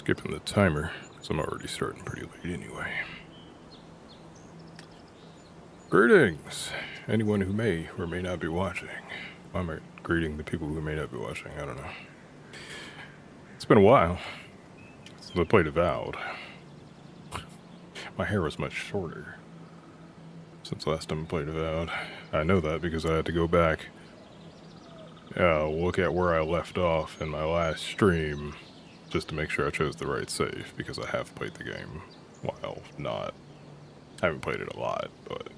skipping the timer, because I'm already starting pretty late anyway. Greetings, anyone who may or may not be watching. Why am I greeting the people who may not be watching? I don't know. It's been a while since I played Avowed. My hair was much shorter since last time I played Avowed. I know that because I had to go back, look at where I left off in my last stream, just to make sure I chose the right save, because I have played the game while not. I haven't played it a lot, but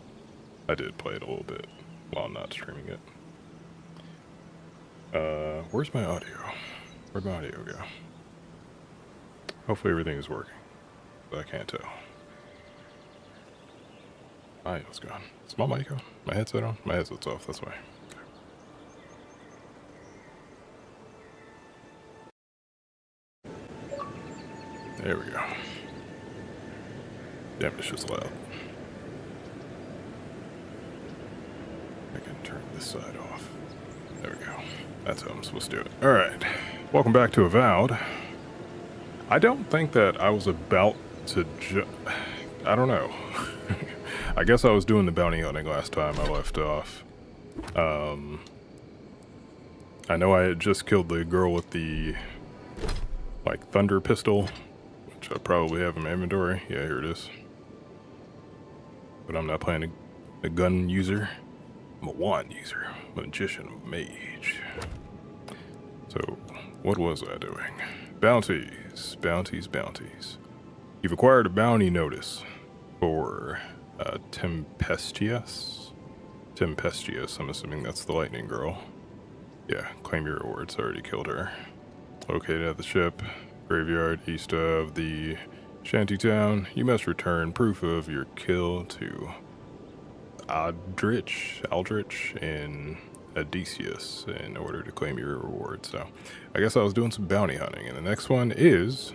I did play it a little bit while not streaming it. Where's my audio? Where'd my audio go? Hopefully everything is working, but I can't tell. Audio's gone. Is my mic on? My headset on? My headset's off, that's why. Okay. There we go. Damn, it's just loud. I can turn this side off. There we go. That's how I'm supposed to do it. Alright. Welcome back to Avowed. I don't think that I was about to I don't know. I guess I was doing the bounty hunting last time I left off. I know I had just killed the girl with the, like, thunder pistol, which I probably have in my inventory. Yeah, here it is. But I'm not playing a gun user. I'm a wand user, magician, mage. So, what was I doing? Bounties, bounties, bounties. You've acquired a bounty notice for Tempestuous. Tempestuous, I'm assuming that's the lightning girl. Yeah, claim your rewards, already killed her. Located at the ship, graveyard east of the shanty town. You must return proof of your kill to Aldrich, and Odysseus in order to claim your reward. So I guess I was doing some bounty hunting, and the next one is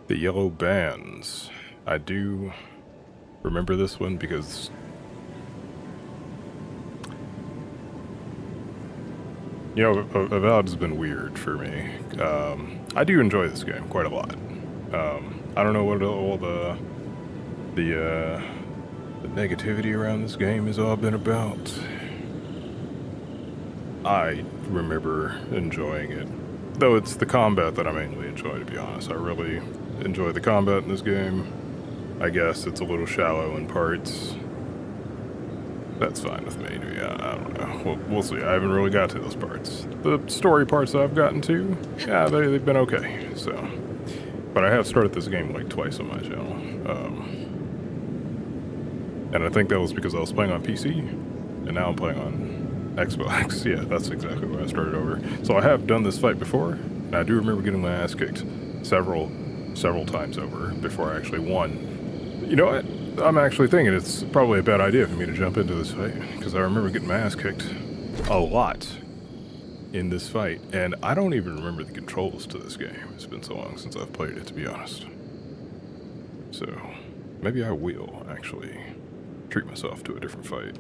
the Yellow Bands. I do remember this one because you know, Avowed has been weird for me. I do enjoy this game quite a lot. I don't know what all the negativity around this game has all been about. I remember enjoying it. Though it's the combat that I mainly enjoy, to be honest. I really enjoy the combat in this game. I guess it's a little shallow in parts. That's fine with me. Yeah, I don't know. We'll see. I haven't really got to those parts. The story parts that I've gotten to, yeah, they've been okay. So, but I have started this game like twice on my channel. And I think that was because I was playing on PC, and now I'm playing on Xbox. Yeah, that's exactly where I started over. So I have done this fight before, and I do remember getting my ass kicked several times over before I actually won. You know what? I'm actually thinking it's probably a bad idea for me to jump into this fight, because I remember getting my ass kicked a lot in this fight, and I don't even remember the controls to this game. It's been so long since I've played it, to be honest. So, maybe I will actually treat myself to a different fight.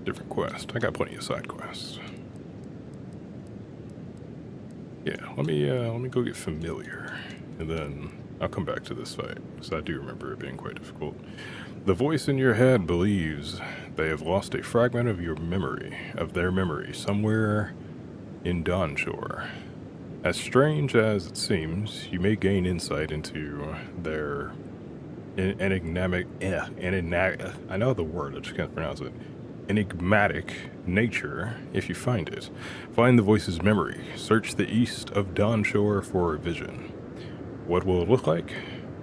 Different quest. I got plenty of side quests. Yeah, let me go get familiar, and then I'll come back to this fight, because I do remember it being quite difficult. The voice in your head believes they have lost a fragment of their memory, somewhere in Dawnshore. As strange as it seems, you may gain insight into their enigmatic, I know the word, I just can't pronounce it. Enigmatic nature if you find it. Find the voice's memory. Search the east of Dawnshore for a vision. What will it look like?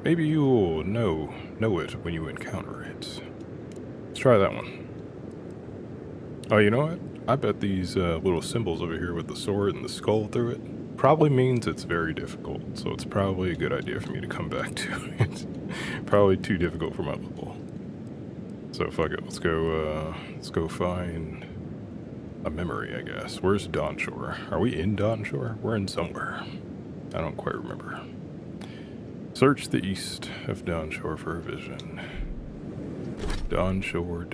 Maybe you'll know it when you encounter it. Let's try that one. Oh, you know what? I bet these little symbols over here with the sword and the skull through it probably means it's very difficult, so it's probably a good idea for me to come back to it. Probably too difficult for my level. So fuck it, let's go find a memory, I guess. Where's Dawnshore? Are we in Dawnshore? We're in somewhere. I don't quite remember. Search the east of Dawnshore for a vision. Dawnshore.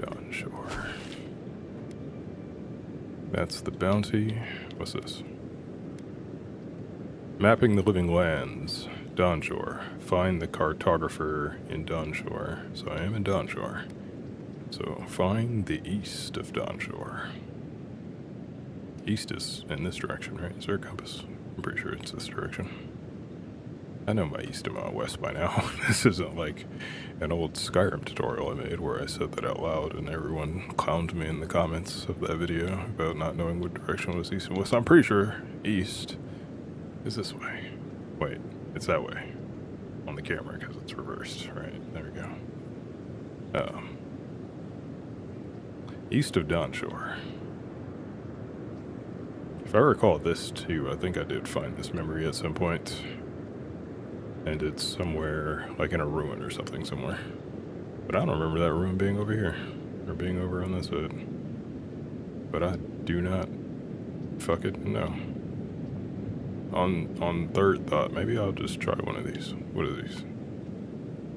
That's the bounty. What's this? Mapping the living lands. Dawnshore. Find the cartographer in Dawnshore. So I am in Dawnshore. So find the east of Dawnshore. East is in this direction, right? Is there a compass? I'm pretty sure it's this direction. I know my east and my west by now. This isn't like an old Skyrim tutorial I made where I said that out loud and everyone clowned me in the comments of that video about not knowing what direction was east and west. I'm pretty sure east is this way. Wait, it's that way on the camera because it's reversed. Right, there we go. East of Dawnshore. If I recall this too, I think I did find this memory at some point. And it's somewhere, like in a ruin or something somewhere. But I don't remember that ruin being over here. Or being over on this side. But I do not fucking know. On third thought, maybe I'll just try one of these. What are these?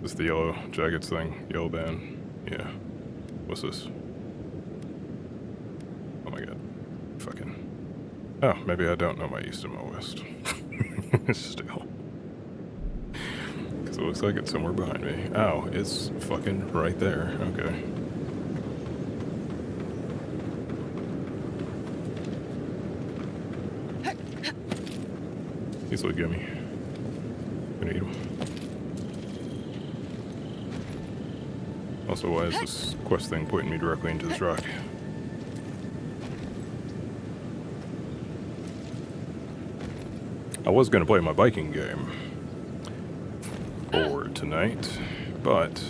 This the yellow jackets thing? Yellow band? Yeah. What's this? Oh my god. Fucking. Oh, maybe I don't know my east and my west. Still. Because it looks like it's somewhere behind me. Ow, it's fucking right there. Okay. These look yummy. Gonna eat them. Also, why is this quest thing pointing me directly into this rock? I was gonna play my biking game for tonight, but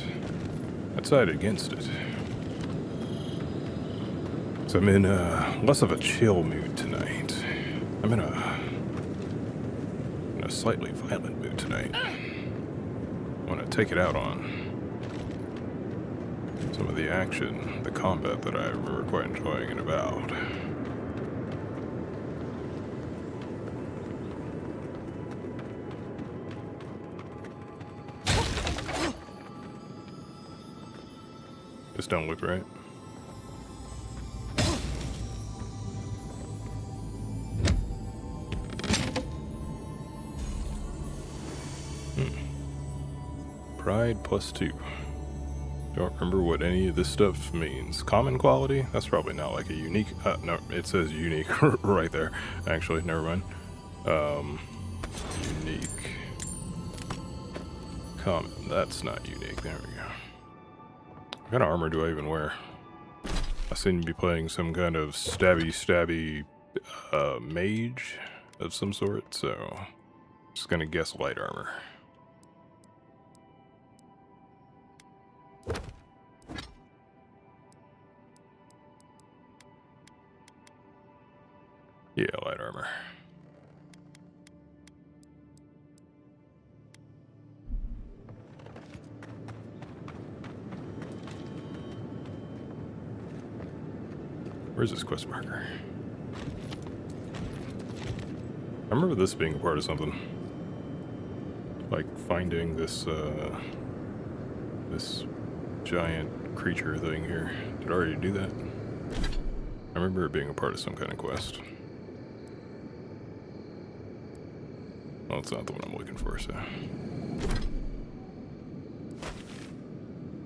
I decided against it. So I'm in less of a chill mood tonight. I'm in a slightly violent mood tonight. I want to take it out on some of the action, the combat that I remember quite enjoying in Avowed. This don't look right. Pride +2. Don't remember what any of this stuff means. Common quality? That's probably not like a unique... no, it says unique right there. Actually, never mind. Unique. Common. That's not unique. There we go. What kind of armor do I even wear? I seem to be playing some kind of stabby mage of some sort, so... just gonna guess light armor. Yeah, light armor. Where's this quest marker? I remember this being a part of something. Like finding this, this giant creature thing here. Did I already do that? I remember it being a part of some kind of quest. Well, it's not the one I'm looking for, so...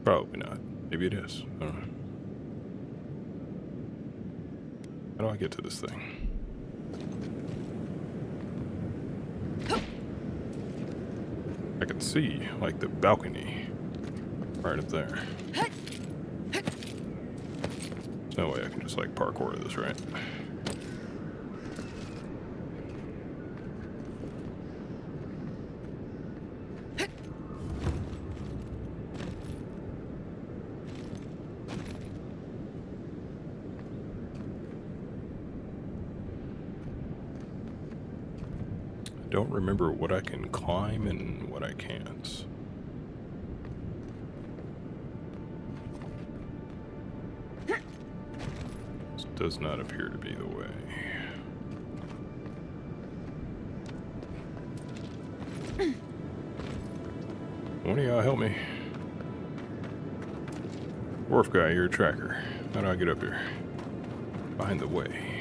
probably not. Maybe it is. I don't know. How do I get to this thing? I can see, like, the balcony right up there. There's no way I can just, like, parkour this, right? Don't remember what I can climb and what I can't. This does not appear to be the way. One of y'all help me. Dwarf guy, you're a tracker. How do I get up here? Find the way.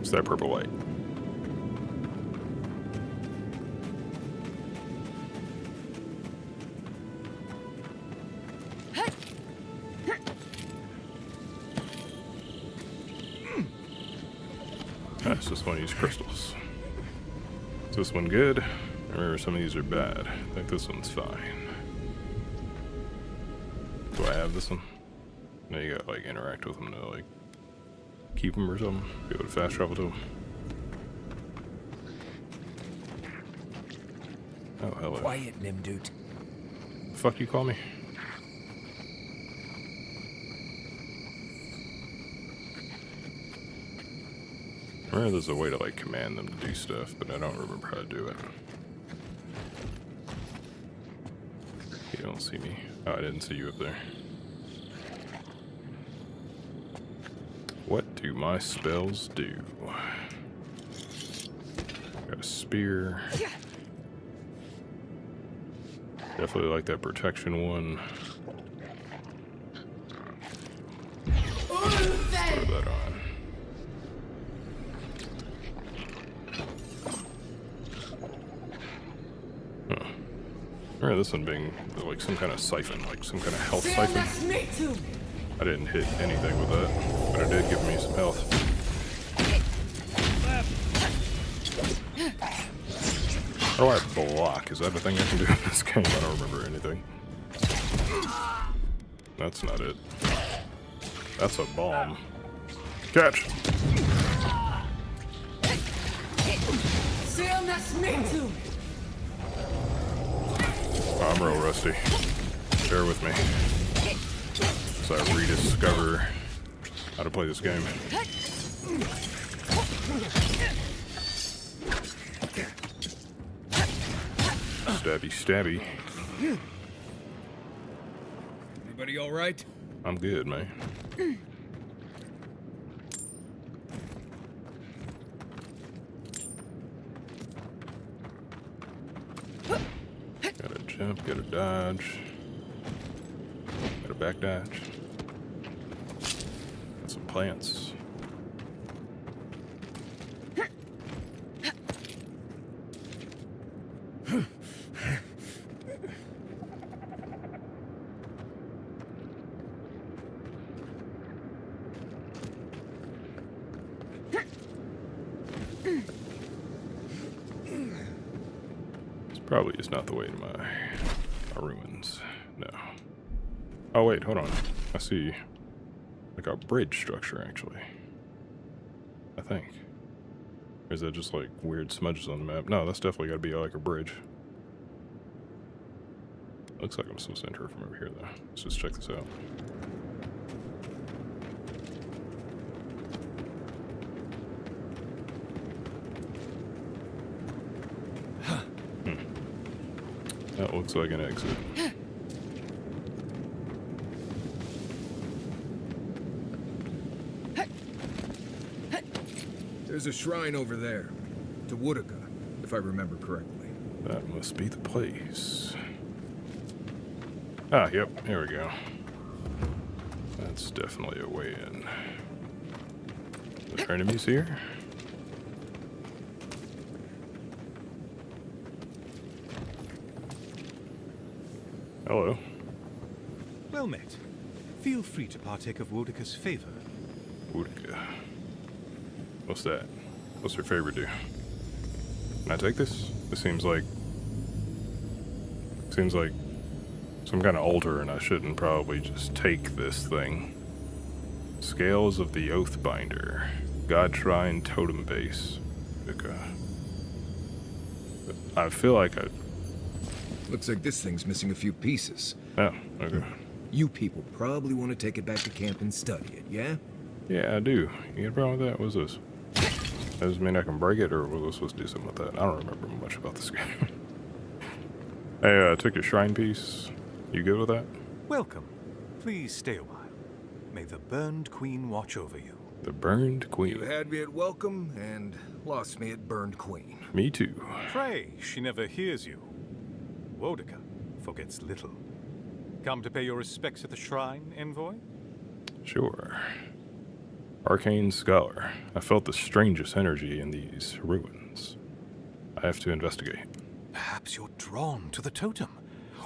It's that purple light. That's just one of these crystals. Is this one good? Or some of these are bad? I think this one's fine. Do I have this one? No, you gotta like interact with them to like keep them or something. Be able to fast travel to them. Oh, hello. Quiet, Nimdude. The fuck you call me? I remember there's a way to like command them to do stuff, but I don't remember how to do it. You don't see me. Oh, I didn't see you up there. What do my spells do? Got a spear. Definitely like that protection one. Throw that on. Huh. I remember this one being like some kind of siphon, like some kind of health siphon. I didn't hit anything with that, but it did give me some health. How do I block? Is that a thing I can do in this game? I don't remember anything. That's not it. That's a bomb. Catch! Oh, I'm real rusty. Bear with me. As I rediscover how to play this game. Stabby, stabby. Everybody all right? I'm good, man. Gotta jump, gotta dodge. Gotta back dodge. Got some plants. Probably is not the way to my ruins. No. Oh wait, hold on. I see like a bridge structure actually. I think. Or is that just like weird smudges on the map? No, that's definitely gotta be like a bridge. Looks like I'm supposed to enter from over here though. Let's just check this out. That looks like an exit. There's a shrine over there. To Woodaka, if I remember correctly. That must be the place. Ah, yep, here we go. That's definitely a way in. Are there enemies here? Hello. Well met. Feel free to partake of Wodaka's favor. Wodaka. What's that? What's her favor do? Can I take this? This seems like some kind of altar, and I shouldn't probably just take this thing. Scales of the Oathbinder. God Shrine Totem Base. Wodaka. I feel like I... Looks like this thing's missing a few pieces. Oh, okay. You people probably want to take it back to camp and study it, yeah? Yeah, I do. You got a problem with that? What's this? Does this mean I can break it, or was I supposed to do something with that? I don't remember much about this game. Hey, I took your shrine piece. You good with that? Welcome. Please stay a while. May the Burned Queen watch over you. The Burned Queen. You had me at welcome and lost me at Burned Queen. Me too. Pray she never hears you. Wodaka forgets little. Come to pay your respects at the shrine, envoy? Sure. Arcane Scholar. I felt the strangest energy in these ruins. I have to investigate. Perhaps you're drawn to the totem.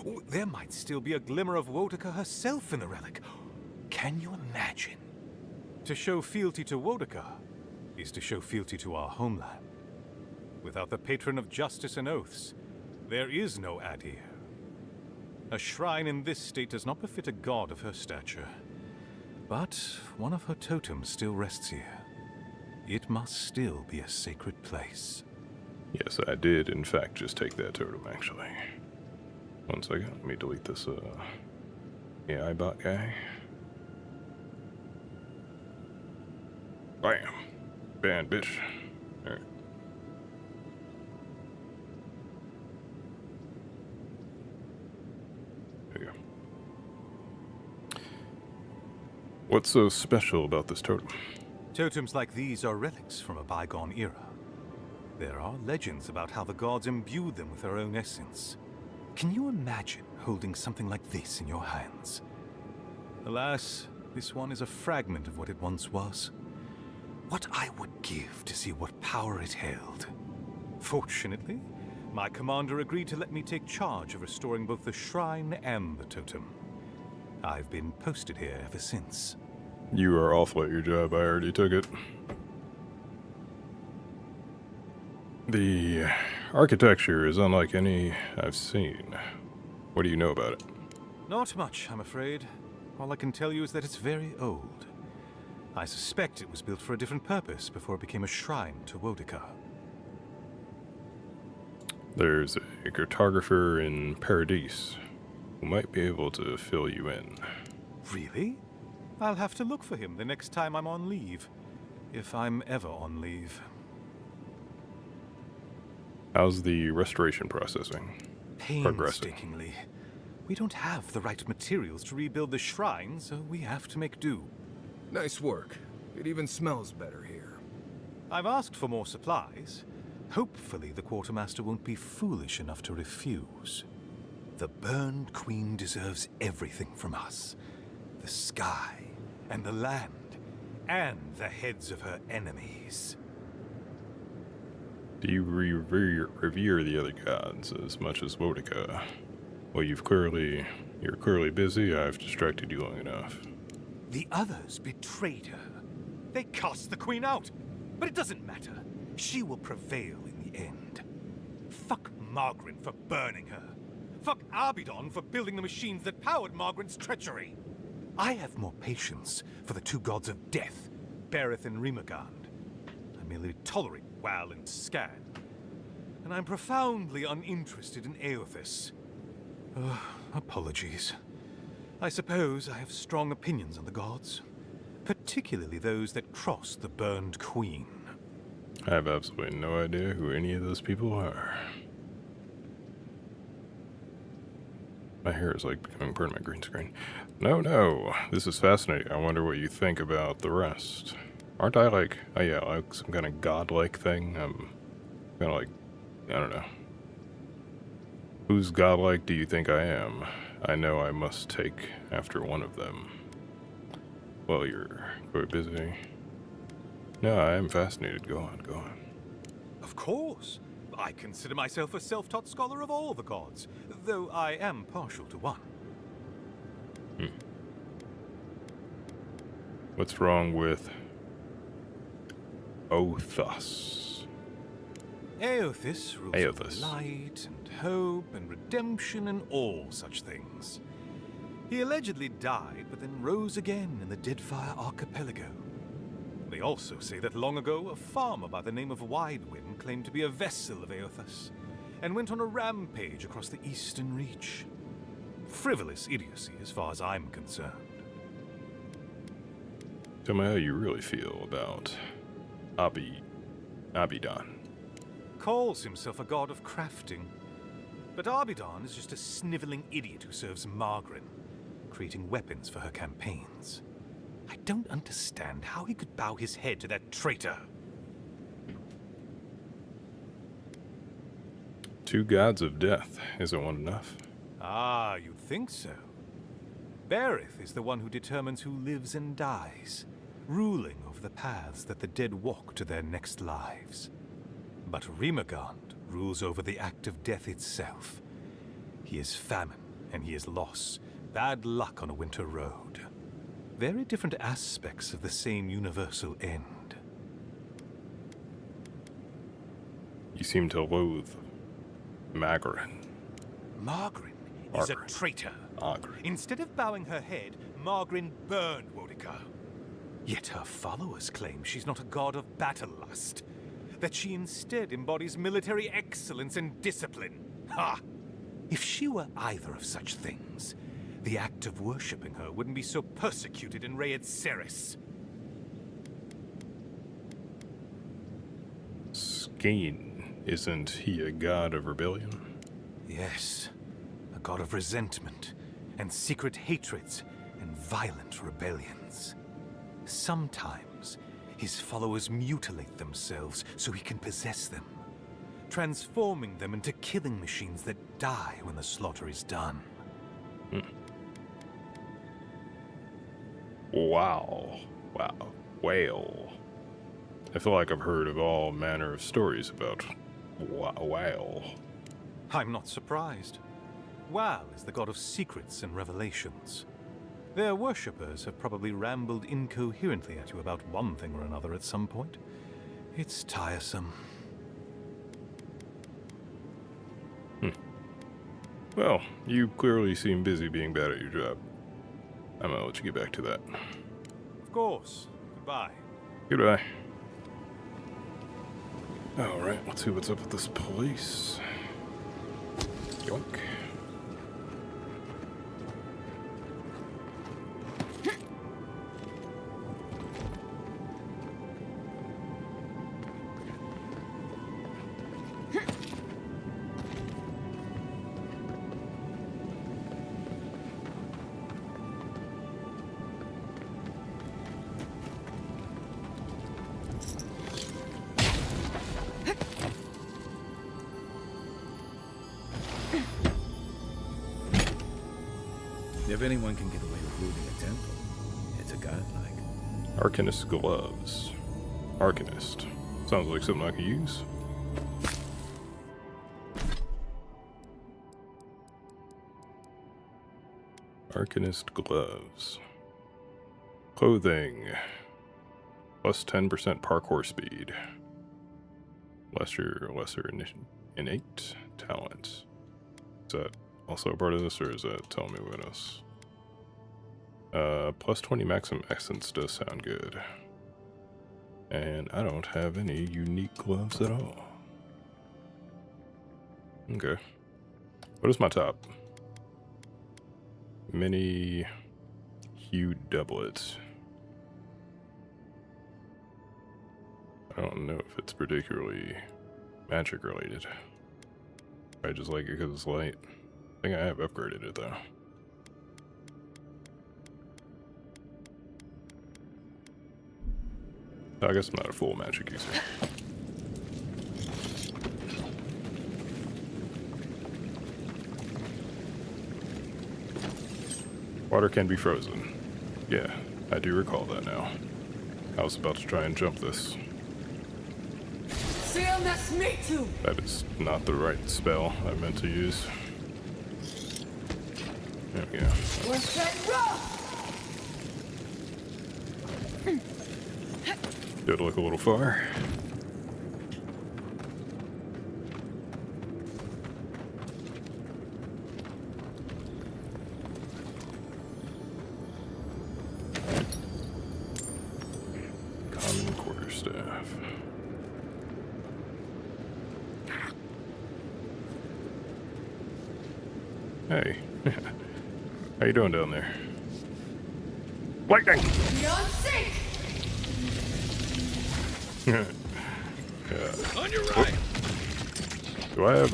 Oh, there might still be a glimmer of Wodaka herself in the relic. Can you imagine? To show fealty to Wodaka is to show fealty to our homeland. Without the patron of justice and oaths, there is no Adir. A shrine in this state does not befit a god of her stature. But one of her totems still rests here. It must still be a sacred place. Yes, I did, in fact, just take that totem, actually. One second, let me delete this, AI bot guy. Bam! Banned, bitch. Alright. There you go. What's so special about this totem? Totems like these are relics from a bygone era. There are legends about how the gods imbued them with their own essence. Can you imagine holding something like this in your hands? Alas, this one is a fragment of what it once was. What I would give to see what power it held. Fortunately, my commander agreed to let me take charge of restoring both the shrine and the totem. I've been posted here ever since. You are awful at your job, I already took it. The architecture is unlike any I've seen. What do you know about it? Not much, I'm afraid. All I can tell you is that it's very old. I suspect it was built for a different purpose before it became a shrine to Wodaka. There's a cartographer in Paradise who might be able to fill you in. Really? I'll have to look for him the next time I'm on leave. If I'm ever on leave. How's the restoration processing? Painstakingly. We don't have the right materials to rebuild the shrine, so we have to make do. Nice work. It even smells better here. I've asked for more supplies. Hopefully the quartermaster won't be foolish enough to refuse. The Burned Queen deserves everything from us. The sky, and the land, and the heads of her enemies. Do you revere the other gods as much as Wodaka? Well, you're clearly busy. I've distracted you long enough. The others betrayed her. They cast the queen out. But it doesn't matter. She will prevail in the end. Fuck Margaret for burning her. Fuck Abidon for building the machines that powered Margaret's treachery. I have more patience for the two gods of death, Bereth and Rimagand. I merely tolerate Wal and Scan. And I'm profoundly uninterested in Aothis. Apologies. I suppose I have strong opinions on the gods, particularly those that cross the Burned Queen. I have absolutely no idea who any of those people are. My hair is like becoming part of my green screen. No, this is fascinating. I wonder what you think about the rest. Aren't I like, oh yeah, like some kind of godlike thing? I'm kind of like, I don't know. Whose godlike do you think I am? I know I must take after one of them. Well, you're quite busy. No, I am fascinated. Go on. Of course. I consider myself a self-taught scholar of all the gods, though I am partial to one. What's wrong with Othos? Aothis rules over light and hope and redemption and all such things. He allegedly died, but then rose again in the Deadfire Archipelago. They also say that long ago, a farmer by the name of Widewind claimed to be a vessel of Aothis, and went on a rampage across the Eastern Reach. Frivolous idiocy, as far as I'm concerned. Tell me how you really feel about Abidon. Calls himself a god of crafting, but Abidon is just a sniveling idiot who serves Margaret, creating weapons for her campaigns. I don't understand how he could bow his head to that traitor. Two gods of death. Isn't one enough? Ah, you'd think so. Bereth is the one who determines who lives and dies. ruling over the paths that the dead walk to their next lives. But Rimagond rules over the act of death itself. He is famine, and he is loss, bad luck on a winter road. Very different aspects of the same universal end. You seem to loathe Magrin. Margarin is a Margarin. traitor. Magrin. Instead of bowing her head, Margarin burned Wodica. Yet her followers claim she's not a god of battle lust, that she instead embodies military excellence and discipline. Ha! If she were either of such things, the act of worshipping her wouldn't be so persecuted in Rayed Ceres. Skeen, isn't he a god of rebellion? Yes, a god of resentment, and secret hatreds, and violent rebellions. Sometimes, his followers mutilate themselves so he can possess them, transforming them into killing machines that die when the slaughter is done. Wow. Wow. Whale. I feel like I've heard of all manner of stories about Whale. I'm not surprised. Wal is the god of secrets and revelations. Their worshippers have probably rambled incoherently at you about one thing or another at some point. It's tiresome. Well, you clearly seem busy being bad at your job. I'm gonna let you get back to that. Of course. Goodbye. Goodbye. Alright, let's see what's up with this police. Yoink. If anyone can get away with looting a temple, it's a godlike. Arcanist gloves. Arcanist. Sounds like something I could use. Arcanist gloves. Clothing. Plus 10% parkour speed. Lesser innate talent. Is that also a part of this, or is that telling me what else? Plus 20 maximum essence does sound good. And I don't have any unique gloves at all. Okay. What is my top? Mini hue doublet. I don't know if it's particularly magic related. I just like it because it's light. I think I have upgraded it though. I guess I'm not a full magic user. Water can be frozen. Yeah, I do recall that now. I was about to try and jump this. That is not the right spell I meant to use. There we go. Did look a little far. Common quarterstaff. Hey. How you doing down there? Lightning! Yeah. On your right. Do I have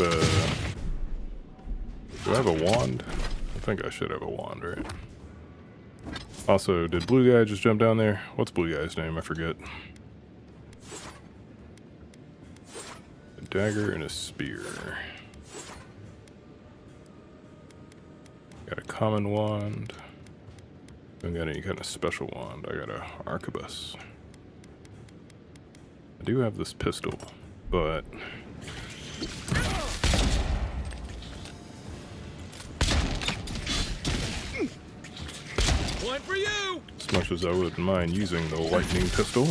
a wand? I think I should have a wand, right? Also, did Blue Guy just jump down there? What's Blue Guy's name? I forget. A dagger and a spear. Got a common wand. Don't got any kind of special wand. I got a arquebus. I do have this pistol, but One for you! as much as I wouldn't mind using the lightning pistol,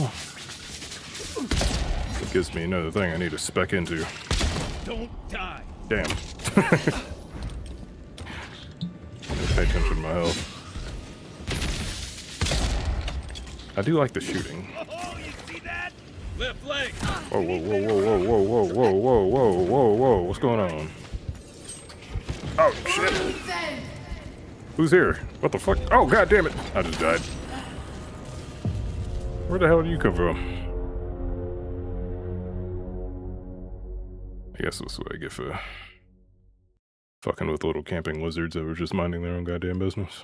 it gives me another thing I need to spec into. Don't die! Damn. Pay attention to my health. I do like the shooting. Oh, you see that? Left leg! Whoa, whoa, whoa, whoa, whoa, whoa, whoa, whoa, whoa, whoa, whoa, what's going on? Oh, shit. Who's here? What the fuck? Oh, god damn it. I just died. Where the hell did you come from? I guess that's what I get for fucking with little camping lizards that were just minding their own goddamn business.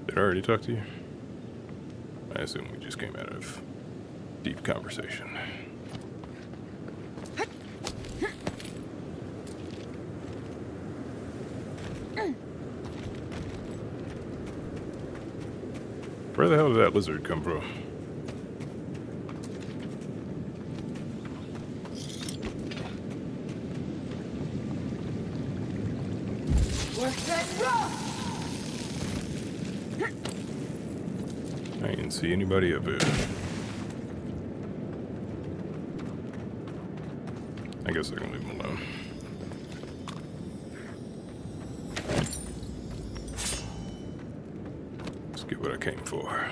Did I already talk to you? I assume we just came out of deep conversation. Where the hell did that lizard come from? I didn't see anybody up here. I guess I can leave him alone. Let's get what I came for.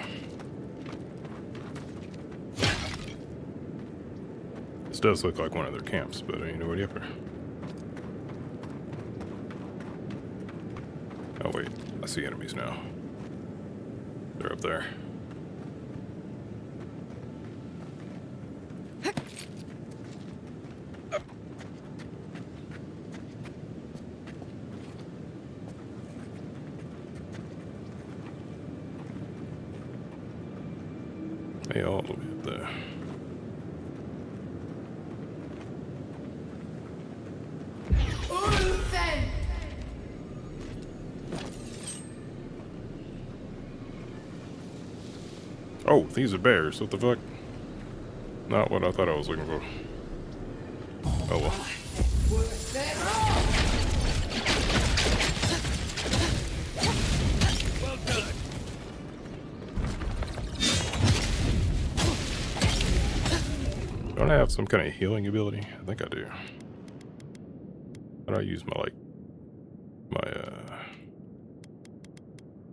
This does look like one of their camps, but ain't nobody up here. Oh wait, I see enemies now. They're up there. Hey, all the way up there. Oh, these are bears. What the fuck? Not what I thought I was looking for. Oh well. Well done! Don't I have some kind of healing ability? I think I do. How do I use my, like,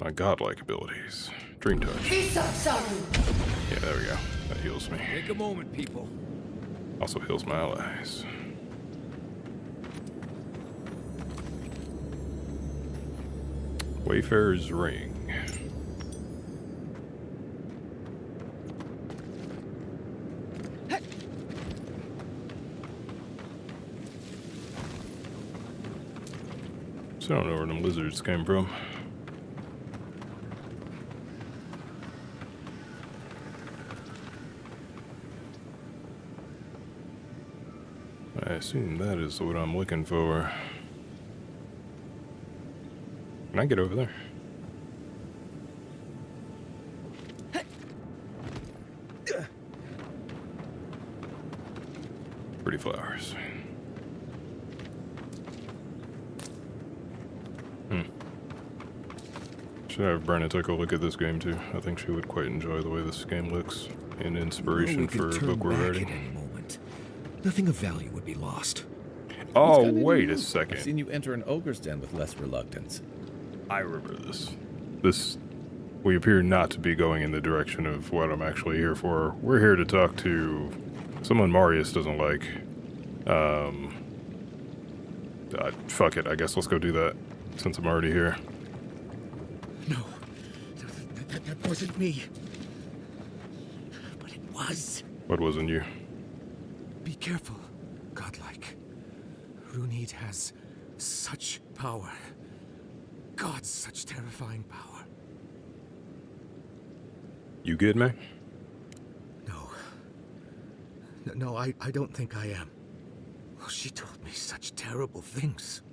my godlike abilities? Dream touch. Yeah, there we go. That heals me. Take a moment, people. Also heals my allies. Wayfarer's Ring. So I don't know where them lizards came from. I assume that is what I'm looking for. Can I get over there? Pretty flowers. Should have Brenna take a look at this game too. I think she would quite enjoy the way this game looks and inspiration for a book we're writing. At any moment. Nothing of value would be lost. Oh, Kinda wait new. a second. I've seen you enter an ogre's den with less reluctance. I remember this. We appear not to be going in the direction of what I'm actually here for. We're here to talk to someone Marius doesn't like. Fuck it. I guess let's go do that since I'm already here. No. That wasn't me. But it was. What wasn't you? Be careful, godlike. Runid has such power. God, such terrifying power. You good, man? No, I don't think I am. Oh, she told me such terrible things.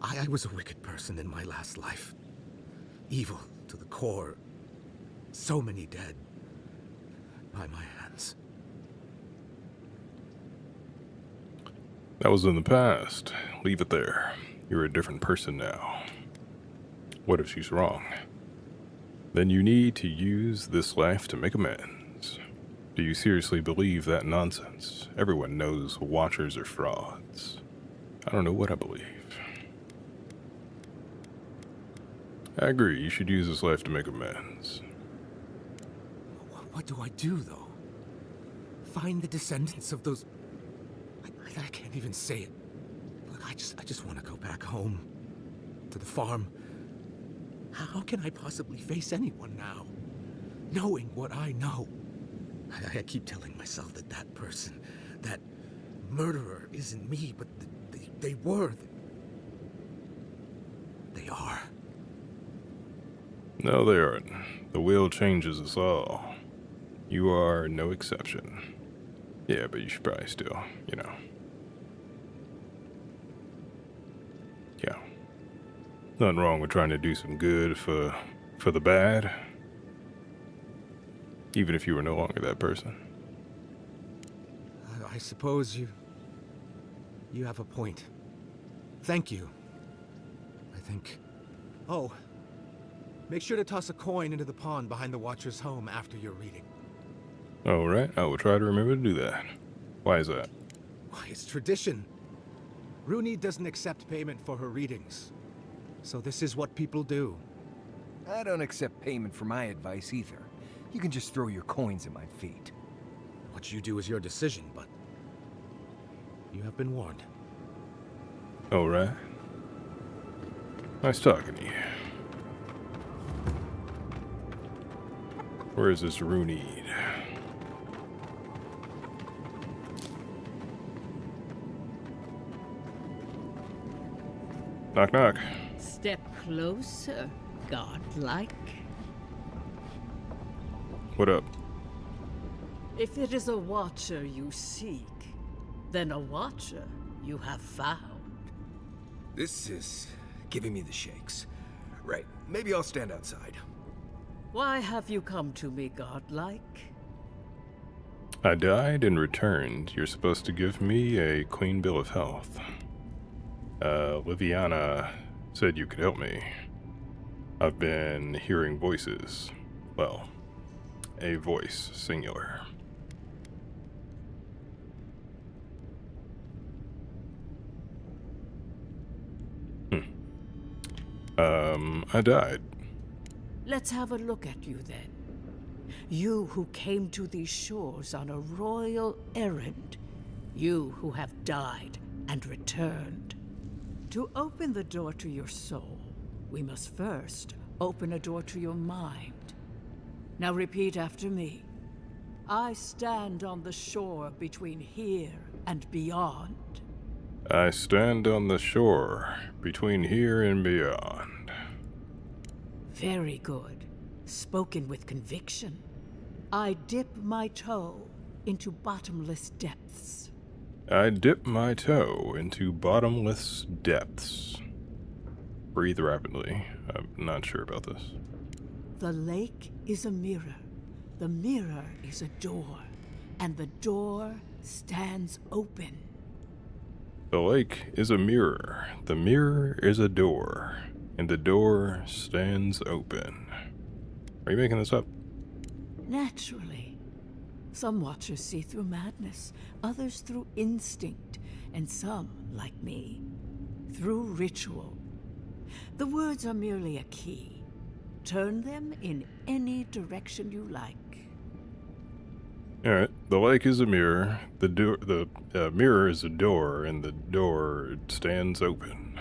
I was a wicked person in my last life. Evil to the core. So many dead. By my hands. That was in the past. Leave it there. You're a different person now. What if she's wrong? Then you need to use this life to make amends. Do you seriously believe that nonsense? Everyone knows Watchers are frauds. I don't know what I believe. I agree, you should use this life to make amends. What do I do, though? Find the descendants of those... I can't even say it. Look, I just want to go back home. To the farm. How can I possibly face anyone now? Knowing what I know. I keep telling myself that that person, that murderer isn't me, but they were. They are. No, they aren't. The will changes us all. You are no exception. Yeah, but you should probably still, you know. Yeah. Nothing wrong with trying to do some good for the bad. Even if you were no longer that person. I suppose you have a point. Thank you. I think... Oh, make sure to toss a coin into the pond behind the Watcher's home after your reading. Alright, I will try to remember to do that. Why is that? Why, it's tradition. Rooney doesn't accept payment for her readings. So this is what people do. I don't accept payment for my advice either. You can just throw your coins at my feet. What you do is your decision, but... you have been warned. Alright. Nice talking to you. Where is this Rooney? Knock knock. Step closer, godlike. What up? If it is a watcher you seek, then a watcher you have found. This is giving me the shakes. Right, maybe I'll stand outside. Why have you come to me, godlike? I died and returned. You're supposed to give me a clean bill of health. Liviana said you could help me. I've been hearing voices. Well, a voice, singular. I died. Let's have a look at you then. You who came to these shores on a royal errand. You who have died and returned. To open the door to your soul, we must first open a door to your mind. Now repeat after me. I stand on the shore between here and beyond. I stand on the shore between here and beyond. Very good. Spoken with conviction. I dip my toe into bottomless depths. I dip my toe into bottomless depths. Breathe rapidly. I'm not sure about this. The lake is a mirror. The mirror is a door. And the door stands open. The lake is a mirror. The mirror is a door. And the door stands open. Are you making this up? Naturally. Some watchers see through madness, others through instinct, and some, like me, through ritual. The words are merely a key. Turn them in any direction you like. Alright, the lake is a mirror, the mirror is a door, and the door stands open.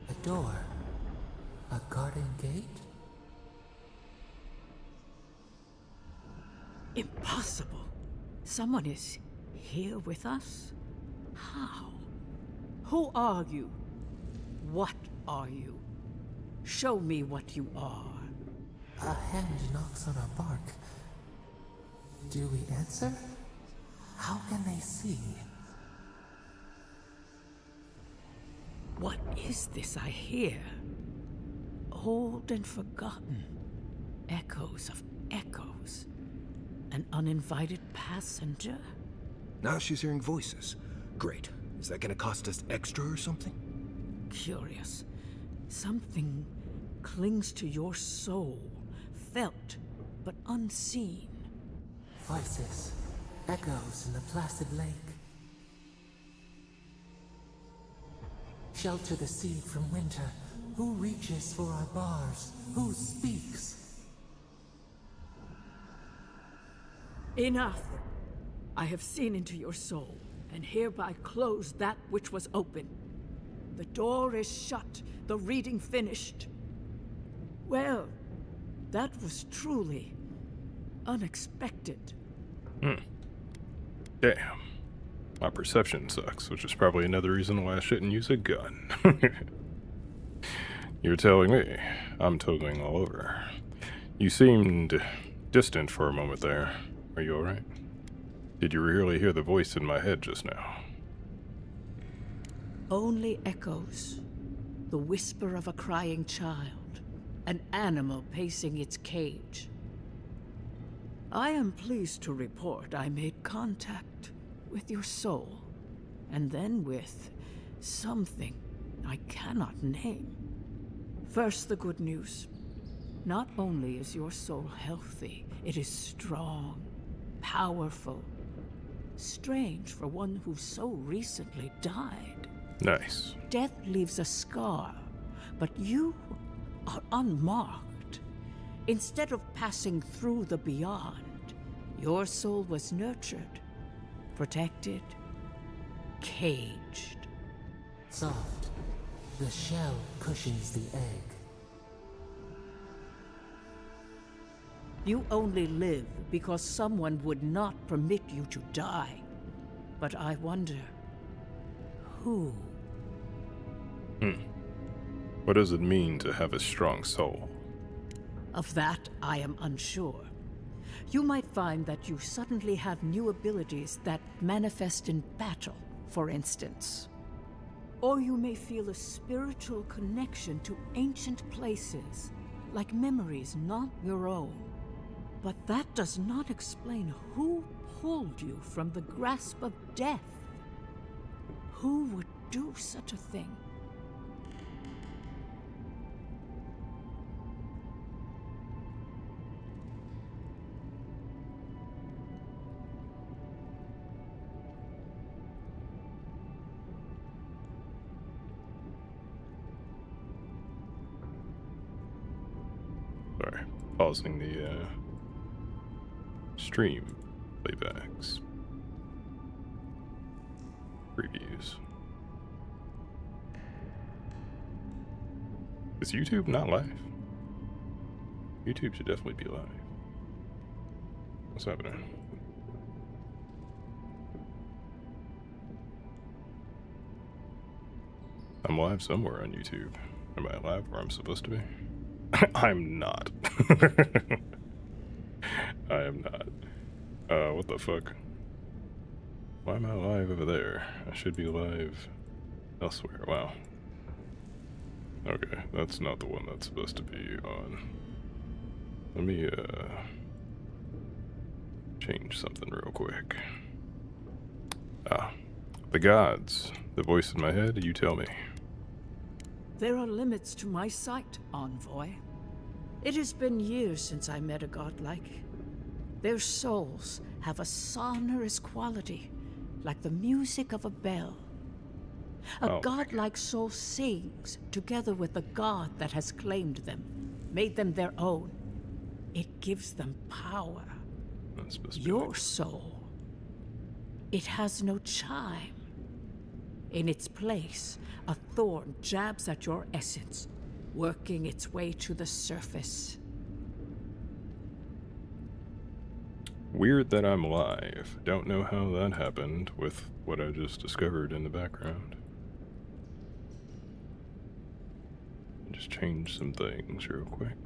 A door? A garden gate? Impossible. Someone is here with us? How? Who are you? What are you? Show me what you are. A hand knocks on a bark. Do we answer? How can they see? What is this I hear? Old and forgotten. Echoes of echoes. An uninvited passenger? Now she's hearing voices. Great. Is that gonna cost us extra or something? Curious. Something clings to your soul, felt but unseen. Voices, echoes in the placid lake. Shelter the seed from winter. Who reaches for our bars? Who speaks? Enough! I have seen into your soul, and hereby close that which was open. The door is shut, the reading finished. Well, that was truly unexpected. Damn. My perception sucks, which is probably another reason why I shouldn't use a gun. You're telling me. I'm totaling all over. You seemed distant for a moment there. Are you alright? Did you really hear the voice in my head just now? Only echoes. The whisper of a crying child. An animal pacing its cage. I am pleased to report I made contact with your soul, and then with something I cannot name. First, the good news. Not only is your soul healthy, it is strong, powerful. Strange for one who so recently died. Nice. Death leaves a scar, but you are unmarked. Instead of passing through the beyond, your soul was nurtured, protected, caged. Soft. The shell cushions the egg. You only live because someone would not permit you to die. But I wonder, who? What does it mean to have a strong soul? Of that, I am unsure. You might find that you suddenly have new abilities that manifest in battle, for instance. Or you may feel a spiritual connection to ancient places, like memories not your own. But that does not explain who pulled you from the grasp of death. Who would do such a thing? Sorry, pausing the stream playbacks. Previews. Is YouTube not live? YouTube should definitely be live. What's happening? I'm live somewhere on YouTube. Am I live where I'm supposed to be? I'm not. I am not. What the fuck? Why am I live over there? I should be live elsewhere. Wow. Okay, that's not the one that's supposed to be on. Let me, change something real quick. The gods. The voice in my head, you tell me. There are limits to my sight, Envoy. It has been years since I met a godlike. Their souls have a sonorous quality, like the music of a bell. A godlike soul sings together with the god that has claimed them, made them their own. It gives them power. That's supposed to be Your soul, it has no chime. In its place, a thorn jabs at your essence, working its way to the surface. Weird that I'm live. Don't know how that happened with what I just discovered in the background. Just change some things real quick.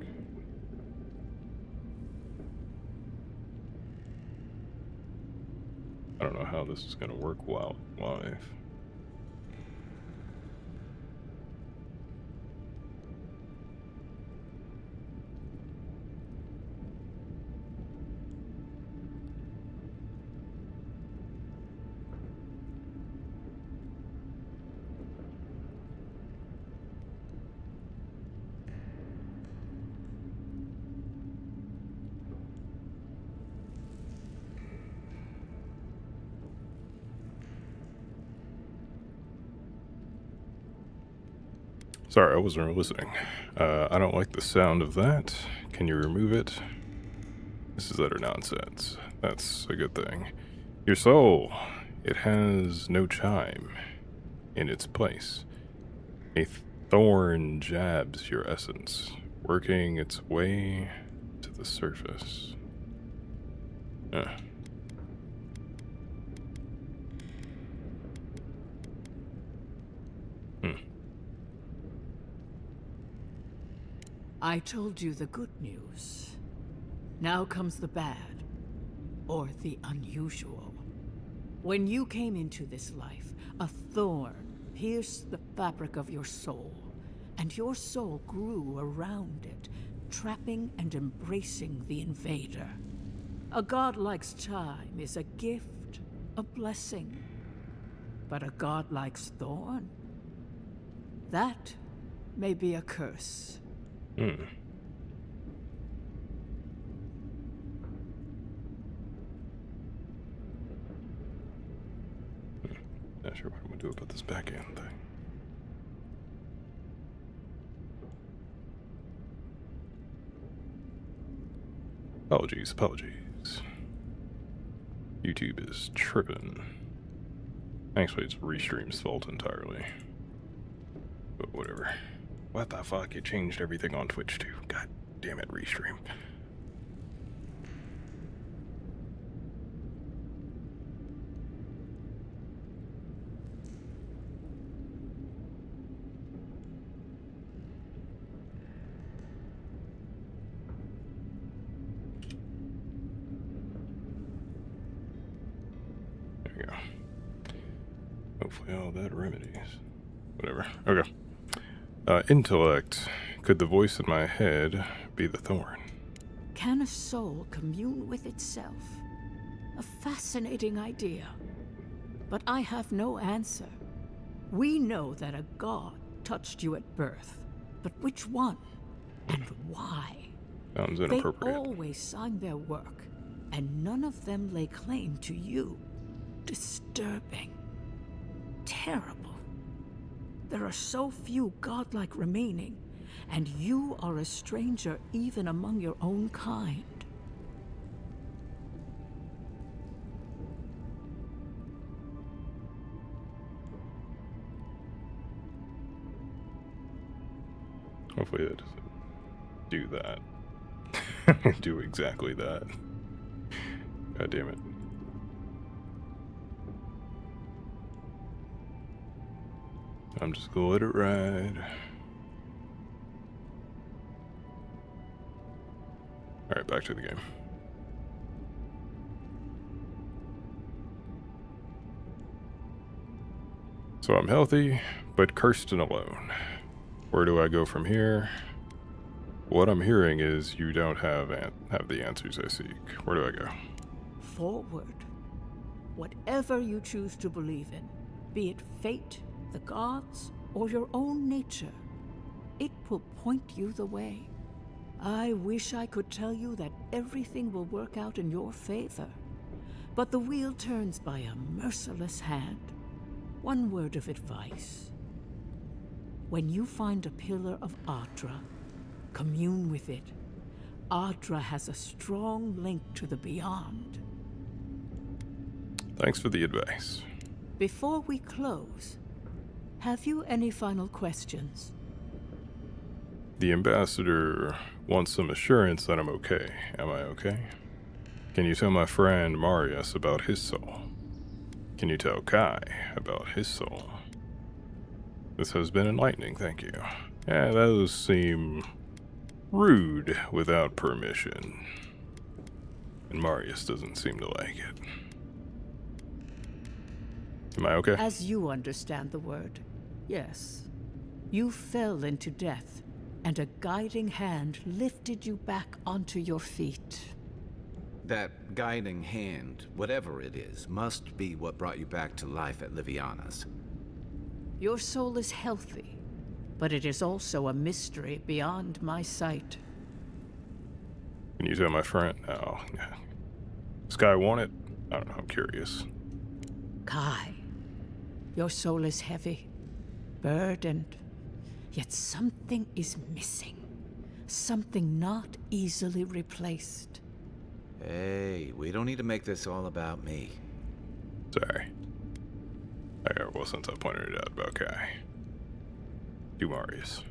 I don't know how this is gonna work while live. Sorry, I wasn't listening. I don't like the sound of that. Can you remove it? This is utter nonsense. That's a good thing. Your soul. It has no chime in its place. A thorn jabs your essence, working its way to the surface. I told you the good news. Now comes the bad, or the unusual. When you came into this life, a thorn pierced the fabric of your soul, and your soul grew around it, trapping and embracing the invader. A godlike's time is a gift, a blessing. But a godlike's thorn? That may be a curse. Not sure what I'm gonna do about this back end thing. Apologies. YouTube is tripping. Actually, it's Restream's fault entirely. But whatever. What the fuck? It changed everything on Twitch too. God damn it, Restream. There we go. Hopefully all that remedies. Whatever. Okay. Intellect. Could the voice in my head be the thorn? Can a soul commune with itself? A fascinating idea. But I have no answer. We know that a god touched you at birth. But which one? And why? Sounds They inappropriate. always signed their work, and none of them lay claim to you. Disturbing. Terrible. There are so few godlike remaining, and you are a stranger even among your own kind. Hopefully it doesn't do that. Do exactly that. God damn it. I'm just gonna let it ride. Alright, back to the game. So I'm healthy, but cursed and alone. Where do I go from here? What I'm hearing is you don't have the answers I seek. Where do I go? Forward. Whatever you choose to believe in, be it fate, the gods, or your own nature, it will point you the way. I wish I could tell you that everything will work out in your favor, but the wheel turns by a merciless hand. One word of advice. When you find a pillar of Ardra, commune with it. Ardra has a strong link to the beyond. Thanks for the advice. Before we close, have you any final questions? The ambassador wants some assurance that I'm okay. Am I okay? Can you tell my friend Marius about his soul? Can you tell Kai about his soul? This has been enlightening, thank you. Yeah, those seem rude without permission. And Marius doesn't seem to like it. Am I okay? As you understand the word, yes. You fell into death, and a guiding hand lifted you back onto your feet. That guiding hand, whatever it is, must be what brought you back to life at Liviana's. Your soul is healthy, but it is also a mystery beyond my sight. Can you tell my friend? Oh, does Kai want it? I don't know, I'm curious. Kai, your soul is heavy, burdened. Yet something is missing. Something not easily replaced. Hey, we don't need to make this all about me. Sorry. Well, since I pointed it out about Kai. Do Marius.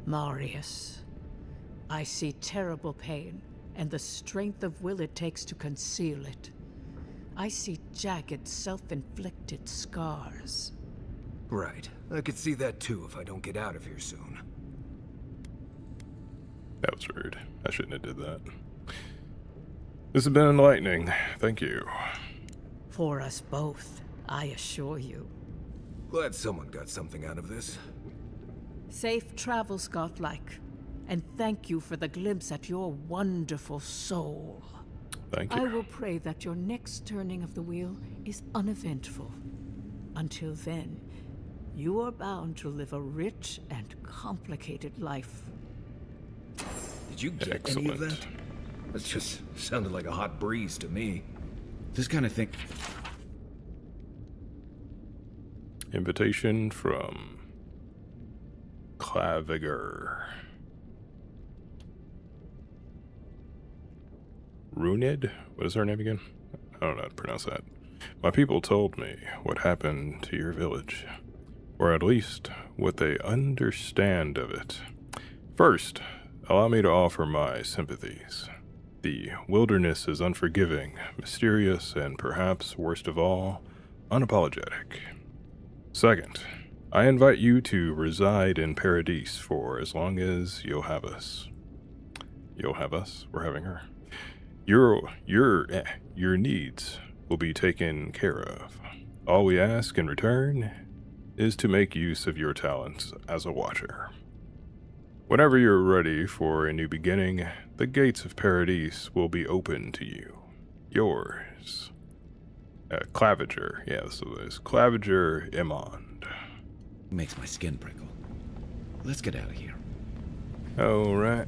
Marius, I see terrible pain and the strength of will it takes to conceal it. I see jagged, self-inflicted scars. Right. I could see that too if I don't get out of here soon. That was rude. I shouldn't have did that. This has been enlightening. Thank you. For us both, I assure you. Glad someone got something out of this. Safe travels, Godlike. And thank you for the glimpse at your wonderful soul. Thank you. I will pray that your next turning of the wheel is uneventful. Until then, you are bound to live a rich and complicated life. Did you get any of that? That just sounded like a hot breeze to me. This kind of thing. Invitation from Claviger. Runid? What is her name again? I don't know how to pronounce that. My people told me what happened to your village, or at least what they understand of it. First, allow me to offer my sympathies. The wilderness is unforgiving, mysterious, and perhaps, worst of all, unapologetic. Second, I invite you to reside in Paradise for as long as you'll have us. You'll have us? We're having her. Your needs will be taken care of. All we ask in return is to make use of your talents as a watcher. Whenever you're ready for a new beginning, the gates of Paradise will be open to you. Yours. Claviger. Yeah, this is Claviger Immond. Makes my skin prickle. Let's get out of here. Alright.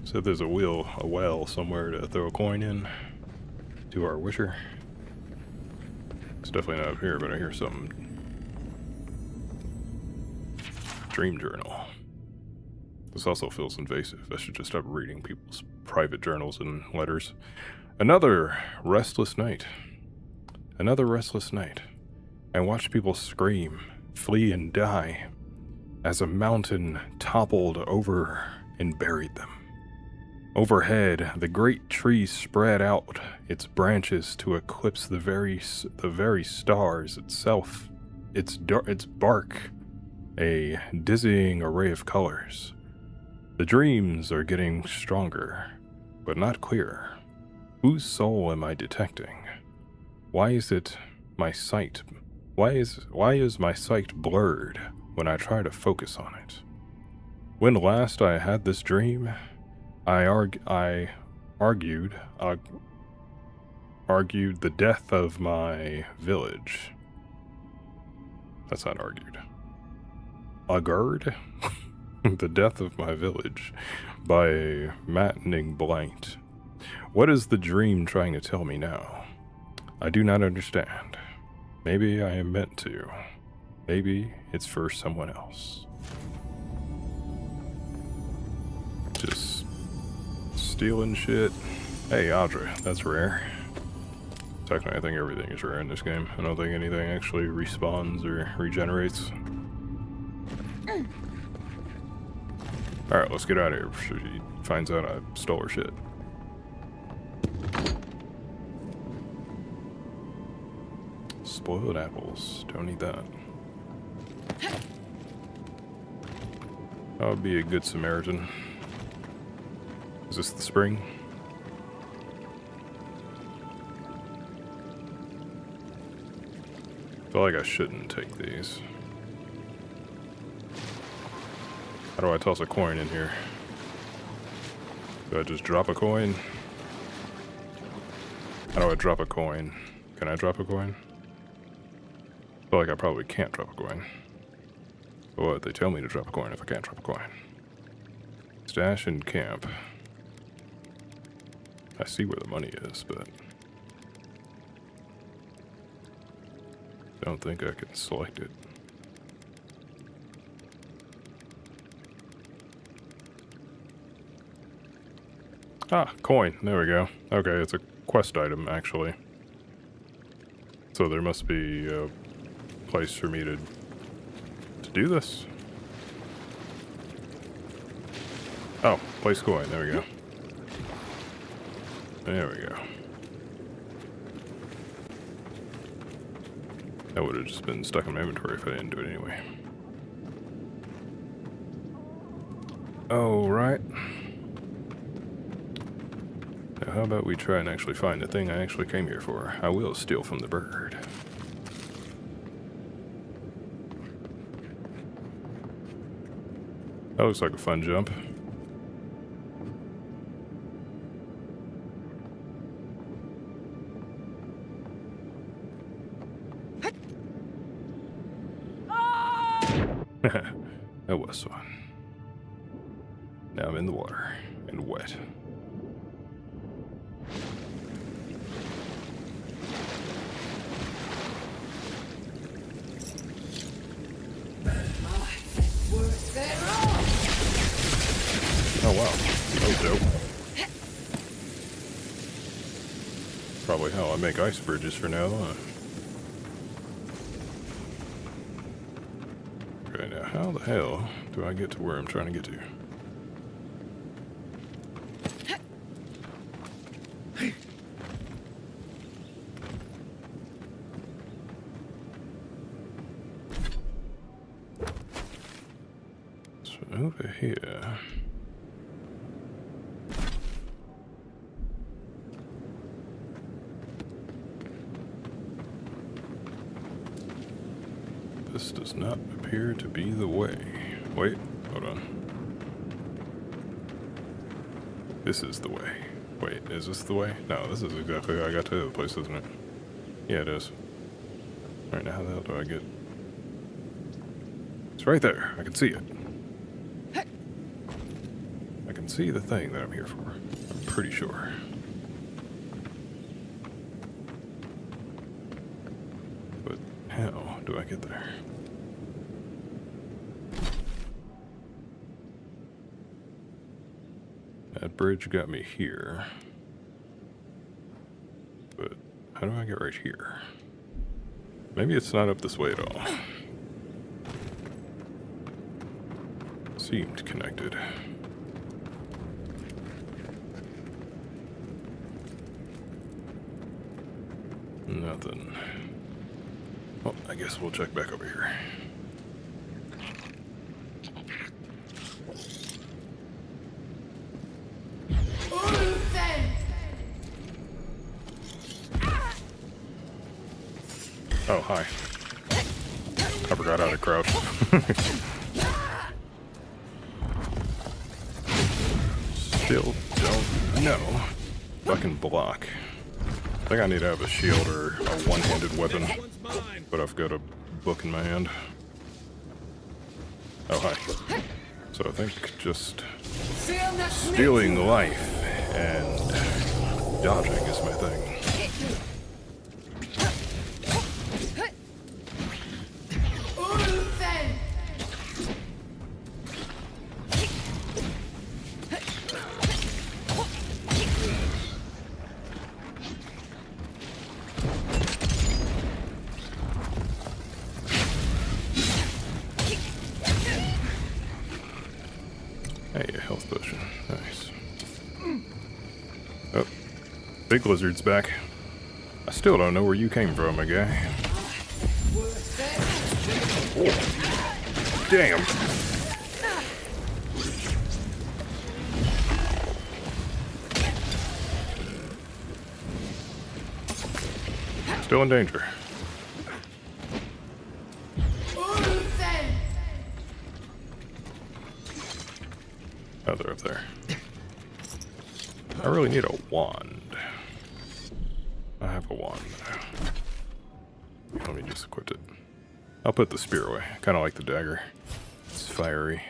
So there's a well somewhere to throw a coin in to our wisher. It's definitely not up here, but I hear something. Dream journal. This also feels invasive. I should just stop reading people's private journals and letters. Another restless night. Another restless night. I watched people scream, flee, and die as a mountain toppled over and buried them. Overhead, the great tree spread out its branches to eclipse the very stars itself. Its bark, a dizzying array of colors. The dreams are getting stronger, but not clearer. Whose soul am I detecting? Why is my sight blurred when I try to focus on it? When last I had this dream, I argued the death of my village. That's not argued. Augured the death of my village by a maddening blight. What is the dream trying to tell me now? I do not understand. Maybe I am meant to. Maybe it's for someone else. Just stealing shit. Hey, Audra, that's rare. Technically, I think everything is rare in this game. I don't think anything actually respawns or regenerates. Alright, let's get out of here before she finds out I stole her shit. Spoiled apples. Don't need that. I would be a good Samaritan. Is this the spring? I feel like I shouldn't take these. How do I toss a coin in here? Do I just drop a coin? How do I drop a coin? Can I drop a coin? I feel like I probably can't drop a coin. But what? They tell me to drop a coin if I can't drop a coin. Stash in camp. I see where the money is, but don't think I can select it. Ah, coin. There we go. Okay, it's a quest item, actually. So there must be a place for me to do this. Oh, place coin. There we go. There we go. That would have just been stuck in my inventory if I didn't do it anyway. Oh, right. Now, how about we try and actually find the thing I actually came here for? I will steal from the bird. That looks like a fun jump. That was fun. Now I'm in the water and wet. Oh wow, that was dope. Probably how I make ice bridges for now on. Okay, now how the hell do I get to where I'm trying to get to? So over here. This does not appear to be the way. Wait, hold on. This is the way. Wait, is this the way? No, this is exactly how I got to the other place, isn't it? Yeah, it is. Alright, now how the hell do I get... It's right there. I can see it. I can see the thing that I'm here for. I'm pretty sure. But how do I get there? That bridge got me here. But how do I get right here? Maybe it's not up this way at all. Seemed connected. Nothing. Well, I guess we'll check back over here. Oh, hi. I forgot how to crouch. Still don't know if I can block. I think I need to have a shield or a one-handed weapon, but I've got a book in my hand. Oh, hi. So I think just stealing life and dodging is my thing. Hey, a health potion. Nice. Oh, big lizard's back. I still don't know where you came from, my guy. Oh. Damn. Still in danger. Oh, they're up there. I really need a wand. I have a wand. Let me just equip it. I'll put the spear away. Kind of like the dagger. It's fiery.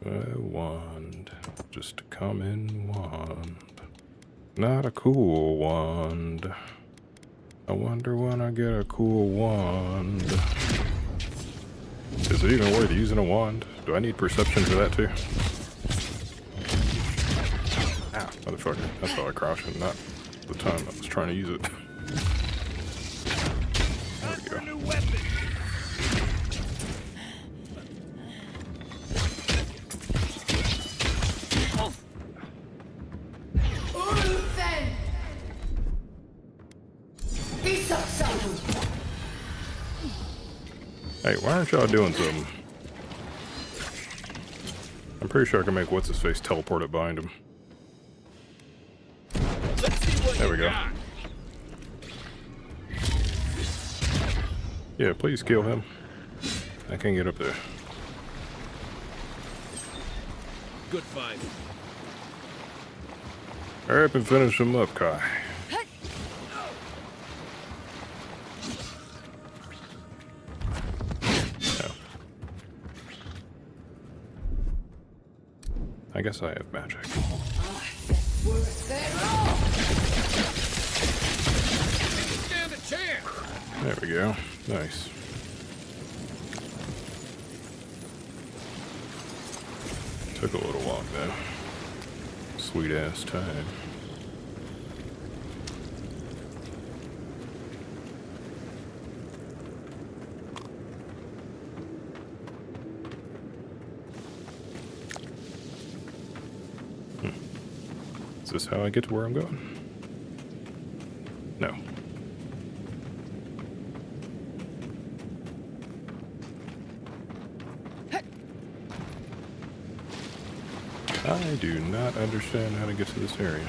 A wand. Just a common wand. Not a cool wand. I wonder when I get a cool wand. Is it even worth using a wand? Do I need perception for that too? Motherfucker. That's how I crouched and not the time I was trying to use it. There we go. Hey, why aren't y'all doing something? I'm pretty sure I can make what's-his-face teleport it behind him. There we go. Yeah, please kill him. I can't get up there. Good fight. Hurry up and finish him up, Kai. No. I guess I have magic. Stand a chance. There we go. Nice. Took a little walk though. Sweet ass time. Is this how I get to where I'm going? No. I do not understand how to get to this area.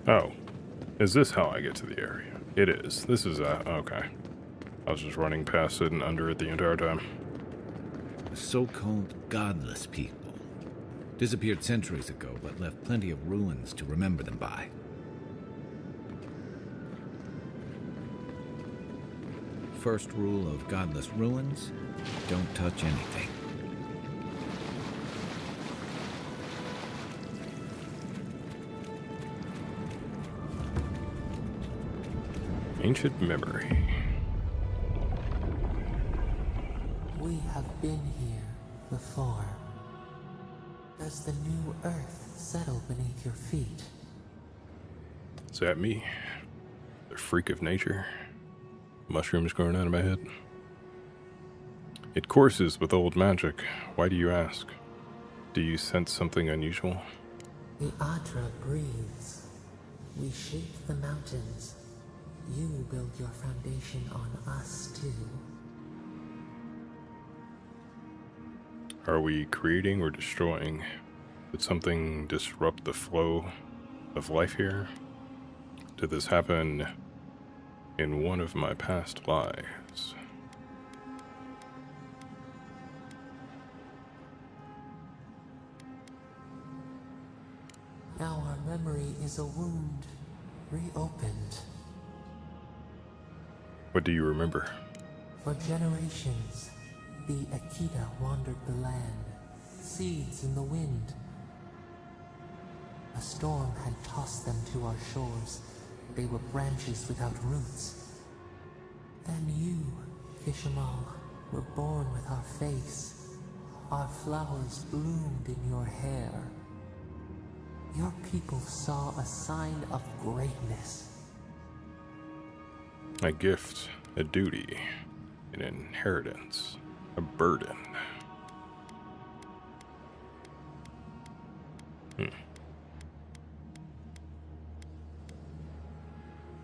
Oh, is this how I get to the area? It is. This is, okay. I was just running past it and under it the entire time. The so-called godless people disappeared centuries ago, but left plenty of ruins to remember them by. First rule of godless ruins: don't touch anything. Ancient memory. We have been here before. Does the new earth settle beneath your feet? Is that me? The freak of nature? Mushrooms growing out of my head? It courses with old magic. Why do you ask? Do you sense something unusual? The Adra breathes. We shape the mountains. You build your foundation on us, too. Are we creating or destroying? Did something disrupt the flow of life here? Did this happen in one of my past lives? Now our memory is a wound, reopened. What do you remember? For generations, the Akita wandered the land, seeds in the wind. A storm had tossed them to our shores. They were branches without roots. Then you, Kishimal, were born with our face. Our flowers bloomed in your hair. Your people saw a sign of greatness. A gift, a duty, an inheritance, a burden.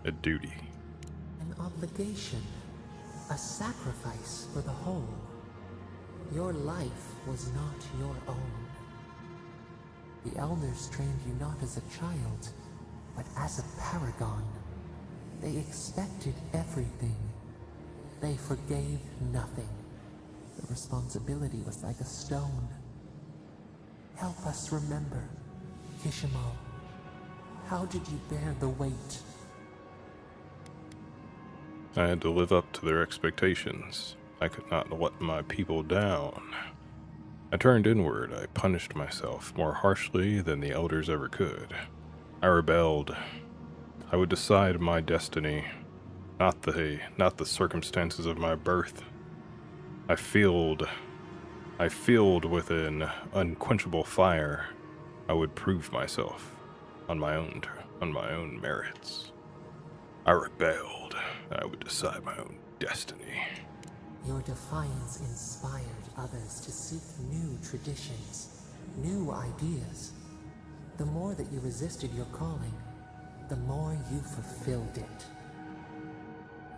A duty. An obligation, a sacrifice for the whole. Your life was not your own. The elders trained you not as a child, but as a paragon. They expected everything. They forgave nothing. The responsibility was like a stone. Help us remember, Kishimal. How did you bear the weight? I had to live up to their expectations. I could not let my people down. I turned inward. I punished myself more harshly than the elders ever could. I rebelled. I would decide my destiny, not the circumstances of my birth. I filled with an unquenchable fire. I would prove myself on my own merits. I rebelled. I would decide my own destiny. Your defiance inspired others to seek new traditions, new ideas. The more that you resisted your calling, the more you fulfilled it.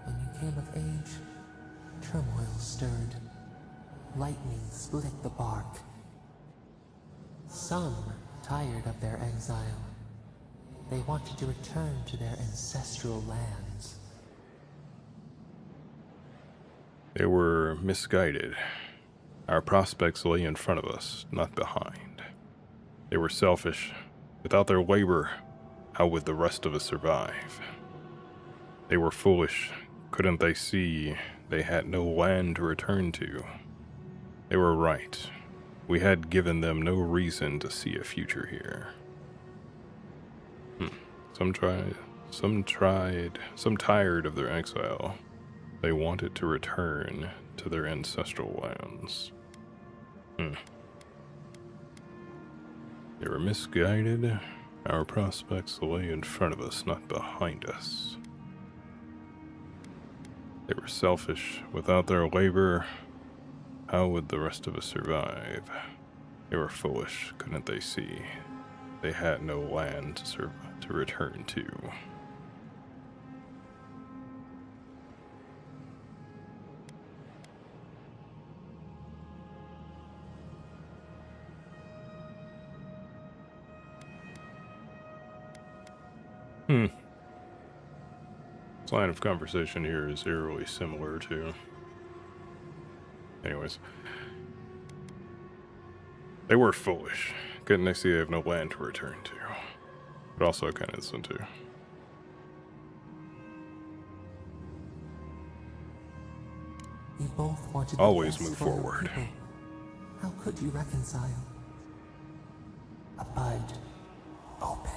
When you came of age, turmoil stirred. Lightning split the bark. Some tired of their exile. They wanted to return to their ancestral lands. They were misguided. Our prospects lay in front of us, not behind. They were selfish. Without their labor, how would the rest of us survive? They were foolish. Couldn't they see they had no land to return to? They were right. We had given them no reason to see a future here. Some tired of their exile. They wanted to return to their ancestral lands. They were misguided. Our prospects lay in front of us, not behind us. They were selfish. Without their labor, how would the rest of us survive? They were foolish. Couldn't they see? They had no land to return to. This line of conversation here is eerily similar to... Anyways. They were foolish. Couldn't they see they have no land to return to? But also kind of this one too. You both wanted Always the best move for your forward. people. How could you reconcile? A bud opened.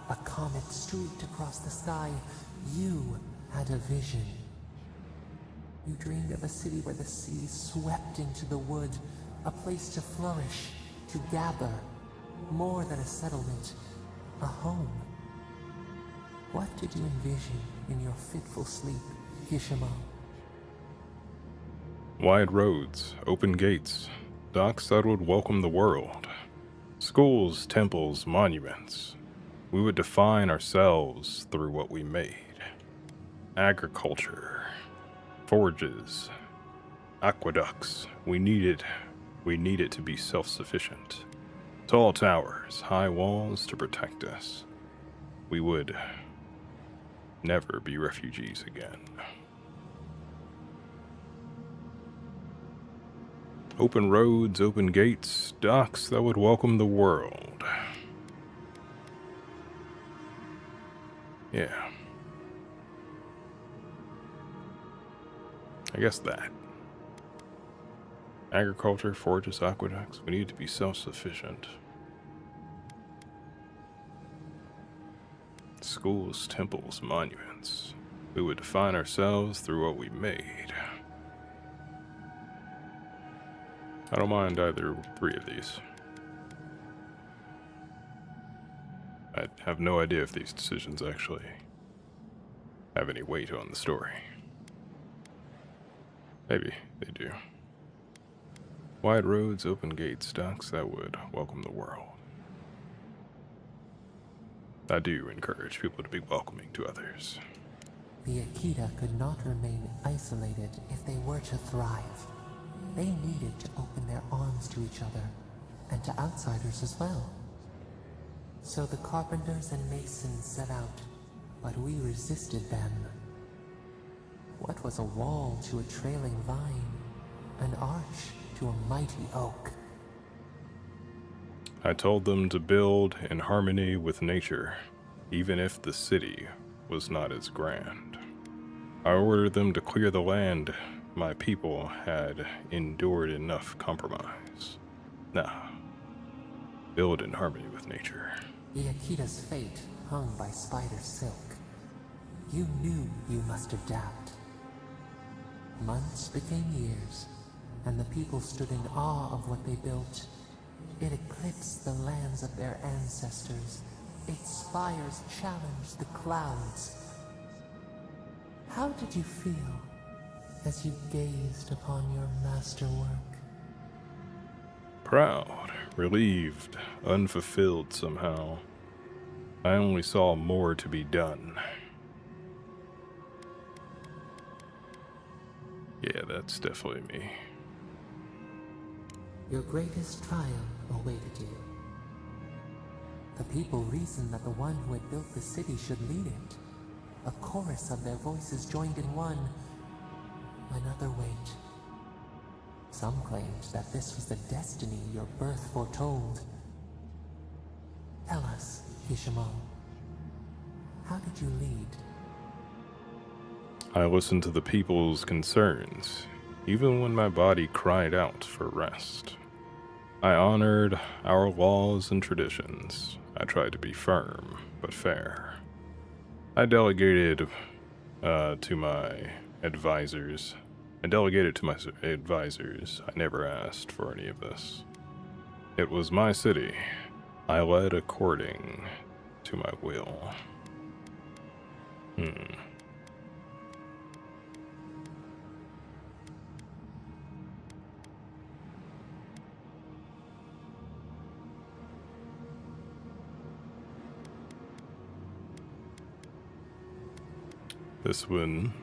A comet streaked across the sky. You had a vision. You dreamed of a city where the sea swept into the wood, a place to flourish, to gather, more than a settlement, a home. What did you envision in your fitful sleep, Kishima? Wide roads, open gates, docks that would welcome the world. Schools, temples, monuments. We would define ourselves through what we made. Agriculture, forges, aqueducts. We needed to be self-sufficient. Tall towers, high walls to protect us. We would never be refugees again. Open roads, open gates, docks that would welcome the world. Yeah. I guess that. Agriculture, forges, aqueducts. We need to be self-sufficient. Schools, temples, monuments. We would define ourselves through what we made. I don't mind either three of these. I have no idea if these decisions actually have any weight on the story. Maybe they do. Wide roads, open gates, docks that would welcome the world. I do encourage people to be welcoming to others. The Akita could not remain isolated if they were to thrive. They needed to open their arms to each other, and to outsiders as well. So the carpenters and masons set out, but we resisted them. What was a wall to a trailing vine? An arch to a mighty oak? I told them to build in harmony with nature, even if the city was not as grand. I ordered them to clear the land, my people had endured enough compromise. Nah, build in harmony with nature. The Akita's fate hung by spider silk. You knew you must adapt. Months became years, and the people stood in awe of what they built. It eclipsed the lands of their ancestors. Its spires challenged the clouds. How did you feel as you gazed upon your masterwork? Proud, relieved, unfulfilled somehow. I only saw more to be done. Yeah, that's definitely me. Your greatest trial awaited you. The people reasoned that the one who had built the city should lead it. A chorus of their voices joined in one. Another wait. Some claimed that this was the destiny your birth foretold. Tell us, Kishimo, how did you lead? I listened to the people's concerns, even when my body cried out for rest. I honored our laws and traditions. I tried to be firm, but fair. I delegated to my advisors. I never asked for any of this. It was my city. I led according to my will. This one.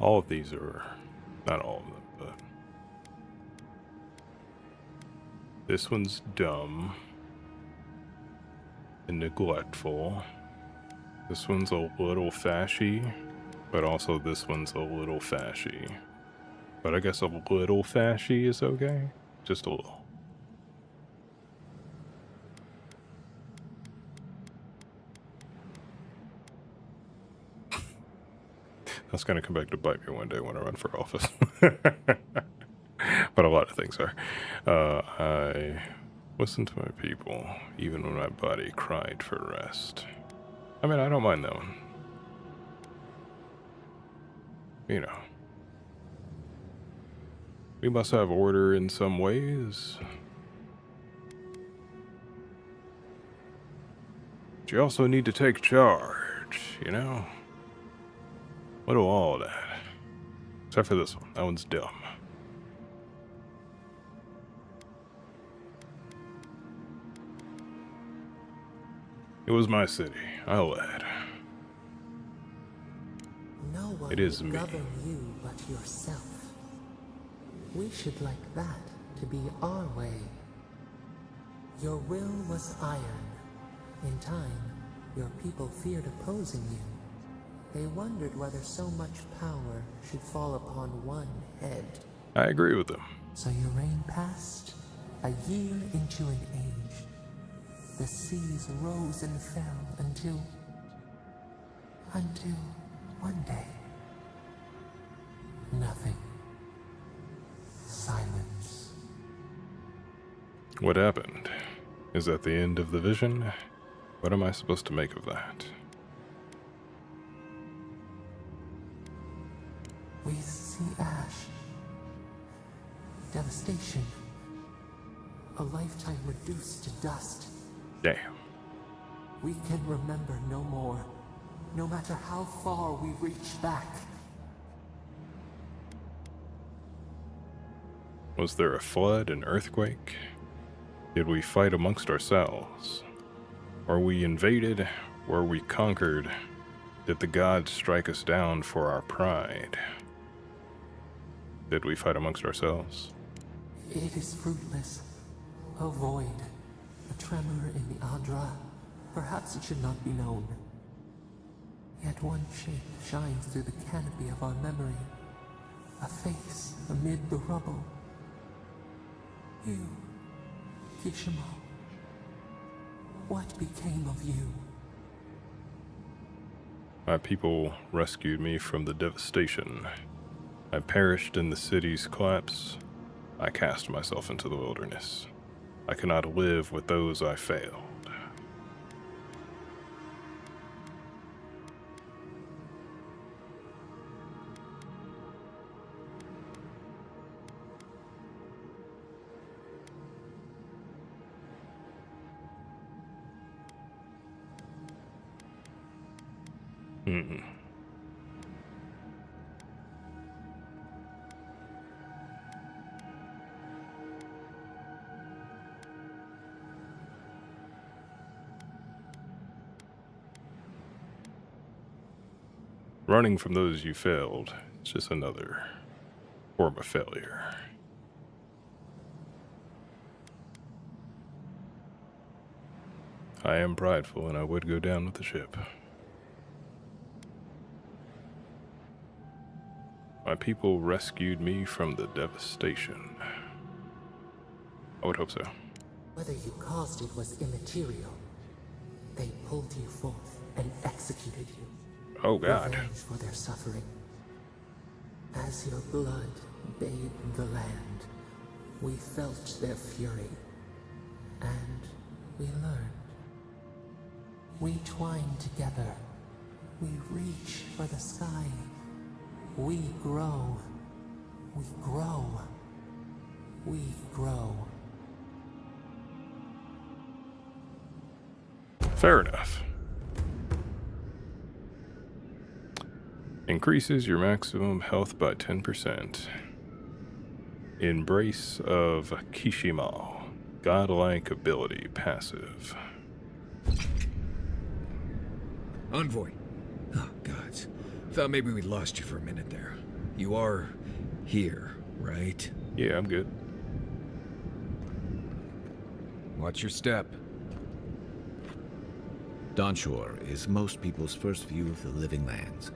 All of these are, not all of them, but this one's dumb and neglectful. This one's a little fashy, but also this one's a little fashy. But I guess a little fashy is okay, just a little. That's gonna come back to bite me one day when I run for office. But a lot of things are. I listened to my people, even when my body cried for rest. I mean, I don't mind that one. You know. We must have order in some ways. But you also need to take charge, you know? What do all that? Except for this one. That one's dumb. It was my city. I led. No one It is would me. govern you but yourself. We should like that to be our way. Your will was iron. In time, your people feared opposing you. They wondered whether so much power should fall upon one head. I agree with them. So your reign passed, a year into an age. The seas rose and fell until one day, nothing. Silence. What happened? Is that the end of the vision? What am I supposed to make of that? We see ash, devastation, a lifetime reduced to dust. Damn. We can remember no more, no matter how far we reach back. Was there a flood, an earthquake? Did we fight amongst ourselves? Were we invaded? Were we conquered? Did the gods strike us down for our pride? Did we fight amongst ourselves? It is fruitless. A void. A tremor in the Adra. Perhaps it should not be known. Yet one shape shines through the canopy of our memory. A face amid the rubble. You, Kishimo. What became of you? My people rescued me from the devastation. I perished in the city's collapse. I cast myself into the wilderness. I cannot live with those I failed. Running from those you failed is just another form of failure. I am prideful and I would go down with the ship. My people rescued me from the devastation. I would hope so. Whether you caused it was immaterial. They pulled you forth and executed you. Oh God. Revenge for their suffering. As your blood bathed the land, we felt their fury. And we learned. We twine together. We reach for the sky. We grow. We grow. We grow. Fair enough. Increases your maximum health by 10%. Embrace of Kishimo. Godlike ability passive. Envoy. Oh, gods. Thought maybe we lost you for a minute there. You are here, right? Yeah, I'm good. Watch your step. Dawnshore is most people's first view of the living lands,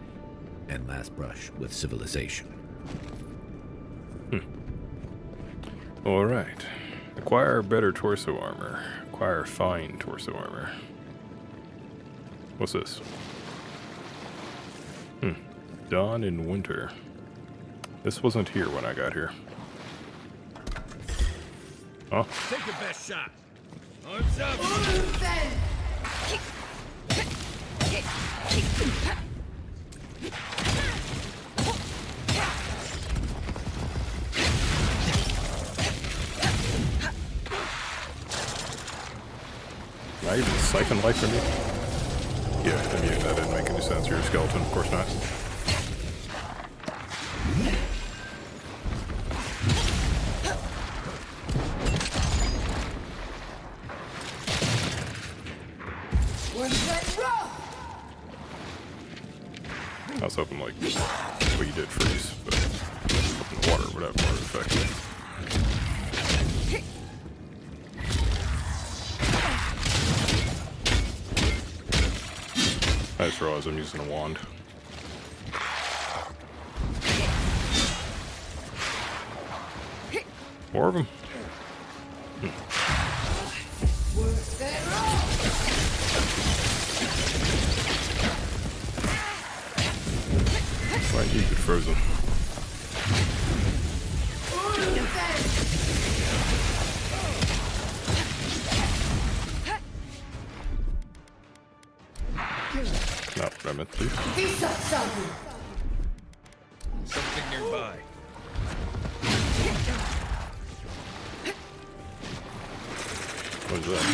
and last brush with civilization. Alright. Acquire better torso armor. Acquire fine torso armor. What's this? Dawn in winter. This wasn't here when I got here. Oh. Take your best shot. Arms up. Can I even siphon life from you? Yeah, I mean, that didn't make any sense. You're a skeleton, of course not. I was hoping, like, well, you did freeze, but in the water would have more effect. I just realized I'm using a wand. More of them? Find you, get frozen. Not what I meant to do. Something nearby. What is that?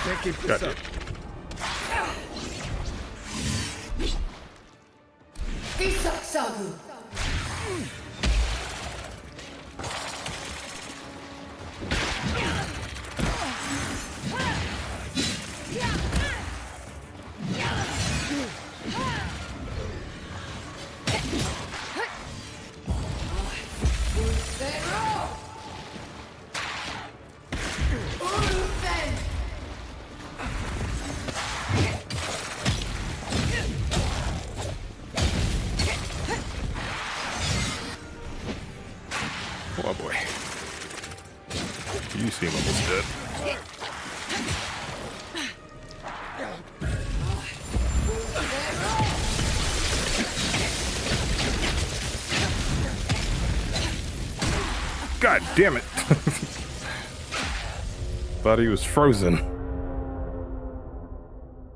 Can't keep this up. you seem almost dead. God damn it. Thought he was frozen.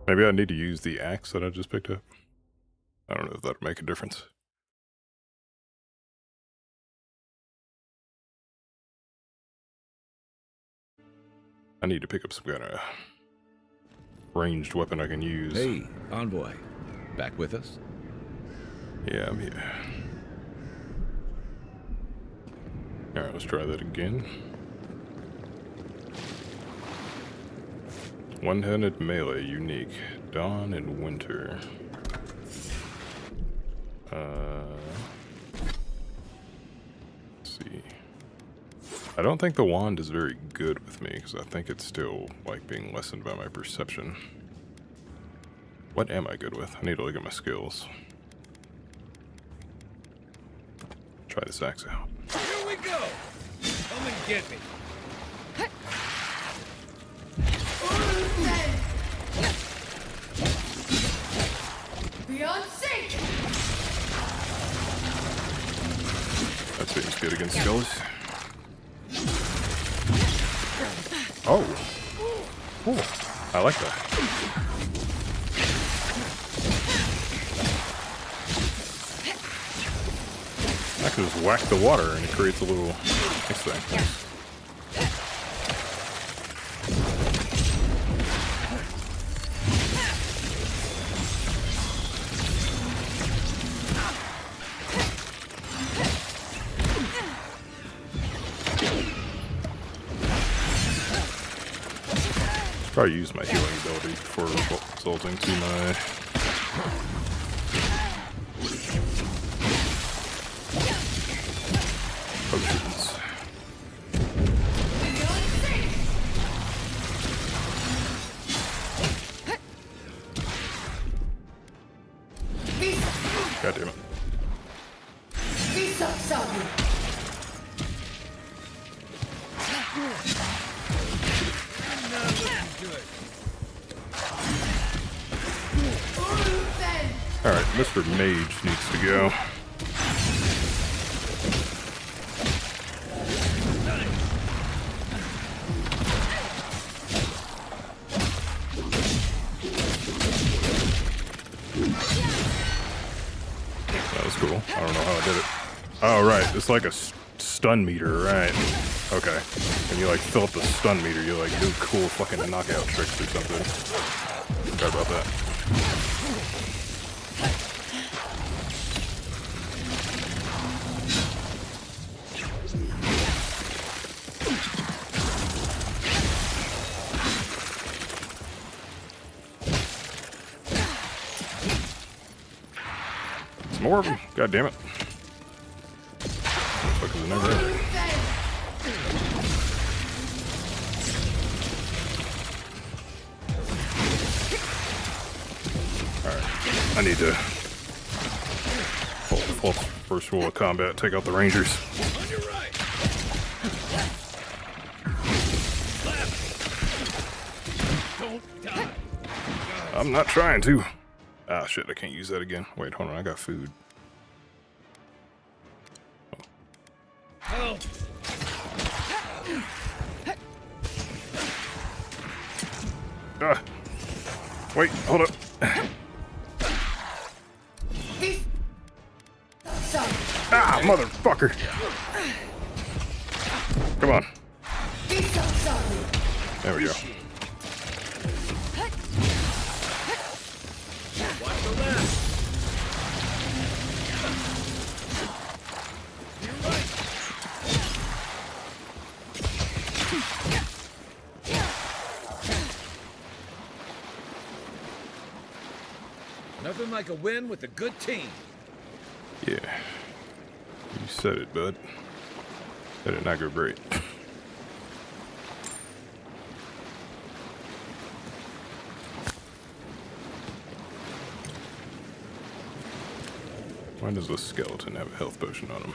Maybe I need to use the axe that I just picked up. I don't know if that'll make a difference. I need to pick up some kind of ranged weapon I can use. Hey, Envoy. Back with us? Yeah, I'm here. Alright, let's try that again. One-handed melee, unique. Dawn and winter. Let's see. I don't think the wand is very good with me, because I think it's still, like, being lessened by my perception. What am I good with? I need to look at my skills. Try this axe out. Here we go! Come and get me. Beyond sync! That seems good against skills. Oh! Cool. I like that. I can just whack the water and it creates a little ice thing. Probably use my healing ability before resulting to my potions. God damn it. Alright, Mr. Mage needs to go. That was cool. I don't know how I did it. Oh, right. It's like a stun meter, right. Okay. And you, like, fill up the stun meter, you, like, do cool fucking knockout tricks or something. Forgot about that. More of them. God damn it. Fuck is it never ending? Alright. I need to pull first rule of combat, take out the rangers. On your right. Don't die. I'm not trying to. Ah, shit, I can't use that again. Wait, hold on, I got food. Help. Ah. Wait, hold up. Ah, motherfucker. Come on. There we go. Watch the left. Nothing like a win with a good team. Yeah. You said it, bud. That did not go great. Why does the skeleton have a health potion on him?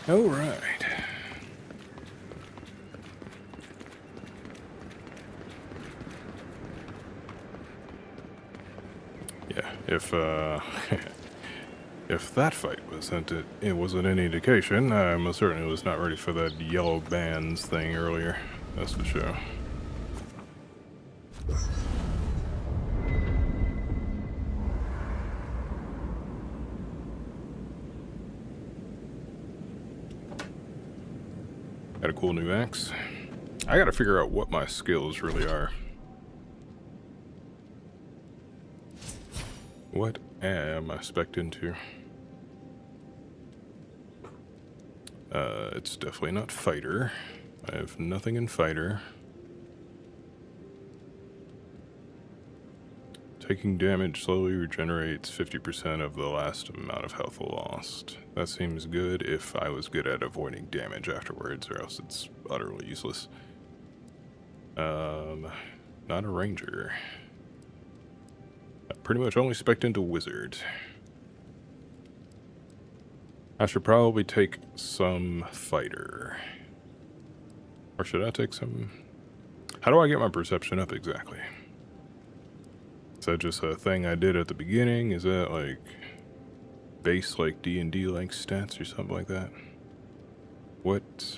Alright. Yeah, if if that fight it wasn't any indication, I most certainly was not ready for that yellow bands thing earlier. That's for sure. Got a cool new axe. I gotta figure out what my skills really are. What am I spec'd into? It's definitely not fighter. I have nothing in fighter. Taking damage slowly regenerates 50% of the last amount of health lost. That seems good if I was good at avoiding damage afterwards, or else it's utterly useless. Not a ranger. I pretty much only spec'd into wizard. I should probably take some fighter. Or should I take some... How do I get my perception up exactly? Is that just a thing I did at the beginning? Is that like base like D&D like stats or something like that? What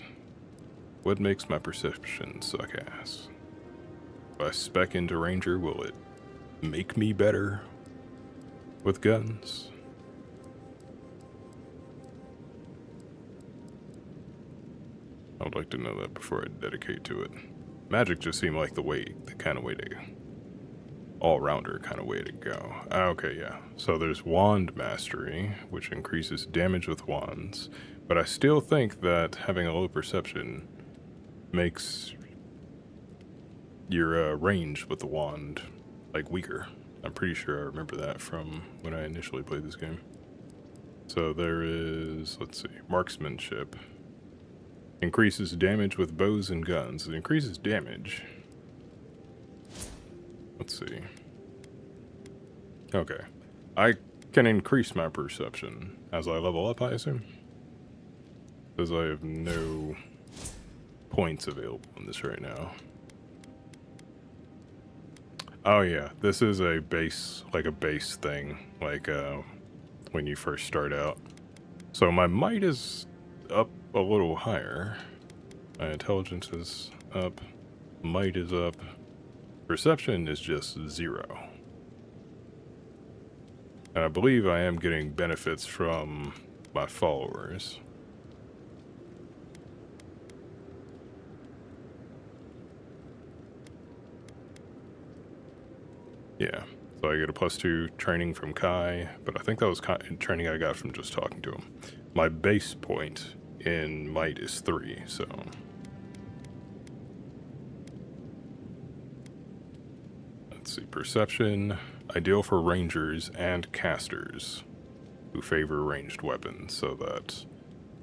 makes my perception suck ass? If I spec into ranger, will it make me better with guns? I would like to know that before I dedicate to it. Magic just seemed like the kind of way to all-rounder kind of way to go. Okay, yeah. So there's wand mastery, which increases damage with wands, but I still think that having a low perception makes your range with the wand like weaker. I'm pretty sure I remember that from when I initially played this game. So there is, let's see, marksmanship. Increases damage with bows and guns. It increases damage. Let's see. Okay. I can increase my perception as I level up, I assume? Because I have no points available in this right now. Oh yeah, this is a base, like a base thing, like when you first start out. So my might is up a little higher. My intelligence is up. Might is up. Perception is just 0. And I believe I am getting benefits from my followers. Yeah, so I get a +2 training from Kai, but I think that was training I got from just talking to him. My base point in might is 3, so... Let's see, perception, ideal for rangers and casters who favor ranged weapons, so that,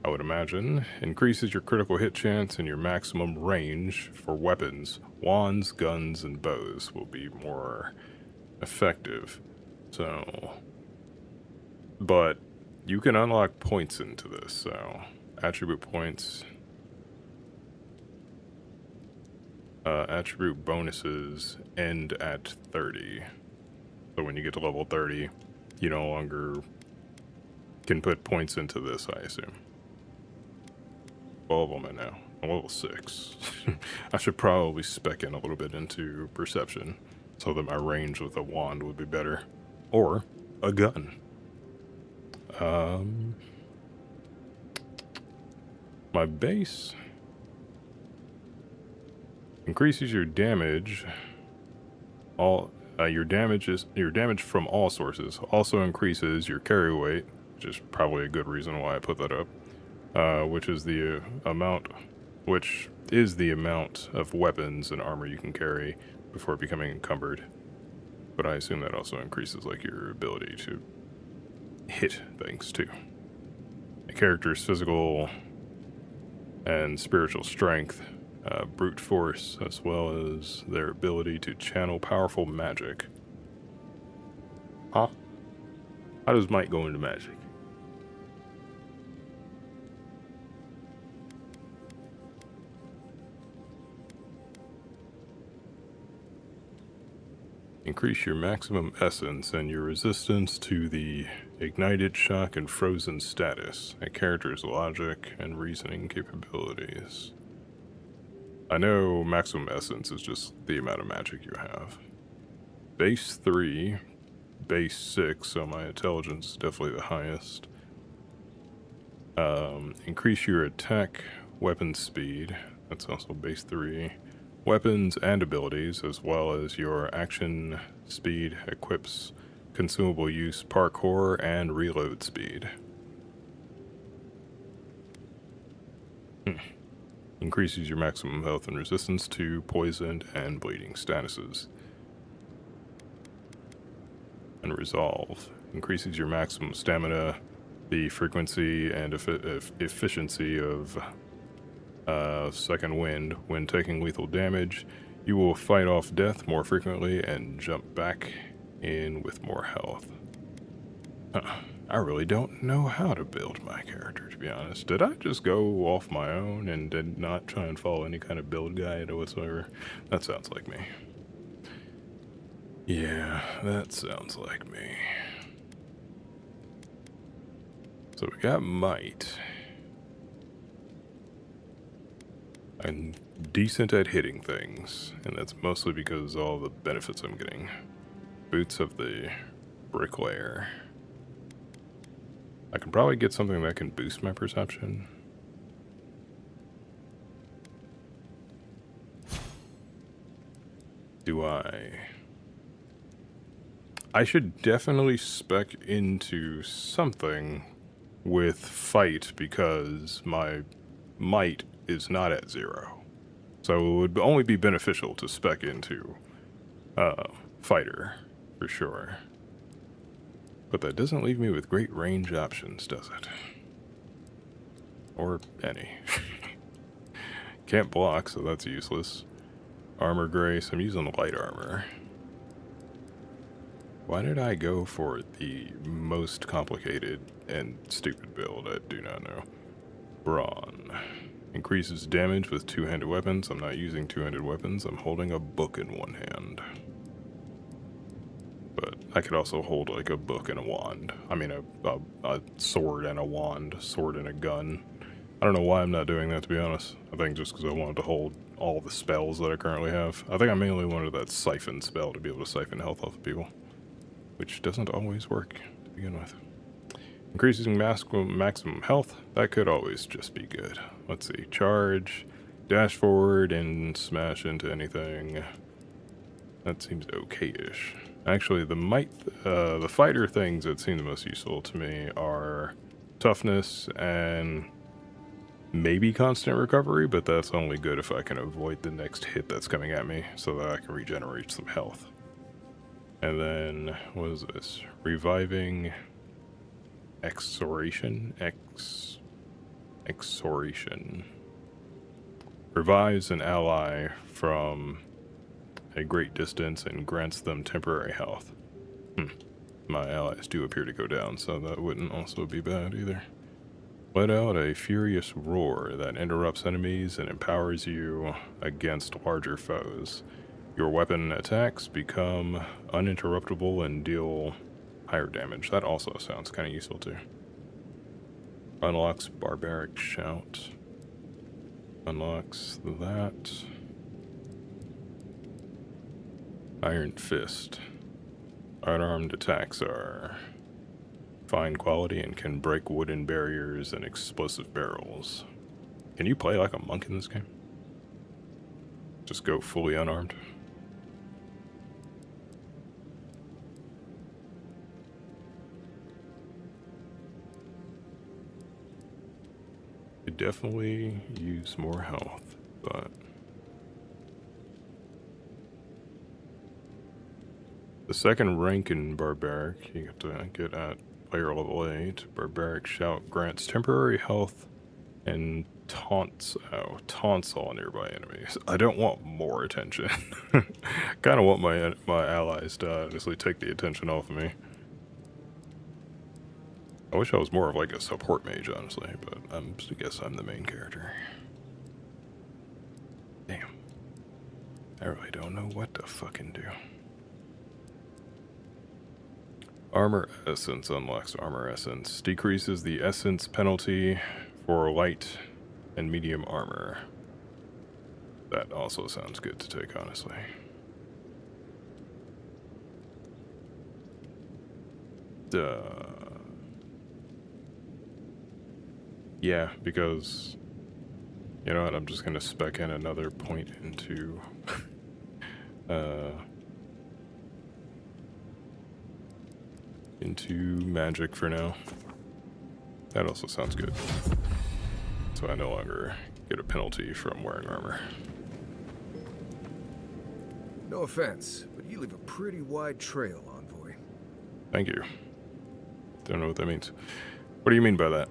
I would imagine, increases your critical hit chance and your maximum range for weapons. Wands, guns, and bows will be more effective. So, but you can unlock points into this, so attribute points, attribute bonuses end at 30. So when you get to level 30, you no longer can put points into this, I assume. 12 am I now? I'm level 6. I should probably spec in a little bit into perception so that my range with a wand would be better. Or a gun. My base increases your damage. Your damage from all sources. Also increases your carry weight, which is probably a good reason why I put that up. Which is the amount of weapons and armor you can carry before becoming encumbered. But I assume that also increases like your ability to hit things too. A character's physical and spiritual strength, brute force, as well as their ability to channel powerful magic. Huh? How does might go into magic? Increase your maximum essence and your resistance to the ignited, shock, and frozen status, a character's logic and reasoning capabilities. I know maximum essence is just the amount of magic you have. Base 3, base 6, so my intelligence is definitely the highest. Increase your attack weapon speed, that's also base 3. Weapons and abilities, as well as your action speed, equips, consumable use, parkour, and reload speed. Increases your maximum health and resistance to poisoned and bleeding statuses. And resolve. Increases your maximum stamina, the frequency and efficiency of second wind. When taking lethal damage, you will fight off death more frequently and jump back in with more health. I really don't know how to build my character, to be honest. Did I just go off my own and did not try and follow any kind of build guide or whatsoever? That sounds like me. Yeah, that sounds like me. So we got might. I'm decent at hitting things, and that's mostly because of all the benefits I'm getting. Boots of the bricklayer. I can probably get something that can boost my perception. Do I? I should definitely spec into something with fight because my might is not at 0. So it would only be beneficial to spec into fighter, for sure. But that doesn't leave me with great range options, does it? Or any. Can't block, so that's useless. Armor grace, I'm using light armor. Why did I go for the most complicated and stupid build? I do not know. Brawn. Increases damage with two-handed weapons. I'm not using two-handed weapons. I'm holding a book in one hand. But I could also hold like a book and a wand. I mean a sword and a wand. Sword and a gun. I don't know why I'm not doing that, to be honest. I think just because I wanted to hold all the spells that I currently have. I think I mainly wanted that siphon spell to be able to siphon health off of people. Which doesn't always work to begin with. Increasing maximum health, that could always just be good. Let's see, charge, dash forward, and smash into anything. That seems okay-ish. Actually, the fighter things that seem the most useful to me are toughness and maybe constant recovery, but that's only good if I can avoid the next hit that's coming at me so that I can regenerate some health. And then, what is this? Reviving exoration? Exoration. Revives an ally from a great distance and grants them temporary health. My allies do appear to go down, so that wouldn't also be bad either. Let out a furious roar that interrupts enemies and empowers you against larger foes. Your weapon attacks become uninterruptible and deal higher damage. That also sounds kind of useful too. Unlocks Barbaric Shout. Unlocks that. Iron Fist. Unarmed attacks are fine quality and can break wooden barriers and explosive barrels. Can you play like a monk in this game? Just go fully unarmed? Could definitely use more health, but the second rank in Barbaric, you have to get at player level 8. Barbaric Shout grants temporary health and taunts all nearby enemies. I don't want more attention. Kind of want my allies to honestly take the attention off of me. I wish I was more of like a support mage, honestly, but I guess I'm the main character. Damn. I really don't know what to fucking do. Armor Essence unlocks Armor Essence. Decreases the Essence penalty for light and medium armor. That also sounds good to take, honestly. Yeah, because... You know what, I'm just gonna spec in another point into... into magic for now. That also sounds good. So I no longer get a penalty from wearing armor. No offense, but you leave a pretty wide trail, Envoy. Thank you. Don't know what that means. What do you mean by that?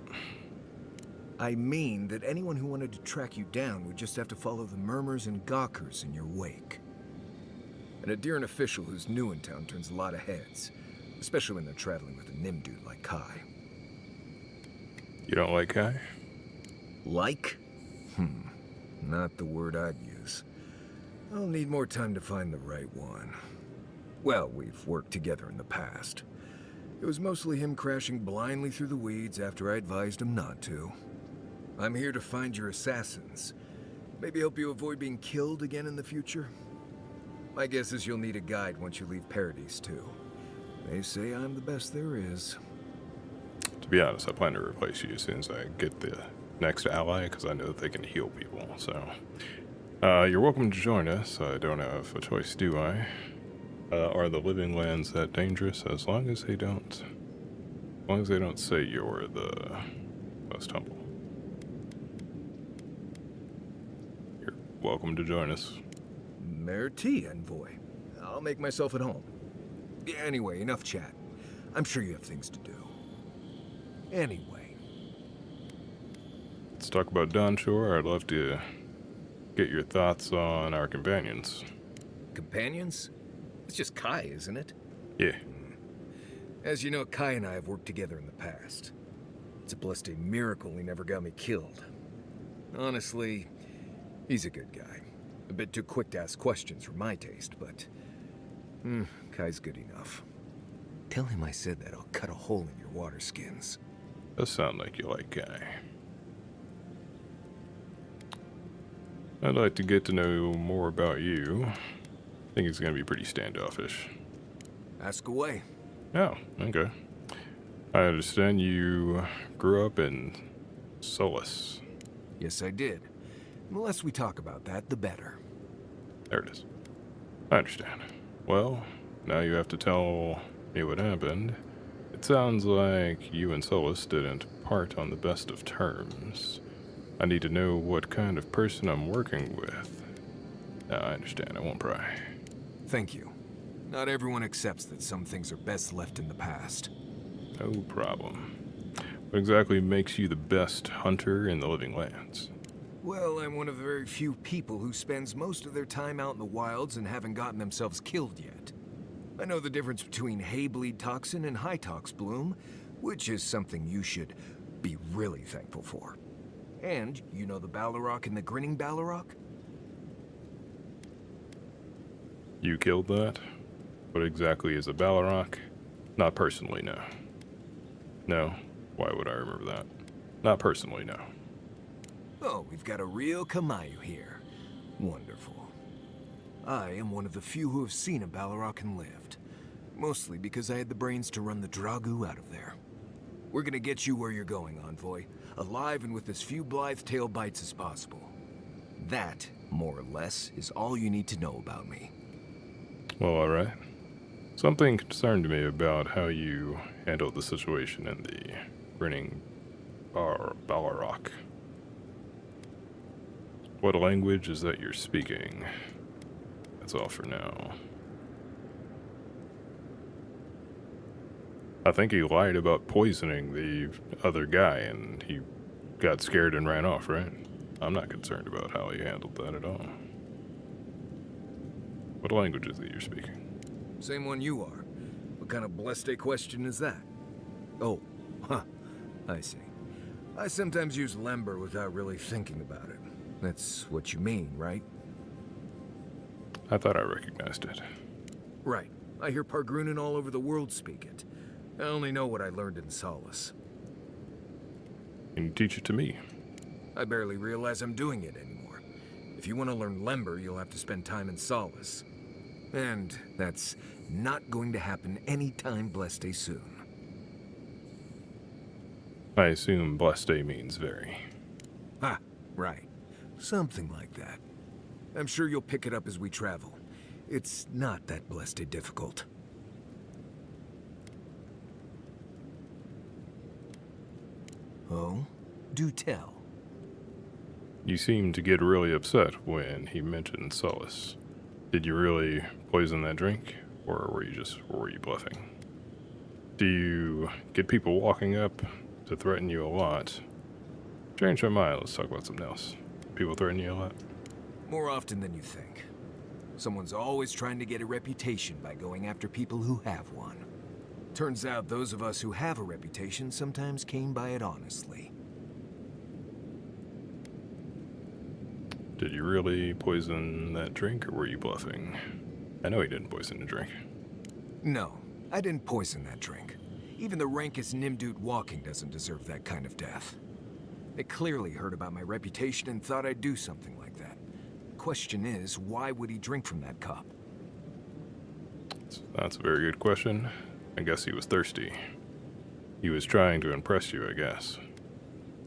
I mean that anyone who wanted to track you down would just have to follow the murmurs and gawkers in your wake. An Adiran official who's new in town turns a lot of heads, especially when they're traveling with a Nim dude like Kai. You don't like Kai? Like? Not the word I'd use. I'll need more time to find the right one. Well, we've worked together in the past. It was mostly him crashing blindly through the weeds after I advised him not to. I'm here to find your assassins. Maybe help you avoid being killed again in the future? My guess is you'll need a guide once you leave Paradise, too. They say I'm the best there is. To be honest, I plan to replace you as soon as I get the next ally, because I know that they can heal people, so... you're welcome to join us. I don't have a choice, do I? Are the living lands that dangerous? As long as they don't say you're the most humble. You're welcome to join us. Mayor T, Envoy. I'll make myself at home. Anyway, enough chat. I'm sure you have things to do. Anyway. Let's talk about Dawnshore. I'd love to get your thoughts on our companions. Companions? It's just Kai, isn't it? Yeah. As you know, Kai and I have worked together in the past. It's a blessed miracle he never got me killed. Honestly, he's a good guy. A bit too quick to ask questions for my taste, but... Kai's good enough. Tell him I said that I'll cut a hole in your water skins. Does sound like you like Kai. I'd like to get to know more about you. I think he's gonna be pretty standoffish. Ask away. Oh, okay. I understand you grew up in Solus. Yes, I did. The less we talk about that, the better. There it is. I understand. Well, now you have to tell me what happened. It sounds like you and Solus didn't part on the best of terms. I need to know what kind of person I'm working with. I understand, I won't pry. Thank you. Not everyone accepts that some things are best left in the past. No problem. What exactly makes you the best hunter in the living lands? Well, I'm one of the very few people who spends most of their time out in the wilds and haven't gotten themselves killed yet. I know the difference between Haybleed toxin and Hytox bloom, which is something you should be really thankful for. And you know the Balrog and the Grinning Balrog? You killed that? What exactly is a Balrog? Not personally, no. No? Why would I remember that? Not personally, no. Oh, we've got a real Kamayu here. Wonderful. I am one of the few who have seen a Balrog and lived. Mostly because I had the brains to run the Dragu out of there. We're gonna get you where you're going, Envoy. Alive and with as few blithe tail bites as possible. That, more or less, is all you need to know about me. Well, alright. Something concerned me about how you handled the situation in the Grinning Balrog. What language is that you're speaking? That's all for now. I think he lied about poisoning the other guy and he got scared and ran off, right? I'm not concerned about how he handled that at all. What language is it you're speaking? Same one you are. What kind of blessed question is that? Oh, I see. I sometimes use Lember without really thinking about it. That's what you mean, right? I thought I recognized it. Right. I hear Pargrunin all over the world speak it. I only know what I learned in Solace. Can you teach it to me? I barely realize I'm doing it anymore. If you want to learn Lember, you'll have to spend time in Solace. And that's not going to happen anytime blessed soon. I assume blessed means very. Ah, right. Something like that. I'm sure you'll pick it up as we travel. It's not that blessed difficult. Oh? Do tell. You seemed to get really upset when he mentioned Solace. Did you really poison that drink, or were you bluffing? Do you get people walking up to threaten you a lot? Change my mind, let's talk about something else. People threaten you a lot? More often than you think. Someone's always trying to get a reputation by going after people who have one. Turns out those of us who have a reputation sometimes came by it honestly. Did you really poison that drink, or were you bluffing? I know he didn't poison the drink. No, I didn't poison that drink. Even the rankest Nimdude walking doesn't deserve that kind of death. They clearly heard about my reputation and thought I'd do something like that. Question is, why would he drink from that cup? That's a very good question. I guess he was thirsty. He was trying to impress you, I guess.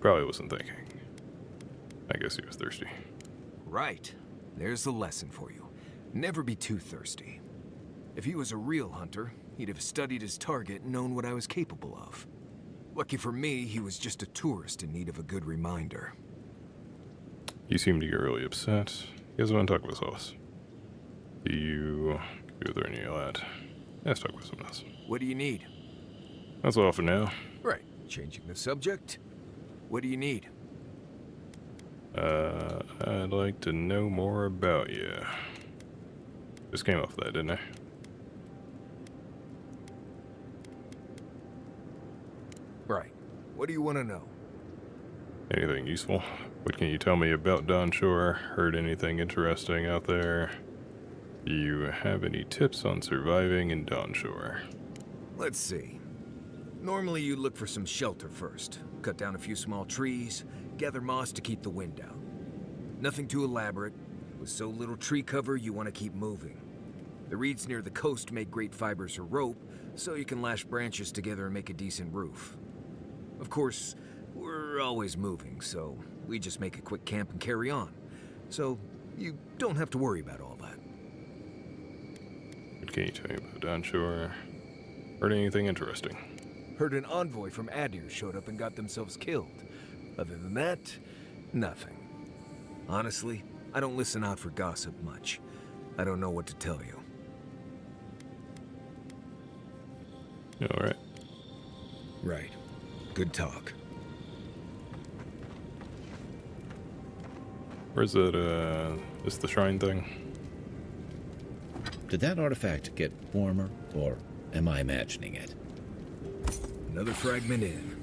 Probably wasn't thinking. I guess he was thirsty. Right. There's the lesson for you. Never be too thirsty. If he was a real hunter, he'd have studied his target and known what I was capable of. Lucky for me, he was just a tourist in need of a good reminder. You seem to get really upset. You guys want to talk about Solace? Do you go there any of that? Let's talk about something else. What do you need? That's all for now. Right. Changing the subject. What do you need? I'd like to know more about you. Just came off of that, didn't I? Right. What do you want to know? Anything useful? What can you tell me about Dawnshore? Heard anything interesting out there? Do you have any tips on surviving in Dawnshore? Let's see. Normally you look for some shelter first. Cut down a few small trees, gather moss to keep the wind out. Nothing too elaborate. With so little tree cover, you want to keep moving. The reeds near the coast make great fibers for rope, so you can lash branches together and make a decent roof. Of course, we're always moving, so we just make a quick camp and carry on. So you don't have to worry about all that. What can you tell me about Dawnshore? Heard anything interesting? Heard an envoy from Adir showed up and got themselves killed. Other than that, nothing. Honestly, I don't listen out for gossip much. I don't know what to tell you. Alright. Right. Good talk. Where's that, is the shrine thing? Did that artifact get warmer, or am I imagining it? Another fragment in.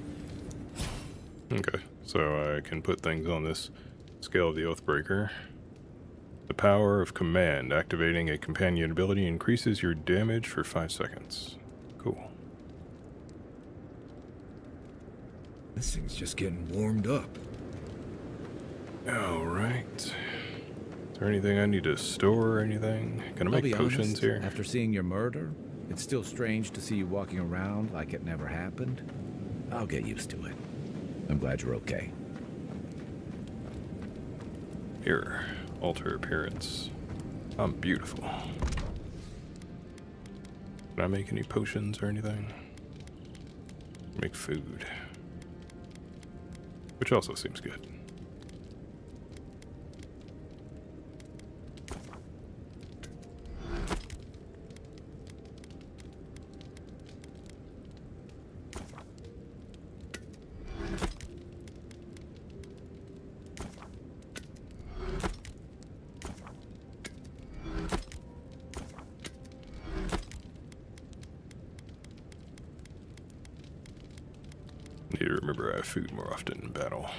Okay, so I can put things on this scale of the Oathbreaker. The power of command. Activating a companion ability increases your damage for 5 seconds. Cool. This thing's just getting warmed up. Alright. Is there anything I need to store or anything? Can I I'll make be potions honest, here? After seeing your murder, it's still strange to see you walking around like it never happened. I'll get used to it. I'm glad you're okay. Here. Alter appearance. I'm beautiful. Can I make any potions or anything? Make food. Which also seems good. Need to remember I have food more often in battle.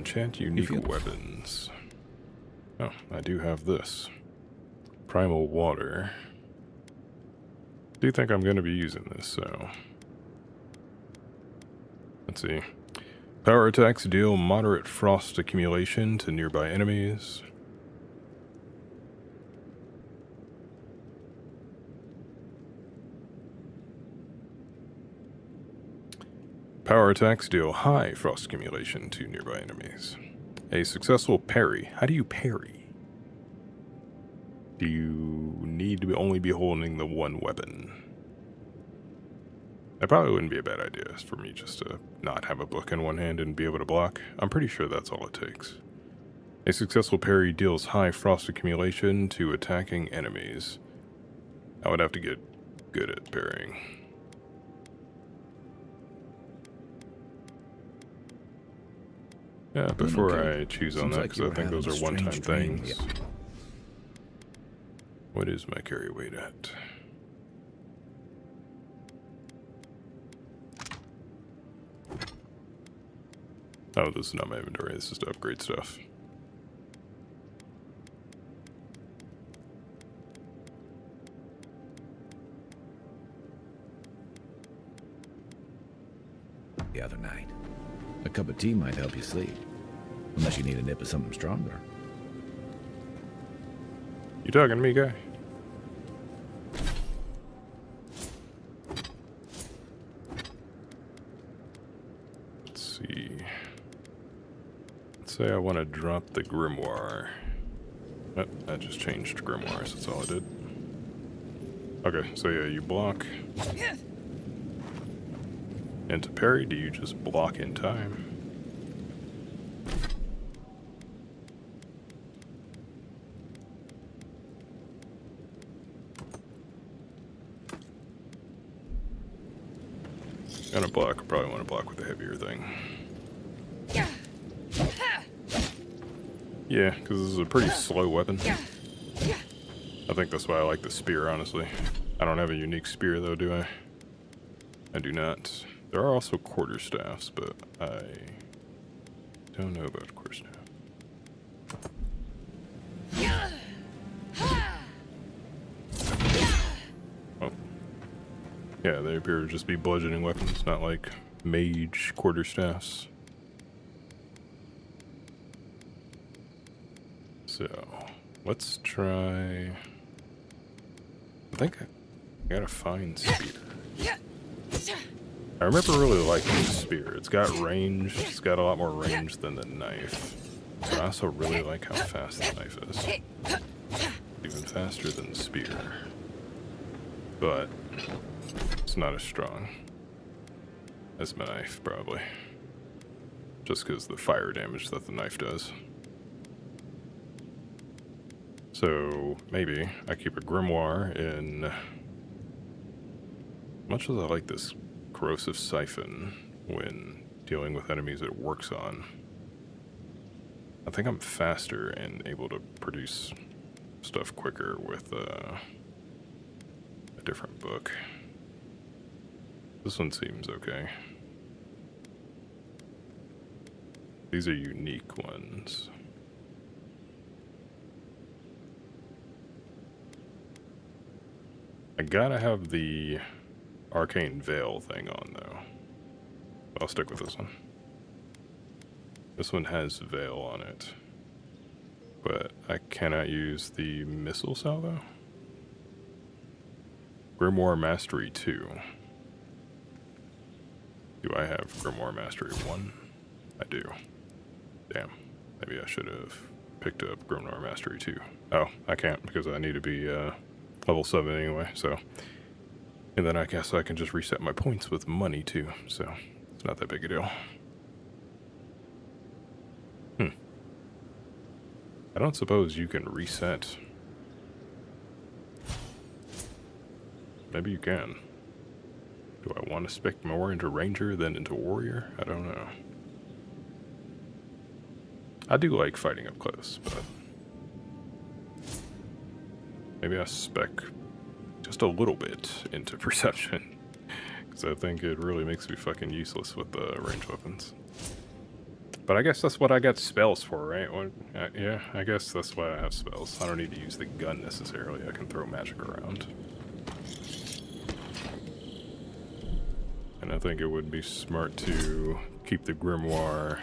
Enchant unique weapons. Oh, I do have this. Primal water. Do think I'm going to be using this, so... Let's see. Power attacks deal moderate frost accumulation to nearby enemies. Power attacks deal high frost accumulation to nearby enemies. A successful parry. How do you parry? Do you need to only be holding the one weapon? That probably wouldn't be a bad idea for me just to not have a book in one hand and be able to block. I'm pretty sure that's all it takes. A successful parry deals high frost accumulation to attacking enemies. I would have to get good at parrying. Yeah, before I choose on that, because I think those are one-time things. What is my carry weight at? Oh, this is not my inventory. This is to upgrade stuff. The other night. A cup of tea might help you sleep. Unless you need a nip of something stronger. You talking to me, guy? Let's see. Let's say I want to drop the grimoire. Oh, I just changed grimoires, that's all I did. Okay, so yeah, you block. And to parry, do you just block in time? Gonna block, probably want to block with a heavier thing. Yeah, because this is a pretty slow weapon. I think that's why I like the spear, honestly. I don't have a unique spear though, do I? I do not. There are also quarterstaffs, but I don't know about quarterstaff. Oh. Yeah, they appear to just be bludgeoning weapons, not like mage quarterstaffs. So, let's try... I think I gotta find spear. I remember really liking the spear. It's got range. It's got a lot more range than the knife. But I also really like how fast the knife is. Even faster than the spear. But it's not as strong as my knife, probably. Just because the fire damage that the knife does. So maybe I keep a grimoire in... Much as I like this corrosive siphon when dealing with enemies it works on, I think I'm faster and able to produce stuff quicker with a different book. This one seems okay. These are unique ones. I gotta have the arcane veil thing on though. I'll stick with this one. This one has veil on it. But I cannot use the missile salvo. Grimoire Mastery 2. Do I have Grimoire Mastery 1? I do. Damn. Maybe I should have picked up Grimoire Mastery 2. Oh, I can't because I need to be level 7 anyway, so... And then I guess I can just reset my points with money too, so it's not that big a deal. I don't suppose you can reset. Maybe you can. Do I want to spec more into Ranger than into Warrior? I don't know. I do like fighting up close, but... Maybe I spec just a little bit into Perception. Because I think it really makes me fucking useless with the range weapons. But I guess that's what I got spells for, right? Yeah, I guess that's why I have spells. I don't need to use the gun necessarily. I can throw magic around. And I think it would be smart to keep the grimoire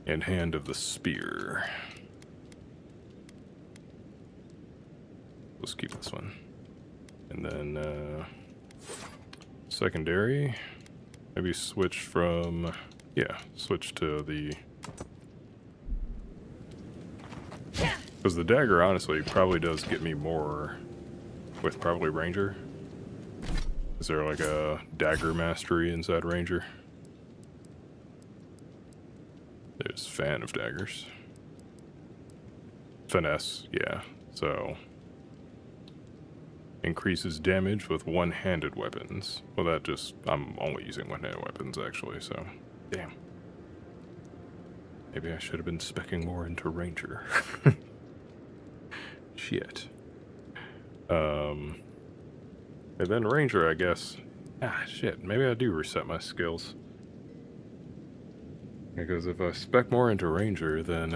in hand of the spear. Let's keep this one. And then, secondary. Maybe switch from... Yeah, switch to the... Because the dagger, honestly, probably does get me more with probably Ranger. Is there like a dagger mastery inside Ranger? There's fan of daggers. Finesse, yeah. So... increases damage with one-handed weapons. Well, that just... I'm only using one-handed weapons, actually, so... Damn. Maybe I should have been speccing more into Ranger. Shit. And then Ranger, I guess. Ah, shit. Maybe I do reset my skills. Because if I spec more into Ranger, then,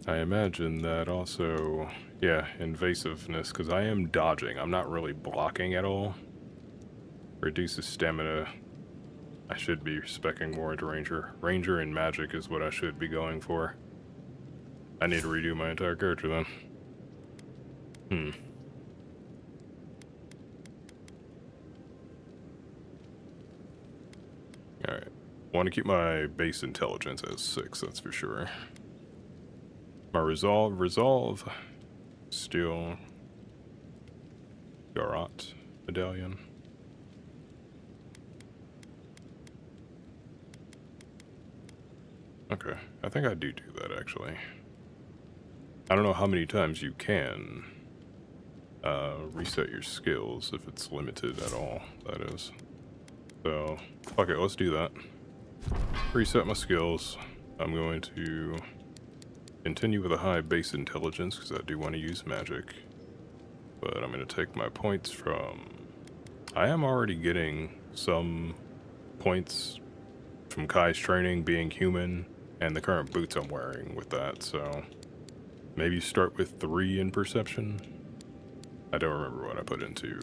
I imagine that also... Yeah, invasiveness, because I am dodging. I'm not really blocking at all. Reduces stamina. I should be speccing more into Ranger. Ranger and magic is what I should be going for. I need to redo my entire character then. Alright. Want to keep my base intelligence as 6, that's for sure. My resolve. Still Garot medallion. Okay, I think I do that actually. I don't know how many times you can reset your skills, if it's limited at all, that is. So, okay, let's do that. Reset my skills. I'm going to continue with a high base intelligence, because I do want to use magic. But I'm going to take my points from... I am already getting some points from Kai's training, being human, and the current boots I'm wearing with that, so... Maybe start with 3 in perception? I don't remember what I put into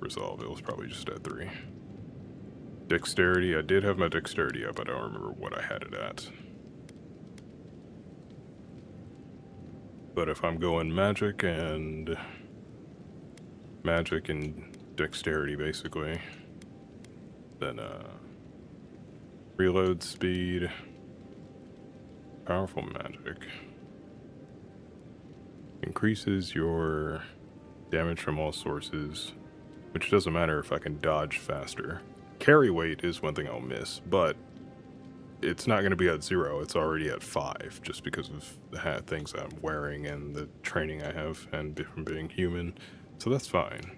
resolve, it was probably just at 3. Dexterity, I did have my dexterity up, I don't remember what I had it at. But if I'm going magic and dexterity basically, then reload speed, powerful magic, increases your damage from all sources, which doesn't matter if I can dodge faster. Carry weight is one thing I'll miss, but it's not going to be at 0, it's already at 5, just because of the things I'm wearing and the training I have, and from being human, so that's fine.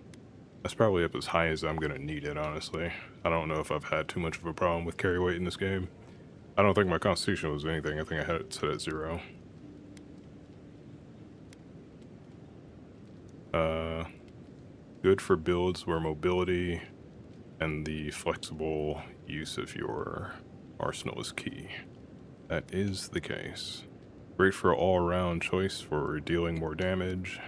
That's probably up as high as I'm going to need it, honestly. I don't know if I've had too much of a problem with carry weight in this game. I don't think my constitution was anything, I think I had it set at 0. Good for builds where mobility and the flexible use of your arsenal is key. That is the case. Great for all-around choice for dealing more damage.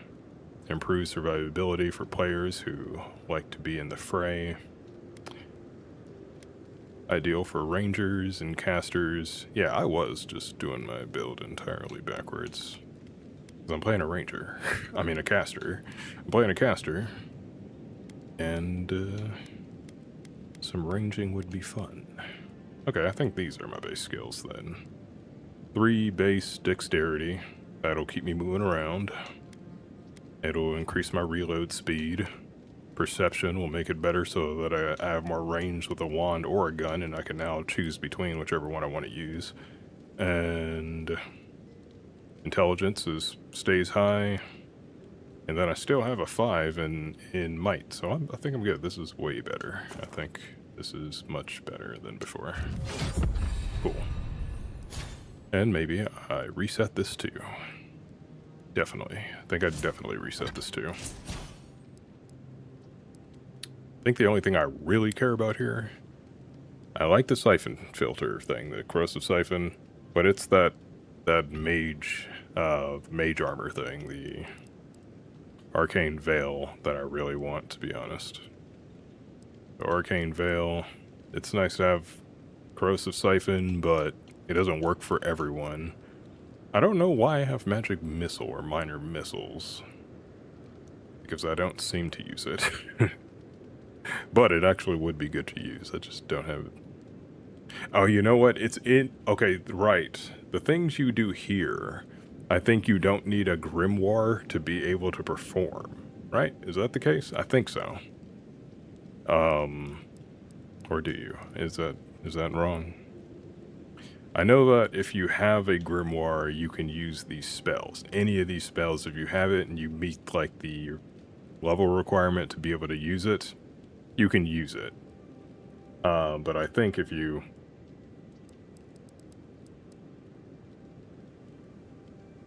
Improves survivability for players who like to be in the fray. Ideal for rangers and casters. Yeah, I was just doing my build entirely backwards. I'm playing a ranger. I mean a caster. I'm playing a caster. And some ranging would be fun. Okay, I think these are my base skills then. 3 base dexterity. That'll keep me moving around. It'll increase my reload speed. Perception will make it better so that I have more range with a wand or a gun, and I can now choose between whichever one I want to use. And intelligence stays high. And then I still have a 5 in might, so I think I'm good. This is way better. I think this is much better than before. Cool. And maybe I reset this too. Definitely. I think I'd definitely reset this too. I think the only thing I really care about here, I like the siphon filter thing, the corrosive siphon, but it's that mage armor thing, the arcane veil that I really want, to be honest. The arcane veil, it's nice to have corrosive siphon, but it doesn't work for everyone. I don't know why I have magic missile or minor missiles, because I don't seem to use it. But it actually would be good to use. I just don't have it. Oh, you know what? It's in... Okay, right. The things you do here, I think you don't need a grimoire to be able to perform. Right? Is that the case? I think so. Or do you? Is that wrong? I know that if you have a grimoire, you can use these spells. Any of these spells, if you have it and you meet, like, the level requirement to be able to use it, you can use it. But I think if you...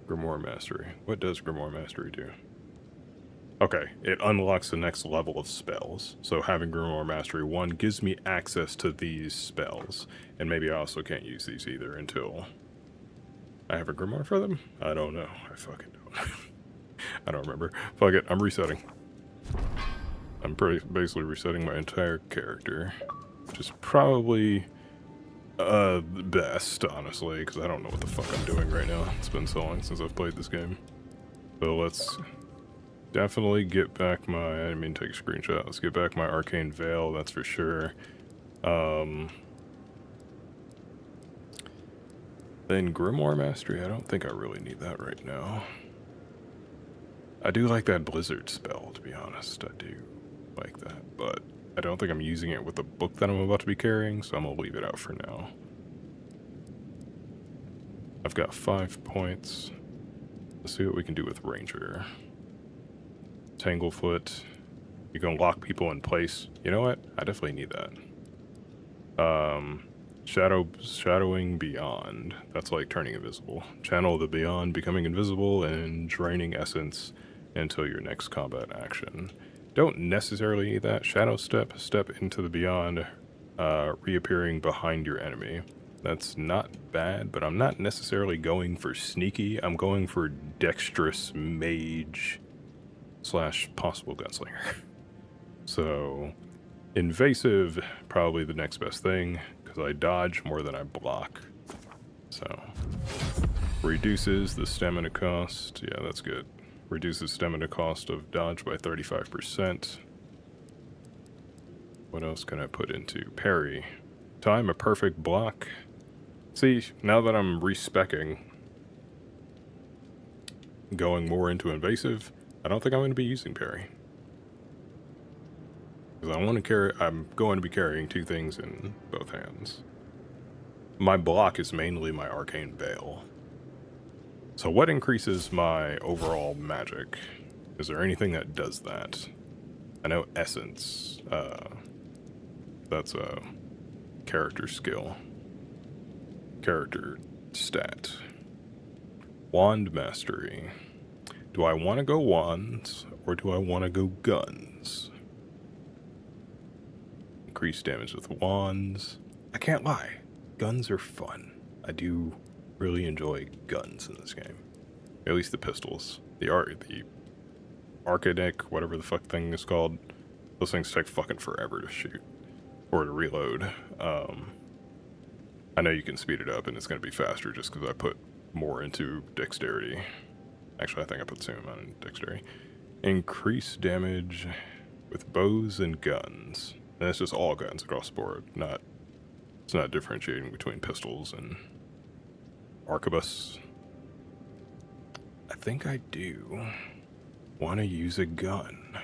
Grimoire Mastery. What does Grimoire Mastery do? Okay, it unlocks the next level of spells. So having Grimoire Mastery 1 gives me access to these spells. And maybe I also can't use these either until I have a Grimoire for them? I don't know. I fucking don't. I don't remember. Fuck it, I'm resetting. I'm basically resetting my entire character. Which is probably best, honestly, because I don't know what the fuck I'm doing right now. It's been so long since I've played this game. So let's definitely get back my... I didn't mean to take a screenshot. Let's get back my Arcane Veil, that's for sure. Then Grimoire Mastery, I don't think I really need that right now. I do like that Blizzard spell, to be honest. I do like that, but I don't think I'm using it with the book that I'm about to be carrying, so I'm going to leave it out for now. I've got 5 points. Let's see what we can do with Ranger. Tanglefoot. You can lock people in place. You know what? I definitely need that. Shadowing Beyond. That's like turning invisible. Channel the Beyond, becoming invisible, and draining essence until your next combat action. Don't necessarily need that. Shadow Step into the Beyond, reappearing behind your enemy. That's not bad, but I'm not necessarily going for sneaky. I'm going for dexterous mage / possible gunslinger. So, invasive, probably the next best thing, because I dodge more than I block. So, reduces the stamina cost. Yeah, that's good. Reduces stamina cost of dodge by 35%. What else can I put into? Parry. Time a perfect block. See, now that I'm respecking, going more into invasive, I don't think I'm going to be using parry. Because I'm going to be carrying 2 things in both hands. My block is mainly my Arcane Veil. So what increases my overall magic? Is there anything that does that? I know Essence. That's a character skill. Character stat. Wand Mastery. Do I want to go wands, or do I want to go guns? Increase damage with wands. I can't lie. Guns are fun. I do really enjoy guns in this game. At least the pistols. The Arcadic, whatever the fuck thing is called. Those things take fucking forever to shoot. Or to reload. I know you can speed it up and it's going to be faster just because I put more into dexterity. Actually, I think I put the same amount in dexterity. Increase damage with bows and guns. And that's just all guns across the board. It's not differentiating between pistols and arquebus. I think I do want to use a gun.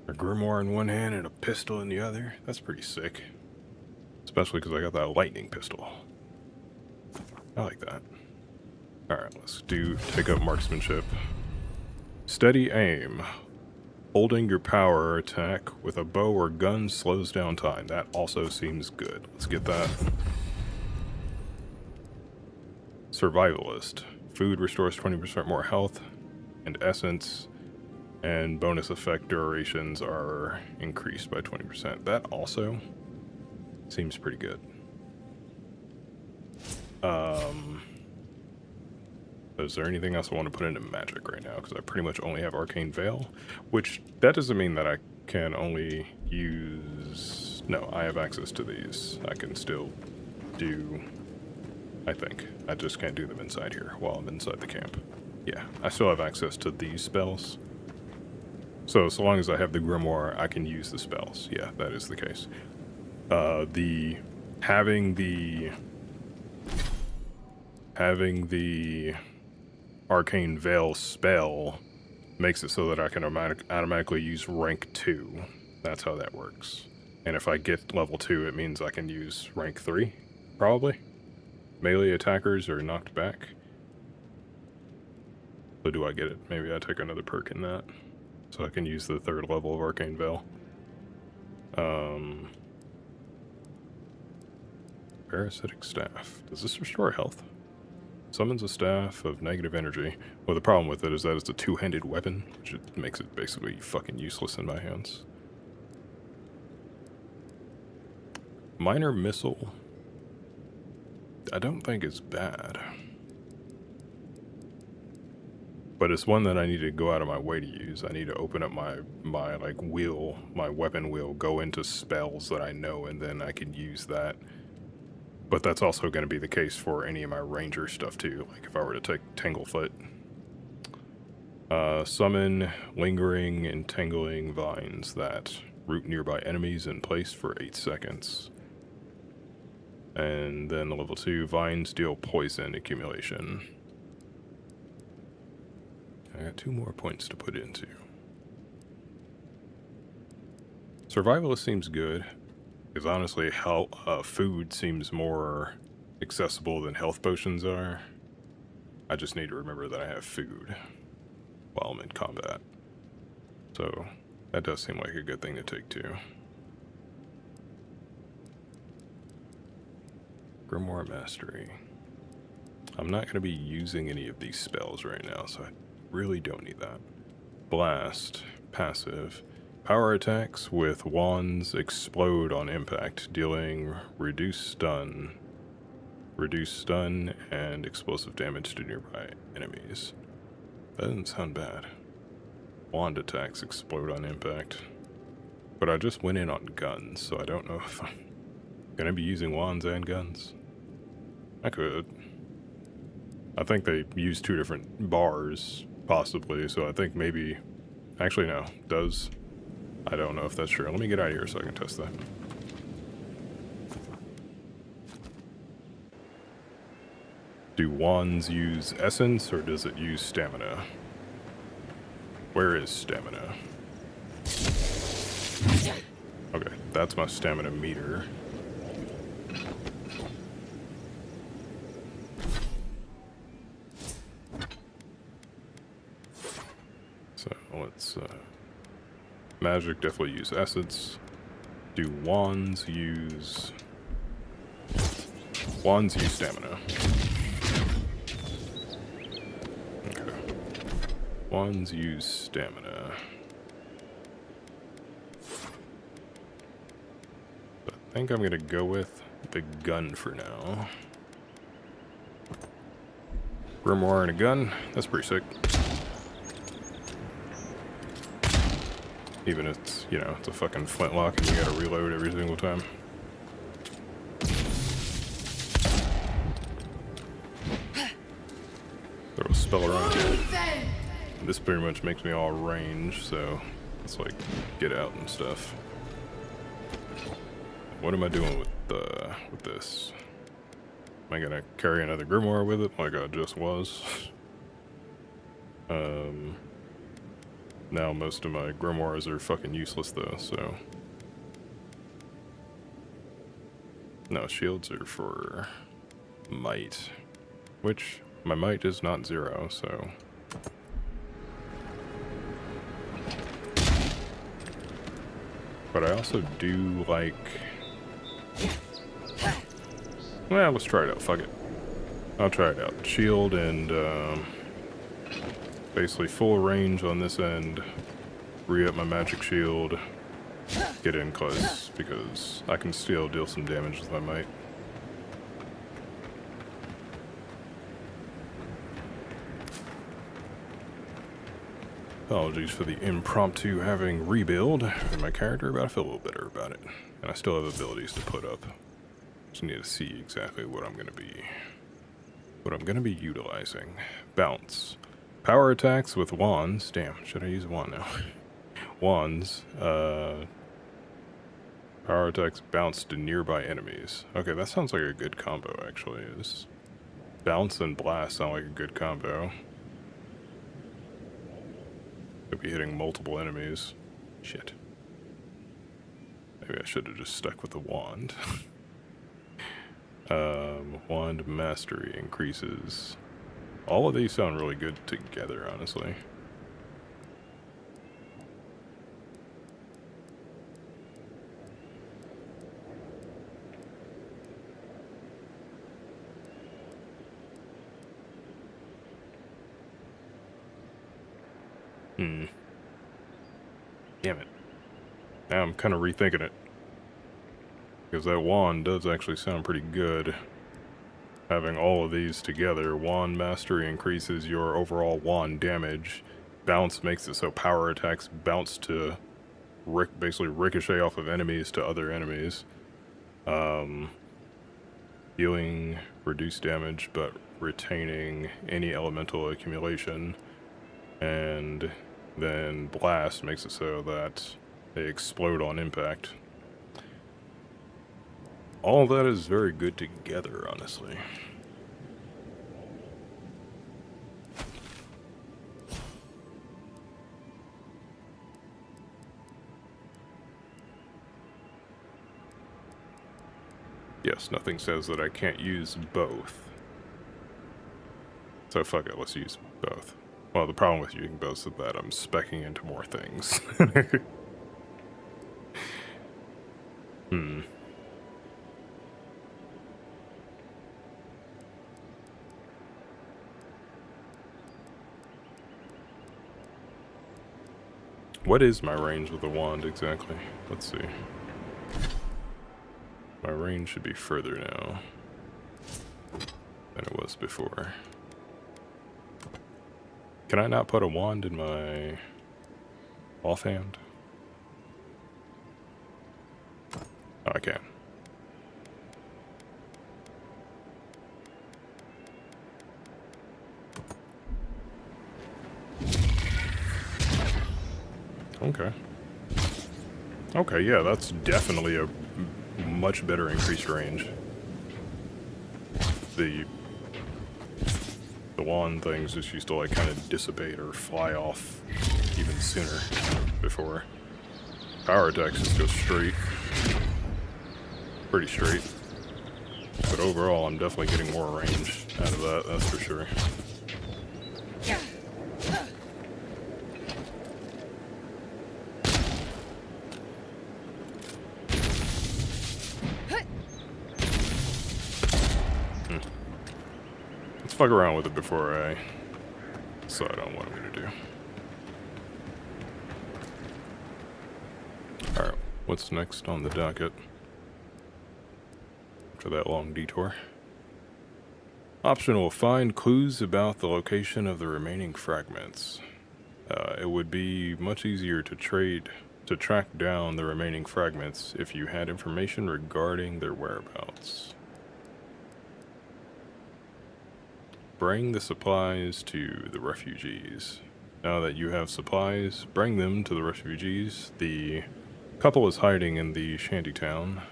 A grimoire in one hand and a pistol in the other. That's pretty sick. Especially because I got that lightning pistol. I like that. Alright, let's take up marksmanship. Steady aim. Holding your power attack with a bow or gun slows down time. That also seems good. Let's get that. Survivalist. Food restores 20% more health and essence, and bonus effect durations are increased by 20%. That also Seems pretty good. Is there anything else I want to put into magic right now? Because I pretty much only have Arcane Veil, which that doesn't mean that I can only use... No, I have access to these. I can still do... I think. I just can't do them inside here while I'm inside the camp. Yeah, I still have access to these spells. So as long as I have the Grimoire, I can use the spells. Yeah, that is the case. Having the Arcane Veil spell makes it so that I can automatically use rank 2. That's how that works. And if I get level 2, it means I can use rank 3, probably. Melee attackers are knocked back. So do I get it? Maybe I take another perk in that. So I can use the 3rd level of Arcane Veil. Parasitic Staff. Does this restore health? Summons a staff of negative energy. Well, the problem with it is that it's a two-handed weapon, which makes it basically fucking useless in my hands. Minor Missile. I don't think it's bad. But it's one that I need to go out of my way to use. I need to open up my like wheel, my weapon wheel, go into spells that I know, and then I can use that. But that's also going to be the case for any of my ranger stuff too. Like if I were to take Tanglefoot. Summon lingering, entangling vines that root nearby enemies in place for 8 seconds. And then level 2, vines deal poison accumulation. I got 2 more points to put into. Survivalist seems good. Because honestly, food seems more accessible than health potions are. I just need to remember that I have food while I'm in combat. So, that does seem like a good thing to take too. Grimoire Mastery. I'm not going to be using any of these spells right now, so I really don't need that. Blast. Passive. Power attacks with wands explode on impact, dealing reduced stun, and explosive damage to nearby enemies. That doesn't sound bad. Wand attacks explode on impact. But I just went in on guns, so I don't know if I'm gonna be using wands and guns. I could. I think they use 2 different bars, possibly, so I think maybe... Actually, no. Does... I don't know if that's true. Let me get out of here so I can test that. Do wands use essence, or does it use stamina? Where is stamina? Okay, that's my stamina meter. So, let's... Magic definitely use essence. Do wands use... Wands use stamina. Okay. Wands use stamina. I think I'm gonna go with the gun for now. Grimoire and a gun. That's pretty sick. Even if it's, you know, it's a fucking flintlock and you gotta reload every single time. Throw a spell around here. This pretty much makes me all range, so it's like get out and stuff. What am I doing with this? Am I gonna carry another grimoire with it like I just was? Now most of my grimoires are fucking useless though, so... No, shields are for might. Which, my might is not 0, so... But I also do like... Well, let's try it out, fuck it. I'll try it out. Shield and, basically full range on this end. Re-up my magic shield. get in close because I can still deal some damage with my might. Apologies for the impromptu having rebuild in my character, but I feel a little better about it. And I still have abilities to put up. Just need to see exactly what I'm gonna be utilizing. Bounce. Power attacks with wands. Damn, should I use a wand now? Wands. Power attacks bounce to nearby enemies. Okay, that sounds like a good combo actually. This bounce and blast sound like a good combo. Could be hitting multiple enemies. Shit. Maybe I should have just stuck with the wand. Wand mastery increases. All of these sound really good together, honestly. Damn it. Now I'm kind of rethinking it. Because that wand does actually sound pretty good. Having all of these together. Wand mastery increases your overall wand damage. Bounce makes it so power attacks bounce to basically ricochet off of enemies to other enemies. Healing reduced damage but retaining any elemental accumulation. And then blast makes it so that they explode on impact. All that is very good together, honestly. Yes, nothing says that I can't use both. So fuck it, let's use both. Well, the problem with using both is that I'm speccing into more things. What is my range with the wand exactly? Let's see. My range should be further now than it was before. Can I not put a wand in my offhand? Oh, I can. Okay. Okay, yeah, that's definitely a much better increased range. The wand things just used to like kind of dissipate or fly off even sooner before. Power attacks just go straight. Pretty straight. But overall, I'm definitely getting more range out of that, that's for sure. Fuck around with it before I decide on what I'm gonna do. Alright, what's next on the docket? After that long detour. Optional, find clues about the location of the remaining fragments. It would be much easier to track down the remaining fragments if you had information regarding their whereabouts. Bring the supplies to the refugees. Now that you have supplies, bring them to the refugees. The couple is hiding in the shantytown.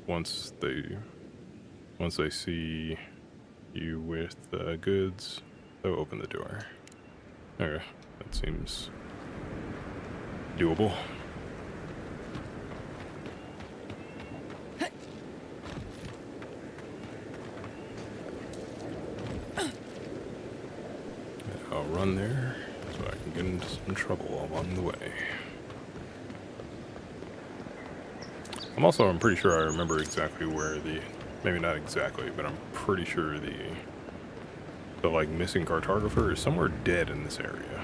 Once they see you with goods, they'll open the door. Okay, that seems doable. I'll run there so I can get into some trouble along the way. I'm pretty sure I remember exactly where maybe not exactly, but I'm pretty sure the like missing cartographer is somewhere dead in this area.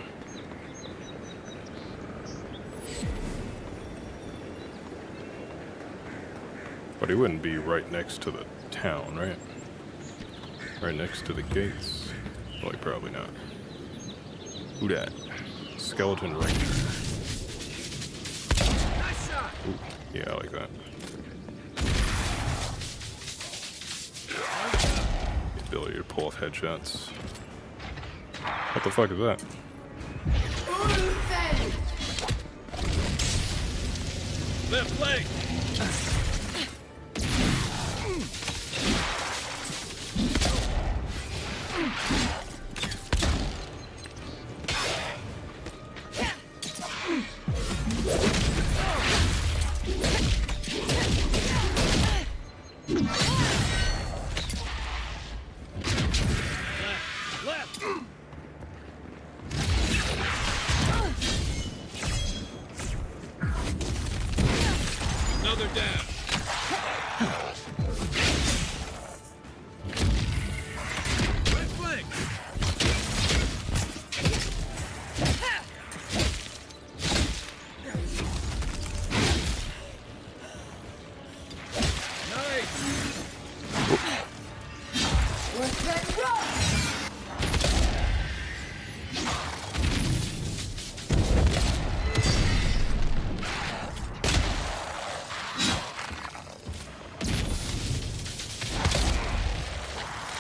But he wouldn't be right next to the town, right? Right next to the gates? Well, probably not. Who dat? Skeleton Ranger. Ooh, yeah, I like that. The ability to pull off headshots. What the fuck is that? Left leg! Another down. Right flank.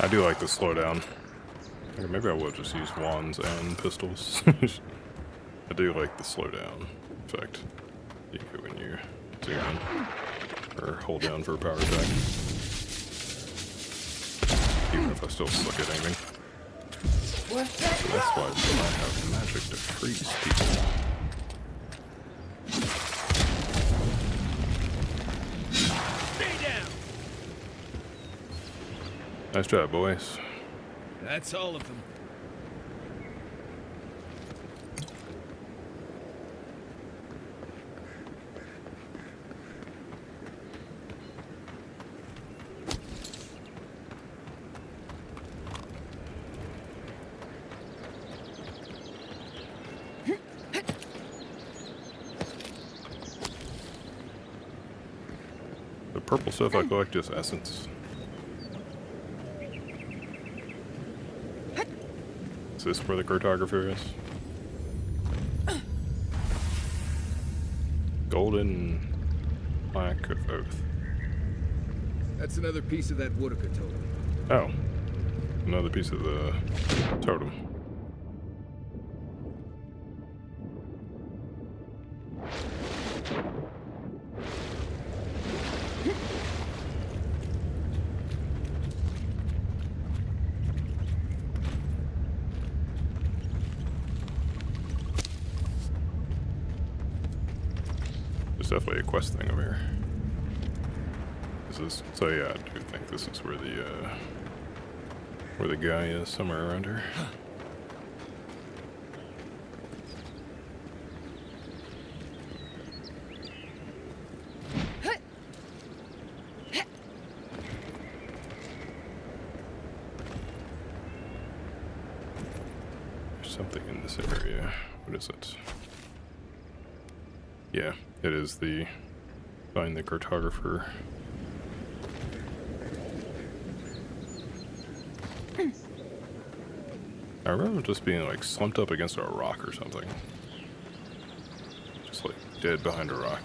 I do like the slowdown. Okay, maybe I will just use wands and pistols. I do like the slowdown effect. You get when you zoom in or hold down for a power attack. Even if I still suck at aiming. So that's why I have magic to freeze people. Nice job, boys. That's all of them. The purple stuff I collect just essence. Is this where the cartographer is? Golden plaque of oath. That's another piece of that Woodaka totem. Oh. Another piece of the totem. There's definitely a quest thing over here. So yeah, I do think this is where the guy is, somewhere around here. There's something in this area. What is it? Yeah, it is the find the cartographer. I remember just being like slumped up against a rock or something. Just like dead behind a rock.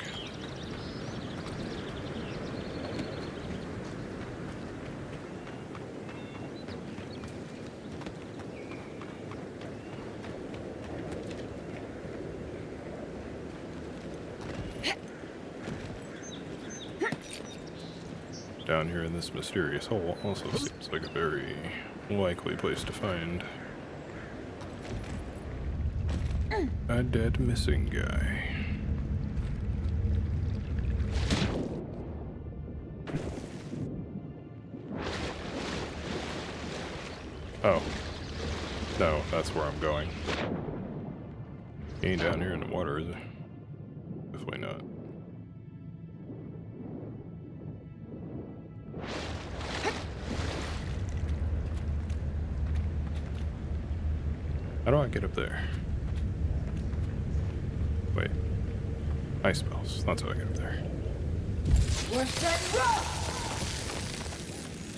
Down here in this mysterious hole also seems like a very likely place to find a dead missing guy. Oh. No, that's where I'm going. He ain't down here in the water, is he? Definitely not. How do I get up there? Wait. Ice spells. That's how I get up there. We're set and roll!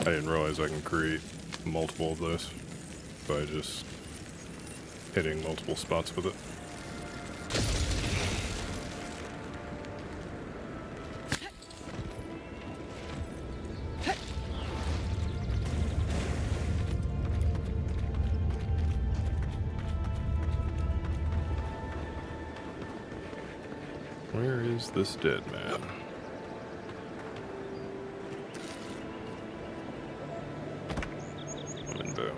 I didn't realize I can create multiple of those by just hitting multiple spots with it. Where is this dead man? Window.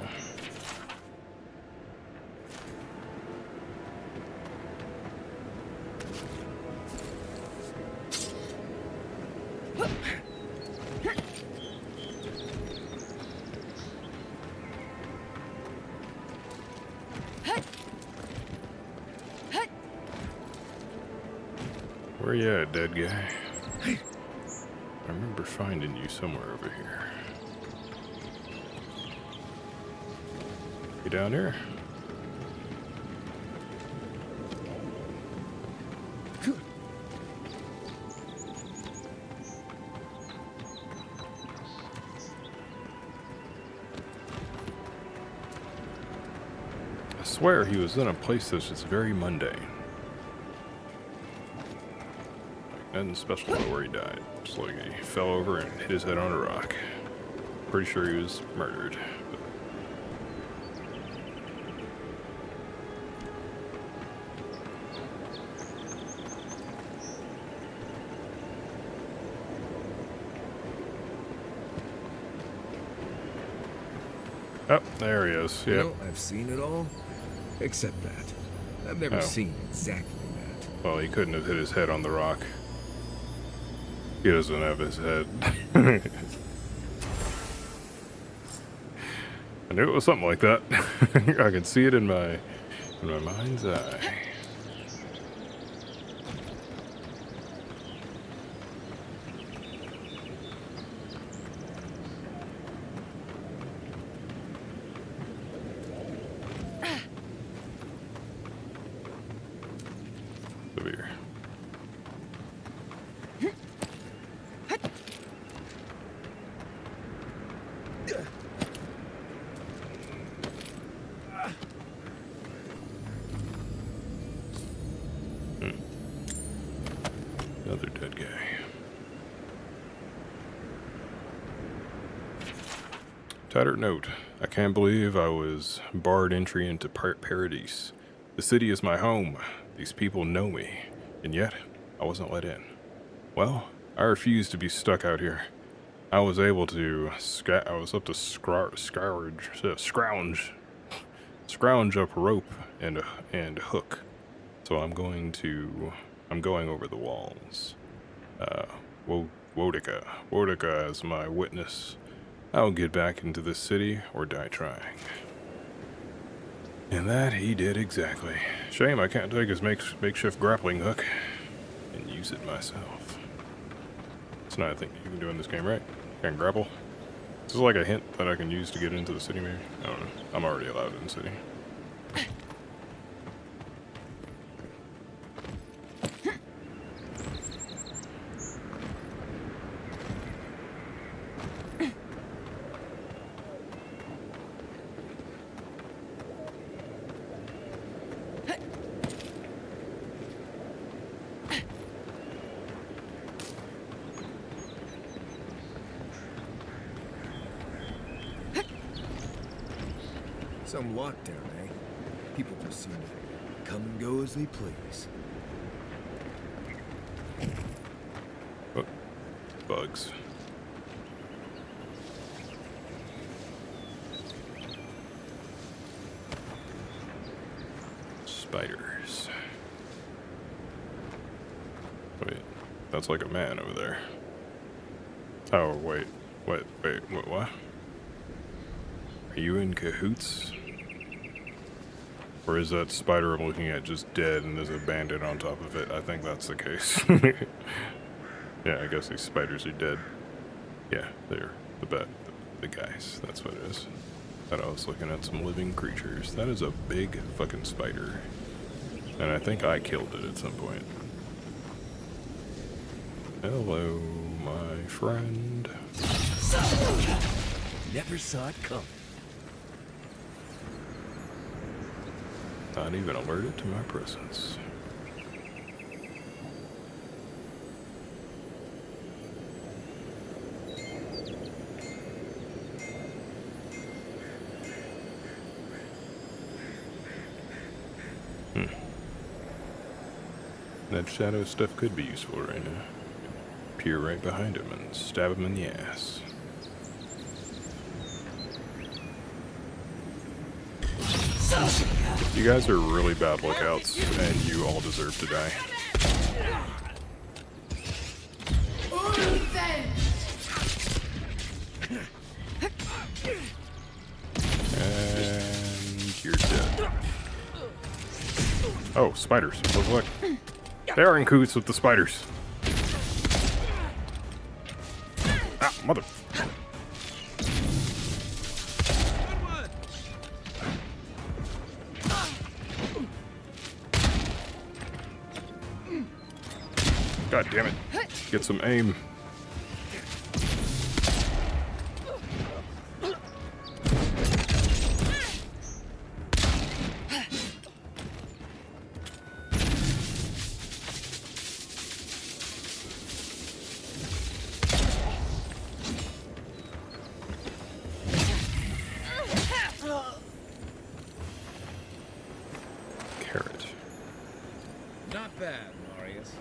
Where you at, dead guy? I remember finding you somewhere over here. You down here? I swear he was in a place that's just very mundane. Nothing special about where he died. Just like he fell over and hit his head on a rock. Pretty sure he was murdered. Oh, there he is. You Yep. know, I've seen it all, except that. I've never seen exactly that. Well, he couldn't have hit his head on the rock. He doesn't have his head. I knew it was something like that. I could see it in my mind's eye. Over here. Another dead guy. Tattered note. I can't believe I was barred entry into Paradise. The city is my home. These people know me, and yet I wasn't let in. Well, I refuse to be stuck out here. I was able to scrounge up rope and hook. So I'm going over the walls. Wodica as my witness. I'll get back into the city or die trying. And that he did exactly. Shame I can't take his makeshift grappling hook and use it myself. It's not a thing you can do in this game, right? Can't grapple. This is like a hint that I can use to get into the city, maybe? I don't know. I'm already allowed in the city. Some lockdown, eh? People just seem to come and go as they please. Oh, bugs. Spiders. Wait, that's like a man over there. Oh, wait. What? Are you in cahoots? Or is that spider I'm looking at just dead and there's a bandit on top of it? I think that's the case. Yeah, I guess these spiders are dead. Yeah, they're the guys. That's what it is. Thought I was looking at some living creatures. That is a big fucking spider. And I think I killed it at some point. Hello. my friend. Never saw it coming. Not even alerted to my presence. That shadow stuff could be useful right now. Peer right behind him and stab him in the ass. You guys are really bad lookouts, and you all deserve to die. And you're dead. Oh, spiders. Look, look. They are in cahoots with the spiders. Ah, mother. God damn it. Get some aim. Carrot. Not bad, Marius.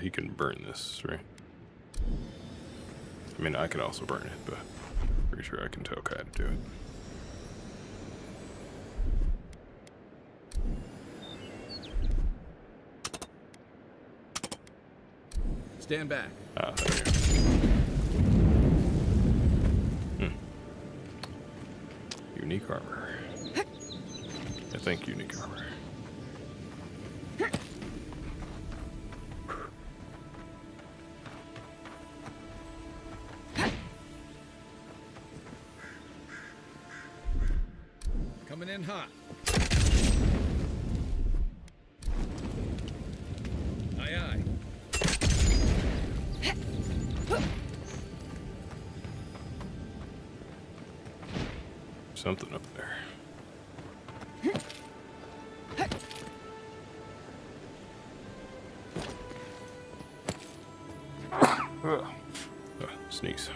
He can burn this, right? I mean, I can also burn it, but pretty sure I can tell Kai to do it. Stand back. Ah, there we go. Unique armor. I think unique armor. Coming in hot. Aye, aye. Something up there. Sneeze.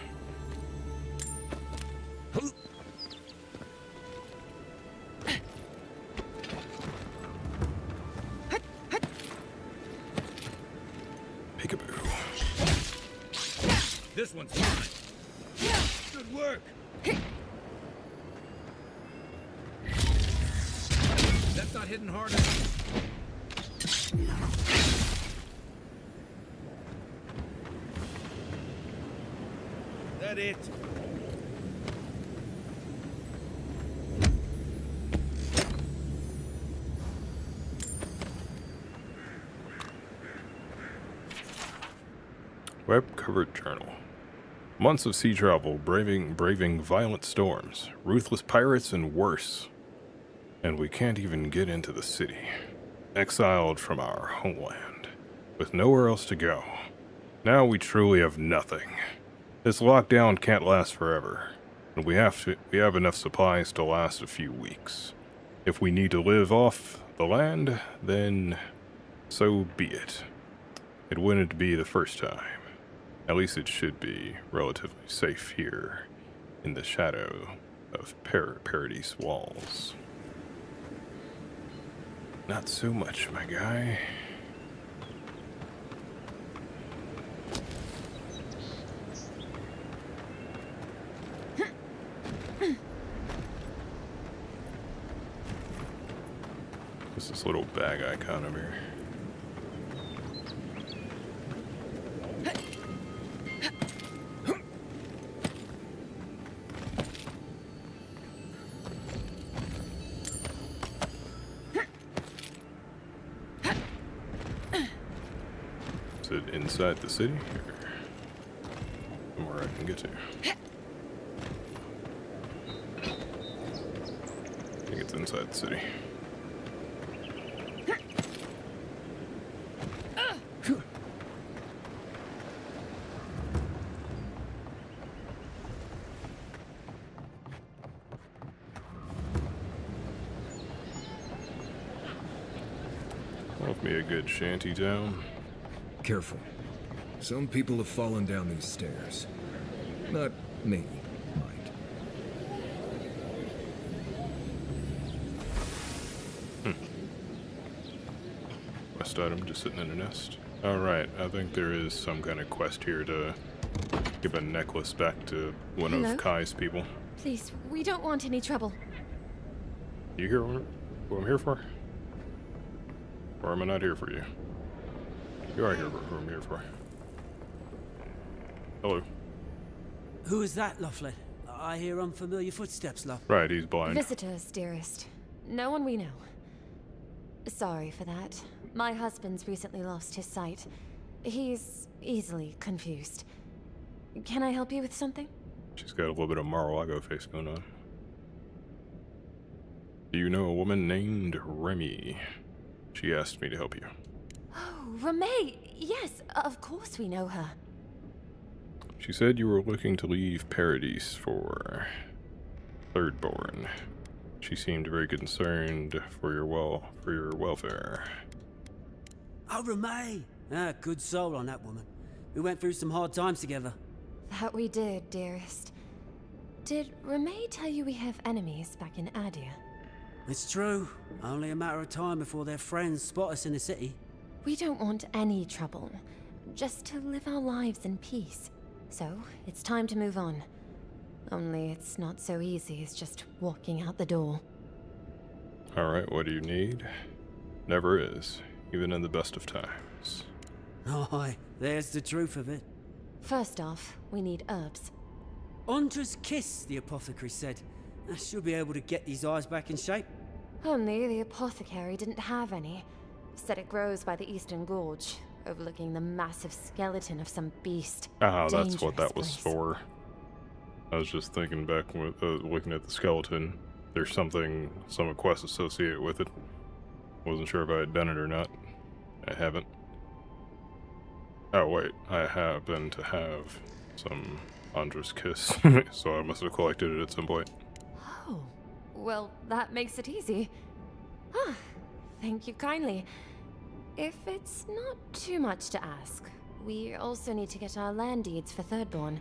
Peekaboo. This one's mine. Good work. That's not hitting hard enough. That it? Web-covered journal. Months of sea travel, braving violent storms, ruthless pirates, and worse. And we can't even get into the city. Exiled from our homeland, with nowhere else to go. Now we truly have nothing. This lockdown can't last forever, and we have enough supplies to last a few weeks. If we need to live off the land, then so be it. It wouldn't be the first time. At least it should be relatively safe here in the shadow of Paradise walls. Not so much, my guy. What's this little bag icon over here? Is it inside the city? Or somewhere right can get to. I think it's inside the city. Love me a good shanty town. Careful. Some people have fallen down these stairs. Not me, mind. Quest item just sitting in a nest. Alright, I think there is some kind of quest here to give a necklace back to one Hello? of Kai's people. Please, we don't want any trouble. You hear what I'm here for? Or am I not here for you? You are here for who I'm here for. Hello. Who is that, Lovely? I hear unfamiliar footsteps, love. Right, he's blind. Visitors, dearest. No one we know. Sorry for that. My husband's recently lost his sight. He's easily confused. Can I help you with something? She's got a little bit of Mar-a-Lago face going on. Do you know a woman named Remy? She asked me to help you. Oh, Ramay! Yes, of course we know her. She said you were looking to leave Paradise for Thirdborn. She seemed very concerned for your welfare. Oh, Ramay! Ah, good soul on that woman. We went through some hard times together. That we did, dearest. Did Ramay tell you we have enemies back in Adia? It's true. Only a matter of time before their friends spot us in the city. We don't want any trouble. Just to live our lives in peace. So, it's time to move on. Only it's not so easy as just walking out the door. Alright, what do you need? Never is, even in the best of times. Aye, there's the truth of it. First off, we need herbs. Ondra's kiss, the apothecary said. I should be able to get these eyes back in shape. Only the apothecary didn't have any. Said it grows by the Eastern Gorge, overlooking the massive skeleton of some beast. Ah, that's what Dangerous that was place. for. I was just thinking back with looking at the skeleton. There's some quest associated with it. Wasn't sure if I had done it or not. I haven't. Oh wait, I happen to have some Andra's kiss, so I must have collected it at some point. Oh, well, that makes it easy. Ah, thank you kindly. If it's not too much to ask, we also need to get our land deeds for Thirdborn.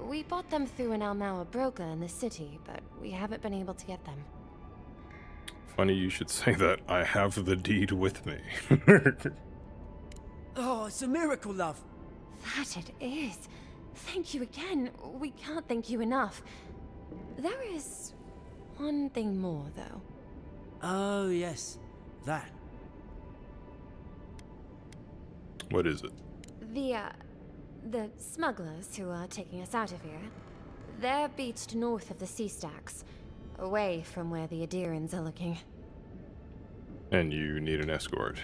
We bought them through an Almaua broker in the city, but we haven't been able to get them. Funny you should say that. I have the deed with me. Oh, it's a miracle, love. That it is. Thank you again. We can't thank you enough. There is one thing more, though. Oh, yes. That. What is it? The smugglers who are taking us out of here, they're beached north of the sea stacks, away from where the Adirans are looking. And you need an escort.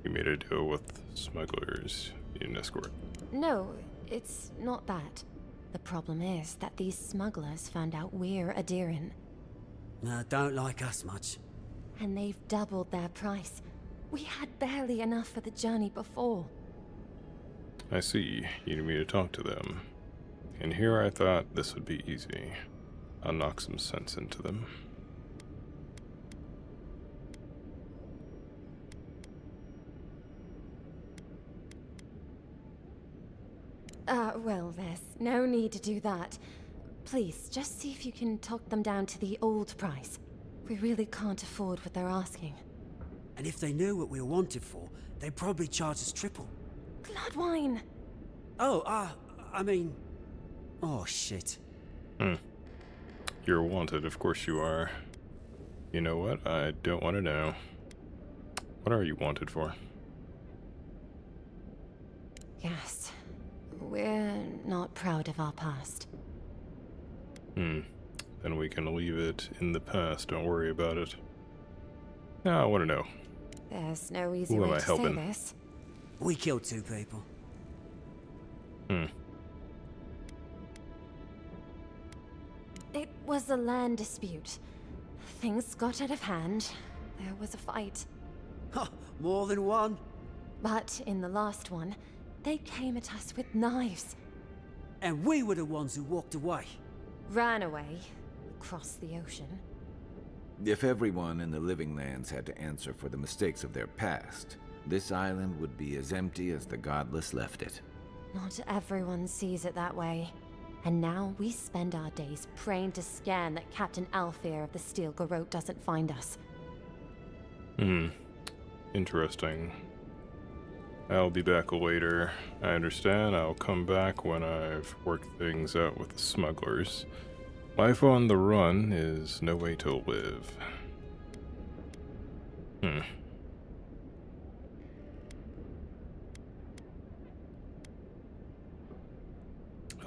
You made a deal with smugglers. You need an escort. No, it's not that. The problem is that these smugglers found out we're Adiran, No, don't like us much. and they've doubled their price. We had barely enough for the journey before. I see. You need me to talk to them. And here I thought this would be easy. I'll knock some sense into them. Well, there's no need to do that. Please, just see if you can talk them down to the old price. We really can't afford what they're asking. And if they knew what we were wanted for, they'd probably charge us triple. Bloodwine! Oh, I mean... Oh, shit. You're wanted, of course you are. You know what? I don't want to know. What are you wanted for? Yes. We're not proud of our past. Then we can leave it in the past. Don't worry about it. Now I want to know. There's no easy Who am way I to helping? say this. We killed 2 people. was a land dispute. Things got out of hand. There was a fight. Huh, more than one? But in the last one, they came at us with knives. And we were the ones who walked away. Ran away. Across the ocean. If everyone in the Living Lands had to answer for the mistakes of their past, this island would be as empty as the Godless left it. Not everyone sees it that way. And now we spend our days praying to Scan that Captain Alfear of the Steel Garrote doesn't find us. Interesting. I'll be back later. I understand. I'll come back when I've worked things out with the smugglers. Life on the run is no way to live.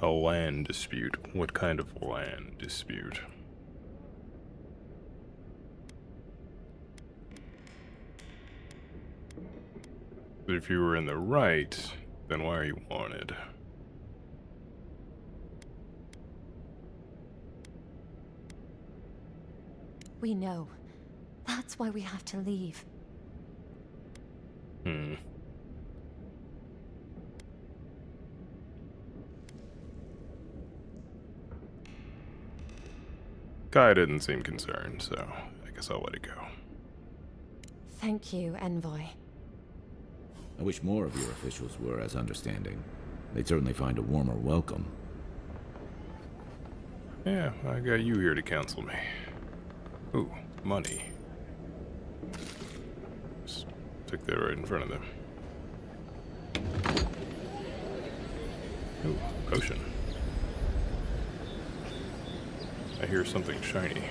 A land dispute. What kind of land dispute? But if you were in the right, then why are you wanted? We know. That's why we have to leave. Guy didn't seem concerned, so I guess I'll let it go. Thank you, Envoy. I wish more of your officials were as understanding. They'd certainly find a warmer welcome. Yeah, I got you here to counsel me. Ooh, money. Just stick that right in front of them. Ooh, potion. I hear something shiny.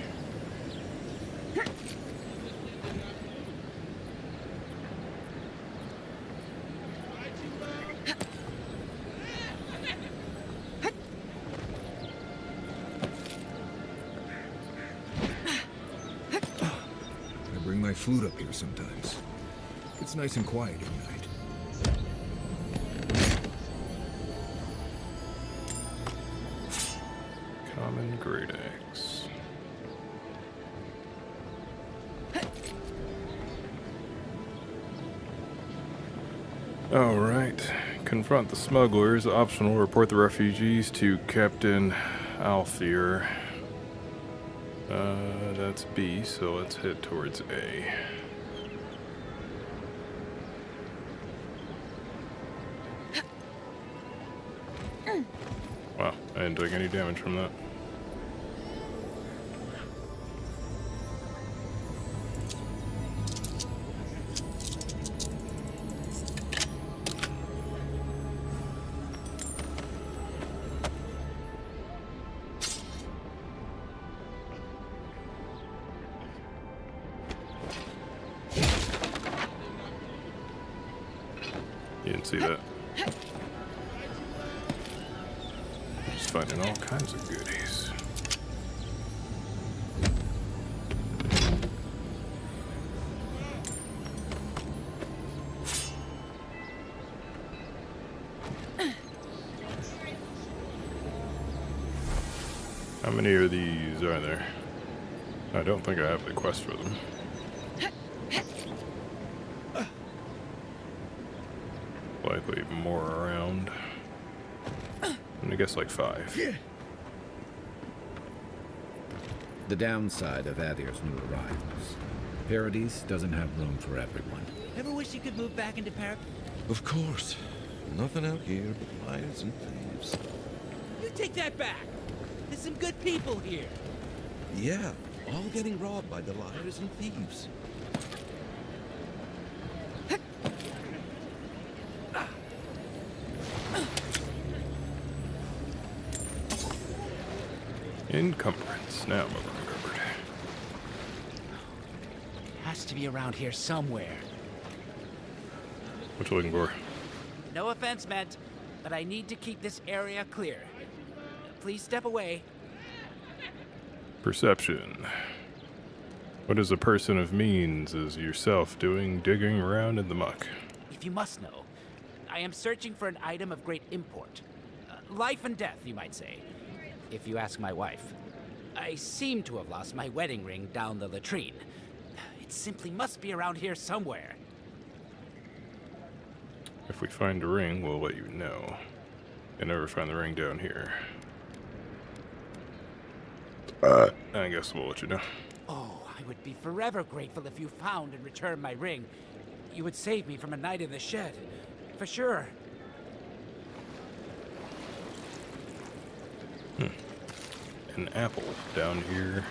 I bring my flute up here sometimes. It's nice and quiet at night. Common great axe. Alright. Confront the smugglers. Optional. Report the refugees to Captain Alfear. That's B, so let's head towards A. Wow, I didn't take any damage from that. You didn't see that. Just finding all kinds of goodies. How many of these are there? I don't think I have the quest for them. Likely more around. I guess like 5. The downside of Adir's new arrivals. Paradise doesn't have room for everyone. Ever wish you could move back into Paradise? Of course. Nothing out here but liars and thieves. You take that back. There's some good people here. Yeah, all getting robbed by the liars and thieves. Encumbrance. Now I'm encumbered. Has to be around here somewhere. What you looking for? No offense meant, but I need to keep this area clear. Please step away. Perception. What is a person of means as yourself doing digging around in the muck? If you must know, I am searching for an item of great import. Life and death, you might say, if you ask my wife. I seem to have lost my wedding ring down the latrine. It simply must be around here somewhere. If we find the ring, we'll let you know. You'll never find the ring down here. I guess we'll let you know. Oh, I would be forever grateful if you found and returned my ring. You would save me from a night in the shed. For sure. An apple down here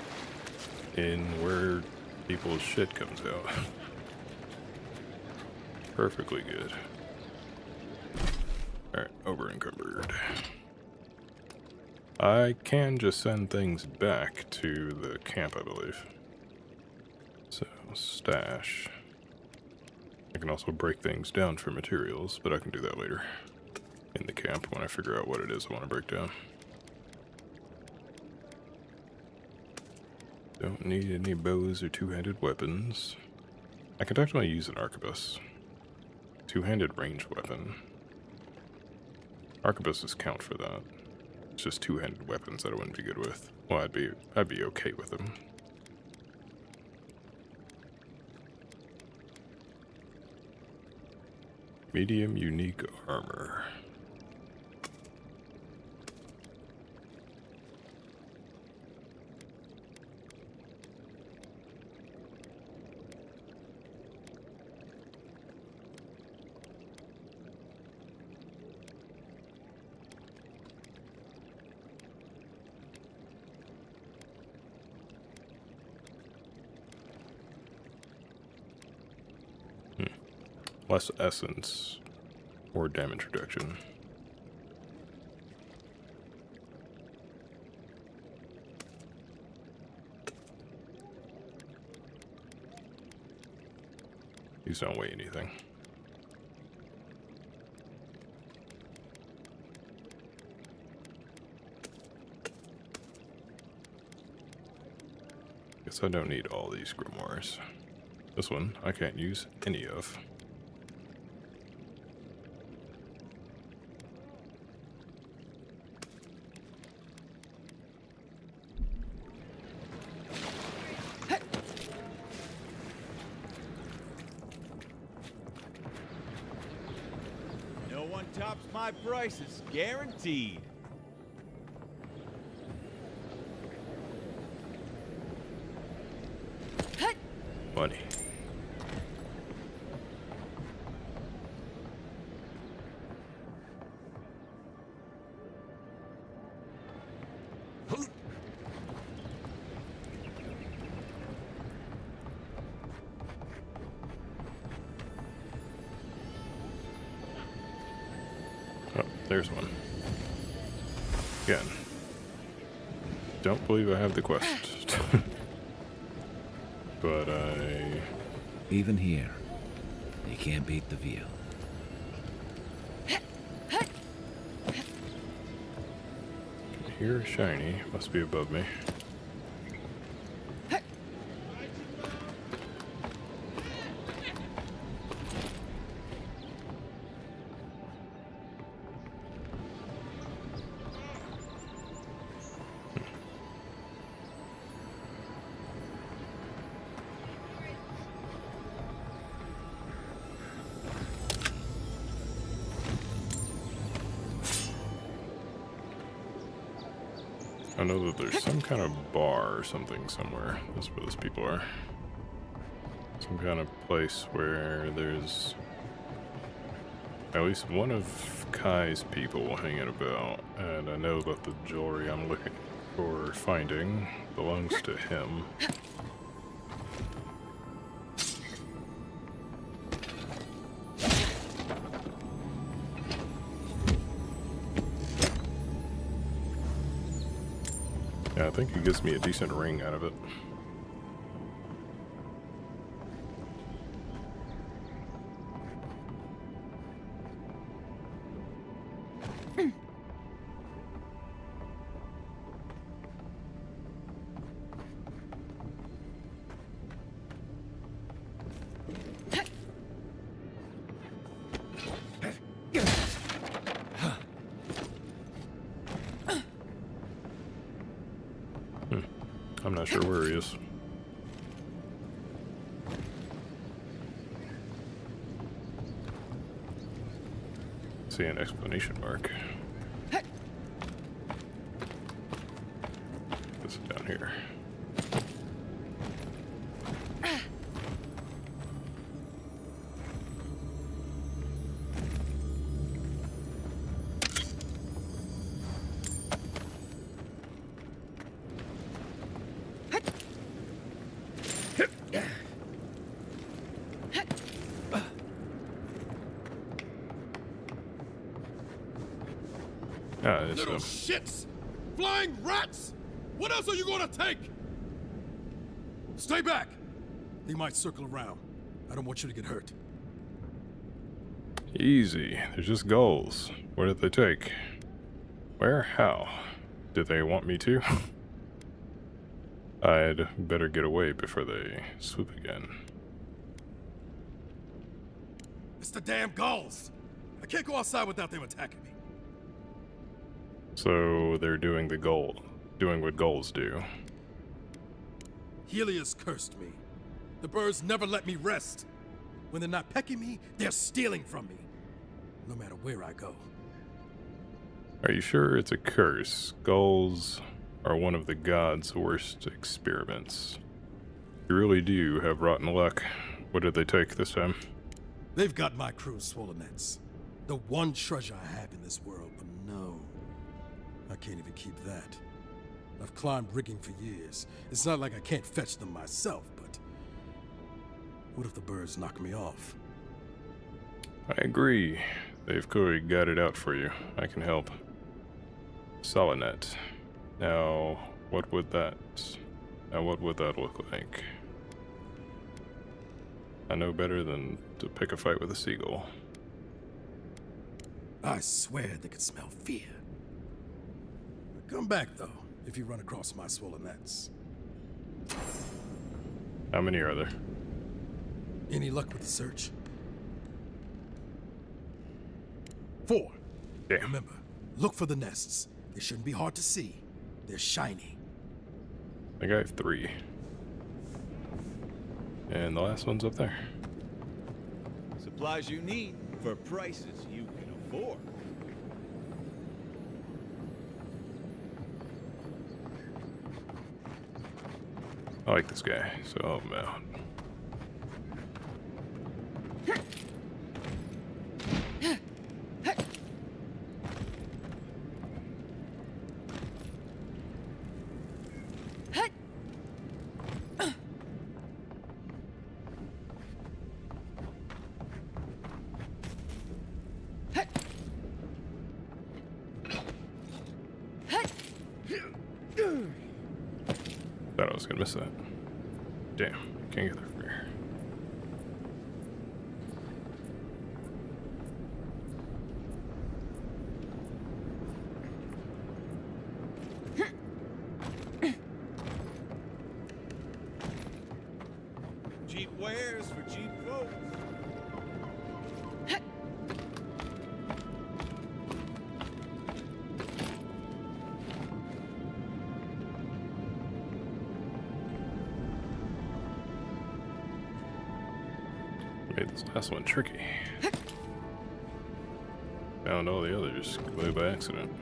in where people's shit comes out. Perfectly good. Alright, over encumbered. I can just send things back to the camp, I believe. So, stash. I can also break things down for materials, but I can do that later. In the camp when I figure out what it is I want to break down. Don't need any bows or two-handed weapons. I could actually use an arquebus. Two-handed ranged weapon. Arquebuses count for that. It's just two-handed weapons that I wouldn't be good with. Well, I'd be okay with them. Medium unique armor. Less essence, or damage reduction. These don't weigh anything. Guess I don't need all these grimoires. This one I can't use any of. No one tops my prices, guaranteed. Money. Oh, there's one. Again. Don't believe I have the quest. But Even here, you can't beat the view. Here a shiny. Must be above me. I know that there's some kind of bar or something somewhere. That's where those people are. Some kind of place where there's at least one of Kai's people hanging about. And I know that the jewelry I'm looking for finding belongs to him. Yeah, I think he gives me a decent ring out of it. Not sure where he is. See an exclamation mark. This is down here. Little shits! Flying rats! What else are you gonna take? Stay back! They might circle around. I don't want you to get hurt. Easy. They're just goals. Where did they take? Where? How? Did they want me to? I'd better get away before they swoop again. It's the damn gulls! I can't go outside without them attacking me. So they're doing what goals do. Helios cursed me. The birds never let me rest. When they're not pecking me, they're stealing from me. No matter where I go. Are you sure it's a curse? Gulls are one of the gods' worst experiments. You really do have rotten luck. What did they take this time? They've got my crew's swollen nets. The one treasure I have in this world, but no. I can't even keep that. I've climbed rigging for years. It's not like I can't fetch them myself, but... what if the birds knock me off? I agree. They've clearly got it out for you. I can help. Solinet. Now, what would that look like? I know better than to pick a fight with a seagull. I swear they could smell fear. Come back, though, if you run across my swollen nets. How many are there? Any luck with the search? 4. Damn. Remember, look for the nests. They shouldn't be hard to see. They're shiny. I think I have 3. And the last one's up there. Supplies you need for prices you can afford. I like this guy, so I'll mount. Thought I was gonna miss that. Damn, can't get there from here. Cheap wares for cheap folks. Made this last one tricky. Found all the others completely by accident.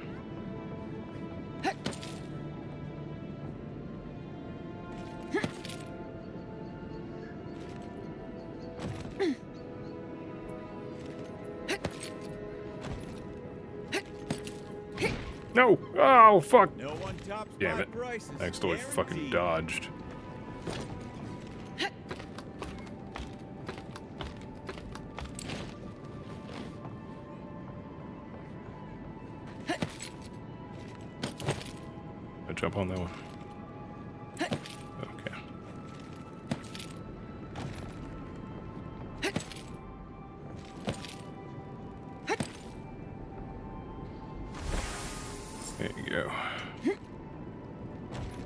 No! Oh, fuck! No one tops Damn my it. prices, I accidentally fucking guaranteed. dodged. I jump on that one. Okay. There you go.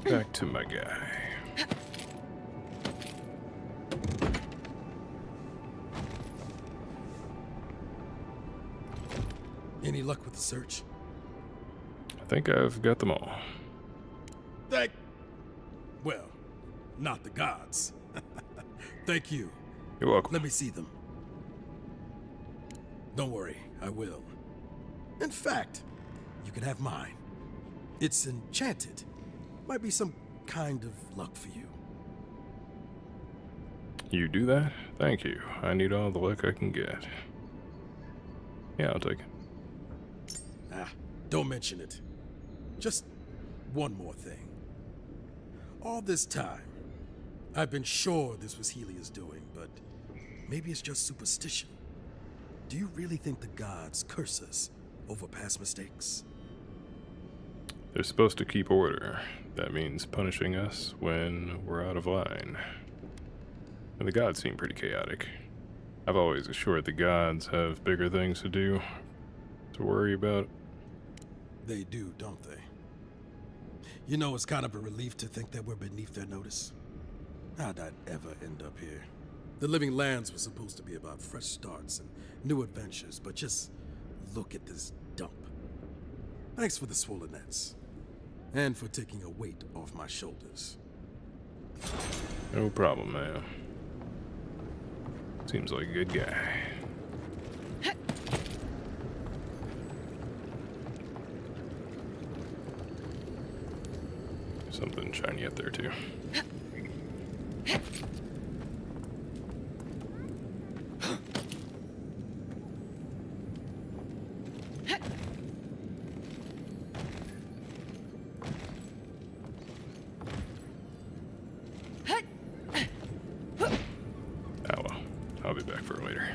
Back to my guy. Any luck with the search? I think I've got them all. Thank... Well, not the gods. Thank you. You're welcome. Let me see them. Don't worry, I will. In fact, you can have mine. It's enchanted. Might be some kind of luck for you. You do that? Thank you. I need all the luck I can get. Yeah, I'll take it. Ah, don't mention it. Just one more thing. All this time, I've been sure this was Helia's doing, but maybe it's just superstition. Do you really think the gods curse us over past mistakes? They're supposed to keep order. That means punishing us when we're out of line. And the gods seem pretty chaotic. I've always assured the gods have bigger things to do, to worry about. They do, don't they? You know, it's kind of a relief to think that we're beneath their notice. How'd I ever end up here? The Living Lands was supposed to be about fresh starts and new adventures, but just look at this dump. Thanks for the swollenets. And for taking a weight off my shoulders. No problem, man. Seems like a good guy. Something shiny up there, too. Oh well, I'll be back for it later.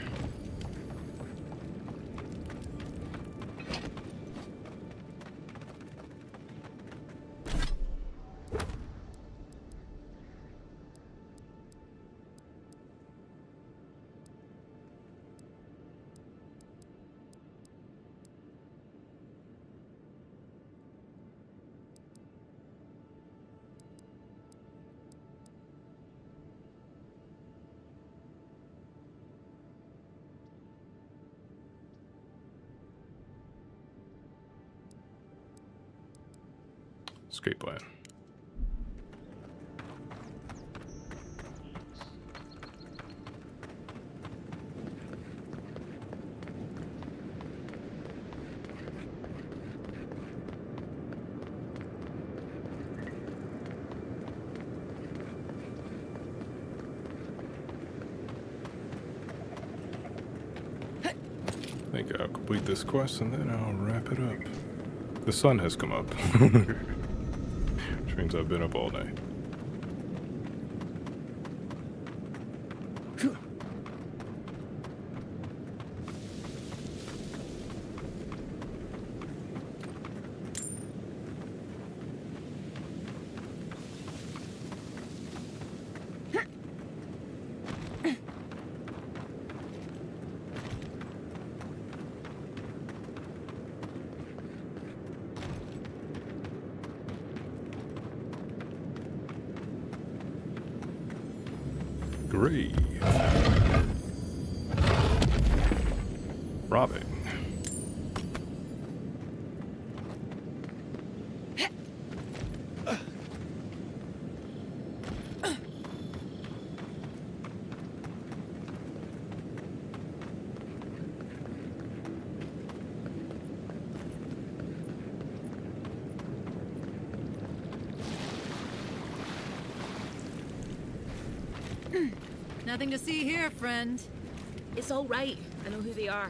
Escape plan. I think I'll complete this quest and then I'll wrap it up. The sun has come up. Which means I've been up all night. Grave. Robbing. Nothing to see here, friend. It's all right. I know who they are.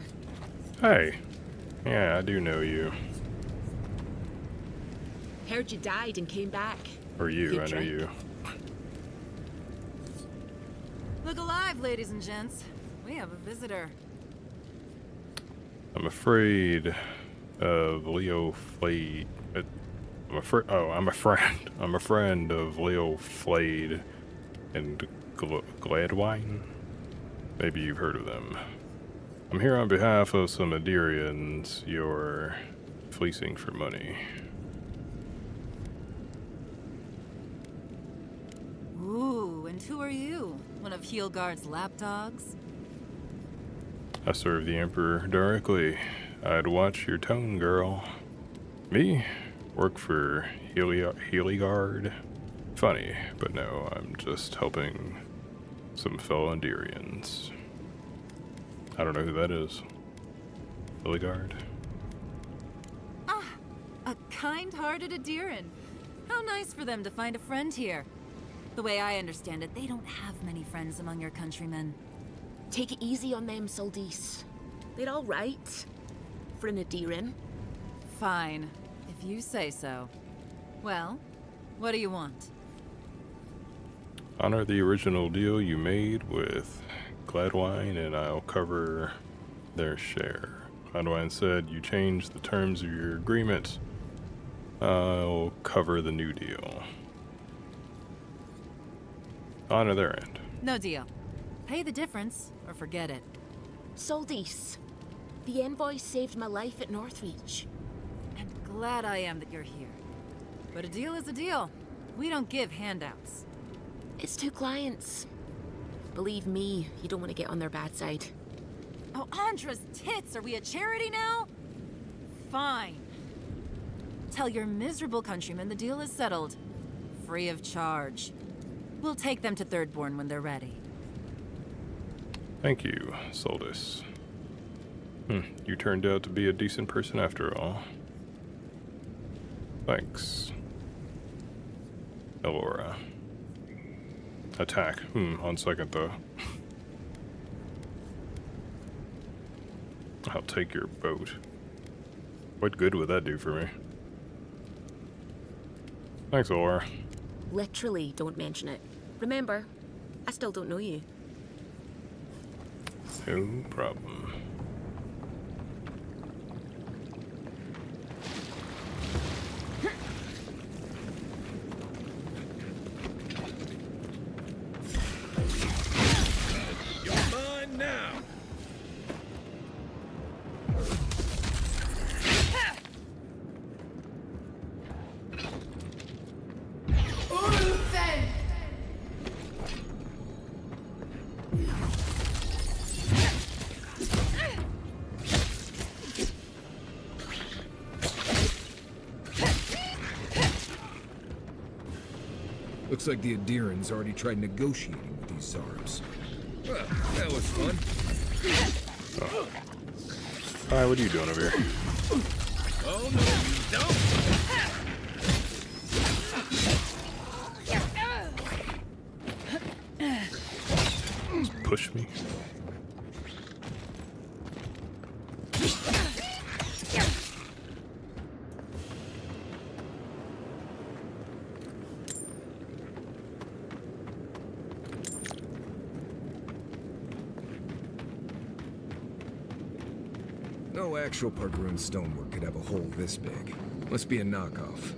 Hey. Yeah, I do know you. Heard you died and came back. Or you, Good I know drink. you. Look alive, ladies and gents. We have a visitor. I'm afraid of Leo Flade. I'm a friend. I'm a friend of Leo Flade and Gladwine. Maybe you've heard of them. I'm here on behalf of some Adirians you're fleecing for money. Ooh, and who are you? One of Heelguard's lapdogs? I serve the Emperor directly. I'd watch your tone, girl. Me? Work for Heligard? funny, but no, I'm just helping some fellow Enderians. I don't know who that is. Illigard? Ah, a kind-hearted Adiran. How nice for them to find a friend here. The way I understand it, they don't have many friends among your countrymen. Take it easy on them, Soldis. They're all right. For an Adiran. Fine, if you say so. Well, what do you want? Honor the original deal you made with Gladwine, and I'll cover their share. Gladwine said you changed the terms of your agreement. I'll cover the new deal. Honor their end. No deal. Pay the difference, or forget it. Soldis, the envoy saved my life at Northreach. And glad I am that you're here. But a deal is a deal. We don't give handouts. It's 2 clients. Believe me, you don't want to get on their bad side. Oh, Andra's tits! Are we a charity now? Fine. Tell your miserable countrymen the deal is settled. Free of charge. We'll take them to Thirdborn when they're ready. Thank you, Soldis. You turned out to be a decent person after all. Thanks. Elora. Attack. On second thought. I'll take your boat. What good would that do for me? Thanks, Elora. Literally, don't mention it. Remember, I still don't know you. No problem. You're mine now. Looks like the Adirans already tried negotiating with these Zarbs. Well, that was fun. Hi, what are you doing over here? Oh, no, you don't. Just push me. No actual Pargroon stonework could have a hole this big. Must be a knockoff.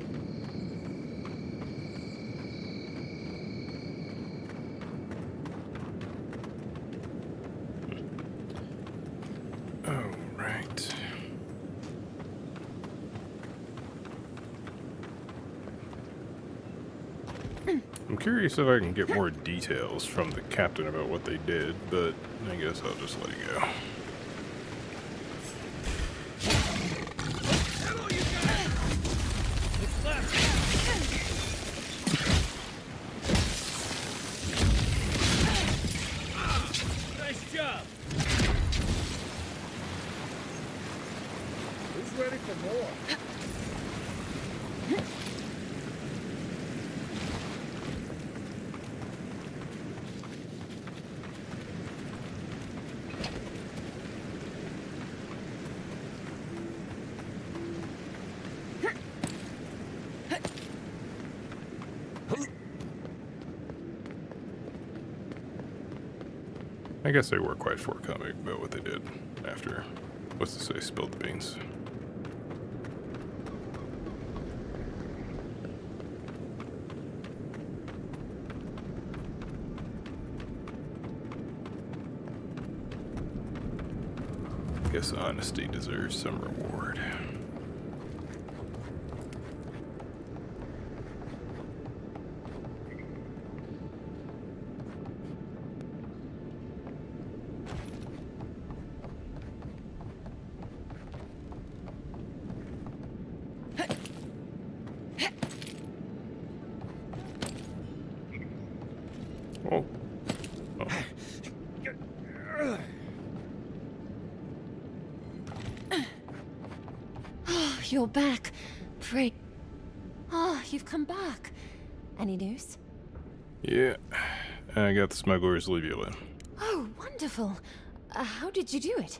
Oh, right. I'm curious if I can get more details from the captain about what they did, but I guess I'll just let it go. Nice job. Who's ready for more? I guess they were quite forthcoming about what they did after, what's to say, spilled the beans. Guess honesty deserves some reward. you're back. Pray. Ah, you've come back. Any news? Yeah, I got the smuggler's Libula. Oh, wonderful. How did you do it?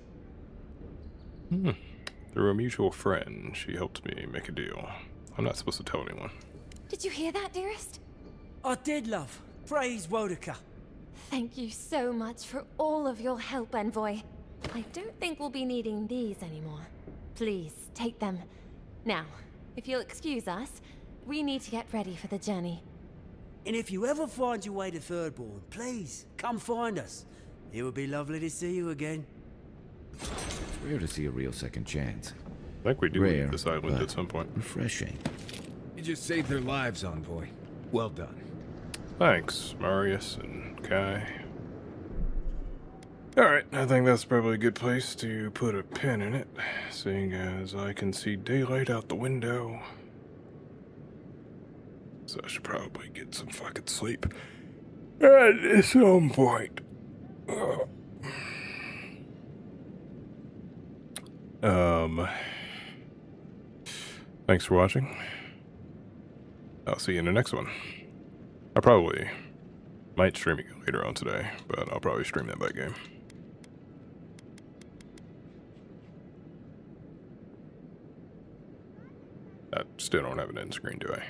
Through a mutual friend, she helped me make a deal. I'm not supposed to tell anyone. Did you hear that, dearest? I did, love. Praise Wodaka. Thank you so much for all of your help, Envoy. I don't think we'll be needing these anymore. Please, take them. Now, if you'll excuse us, we need to get ready for the journey. And if you ever find your way to Thirdborn, please, come find us. It would be lovely to see you again. It's rare to see a real second chance. I think we do Rare, leave this island but at some point. refreshing. You just saved their lives, Envoy. Well done. Thanks, Marius and Kai. Alright, I think that's probably a good place to put a pin in it, seeing as I can see daylight out the window. So I should probably get some fucking sleep at some point. Thanks for watching. I'll see you in the next one. I probably might stream it later on today, but I'll probably stream that game. I still don't have an end screen, do I?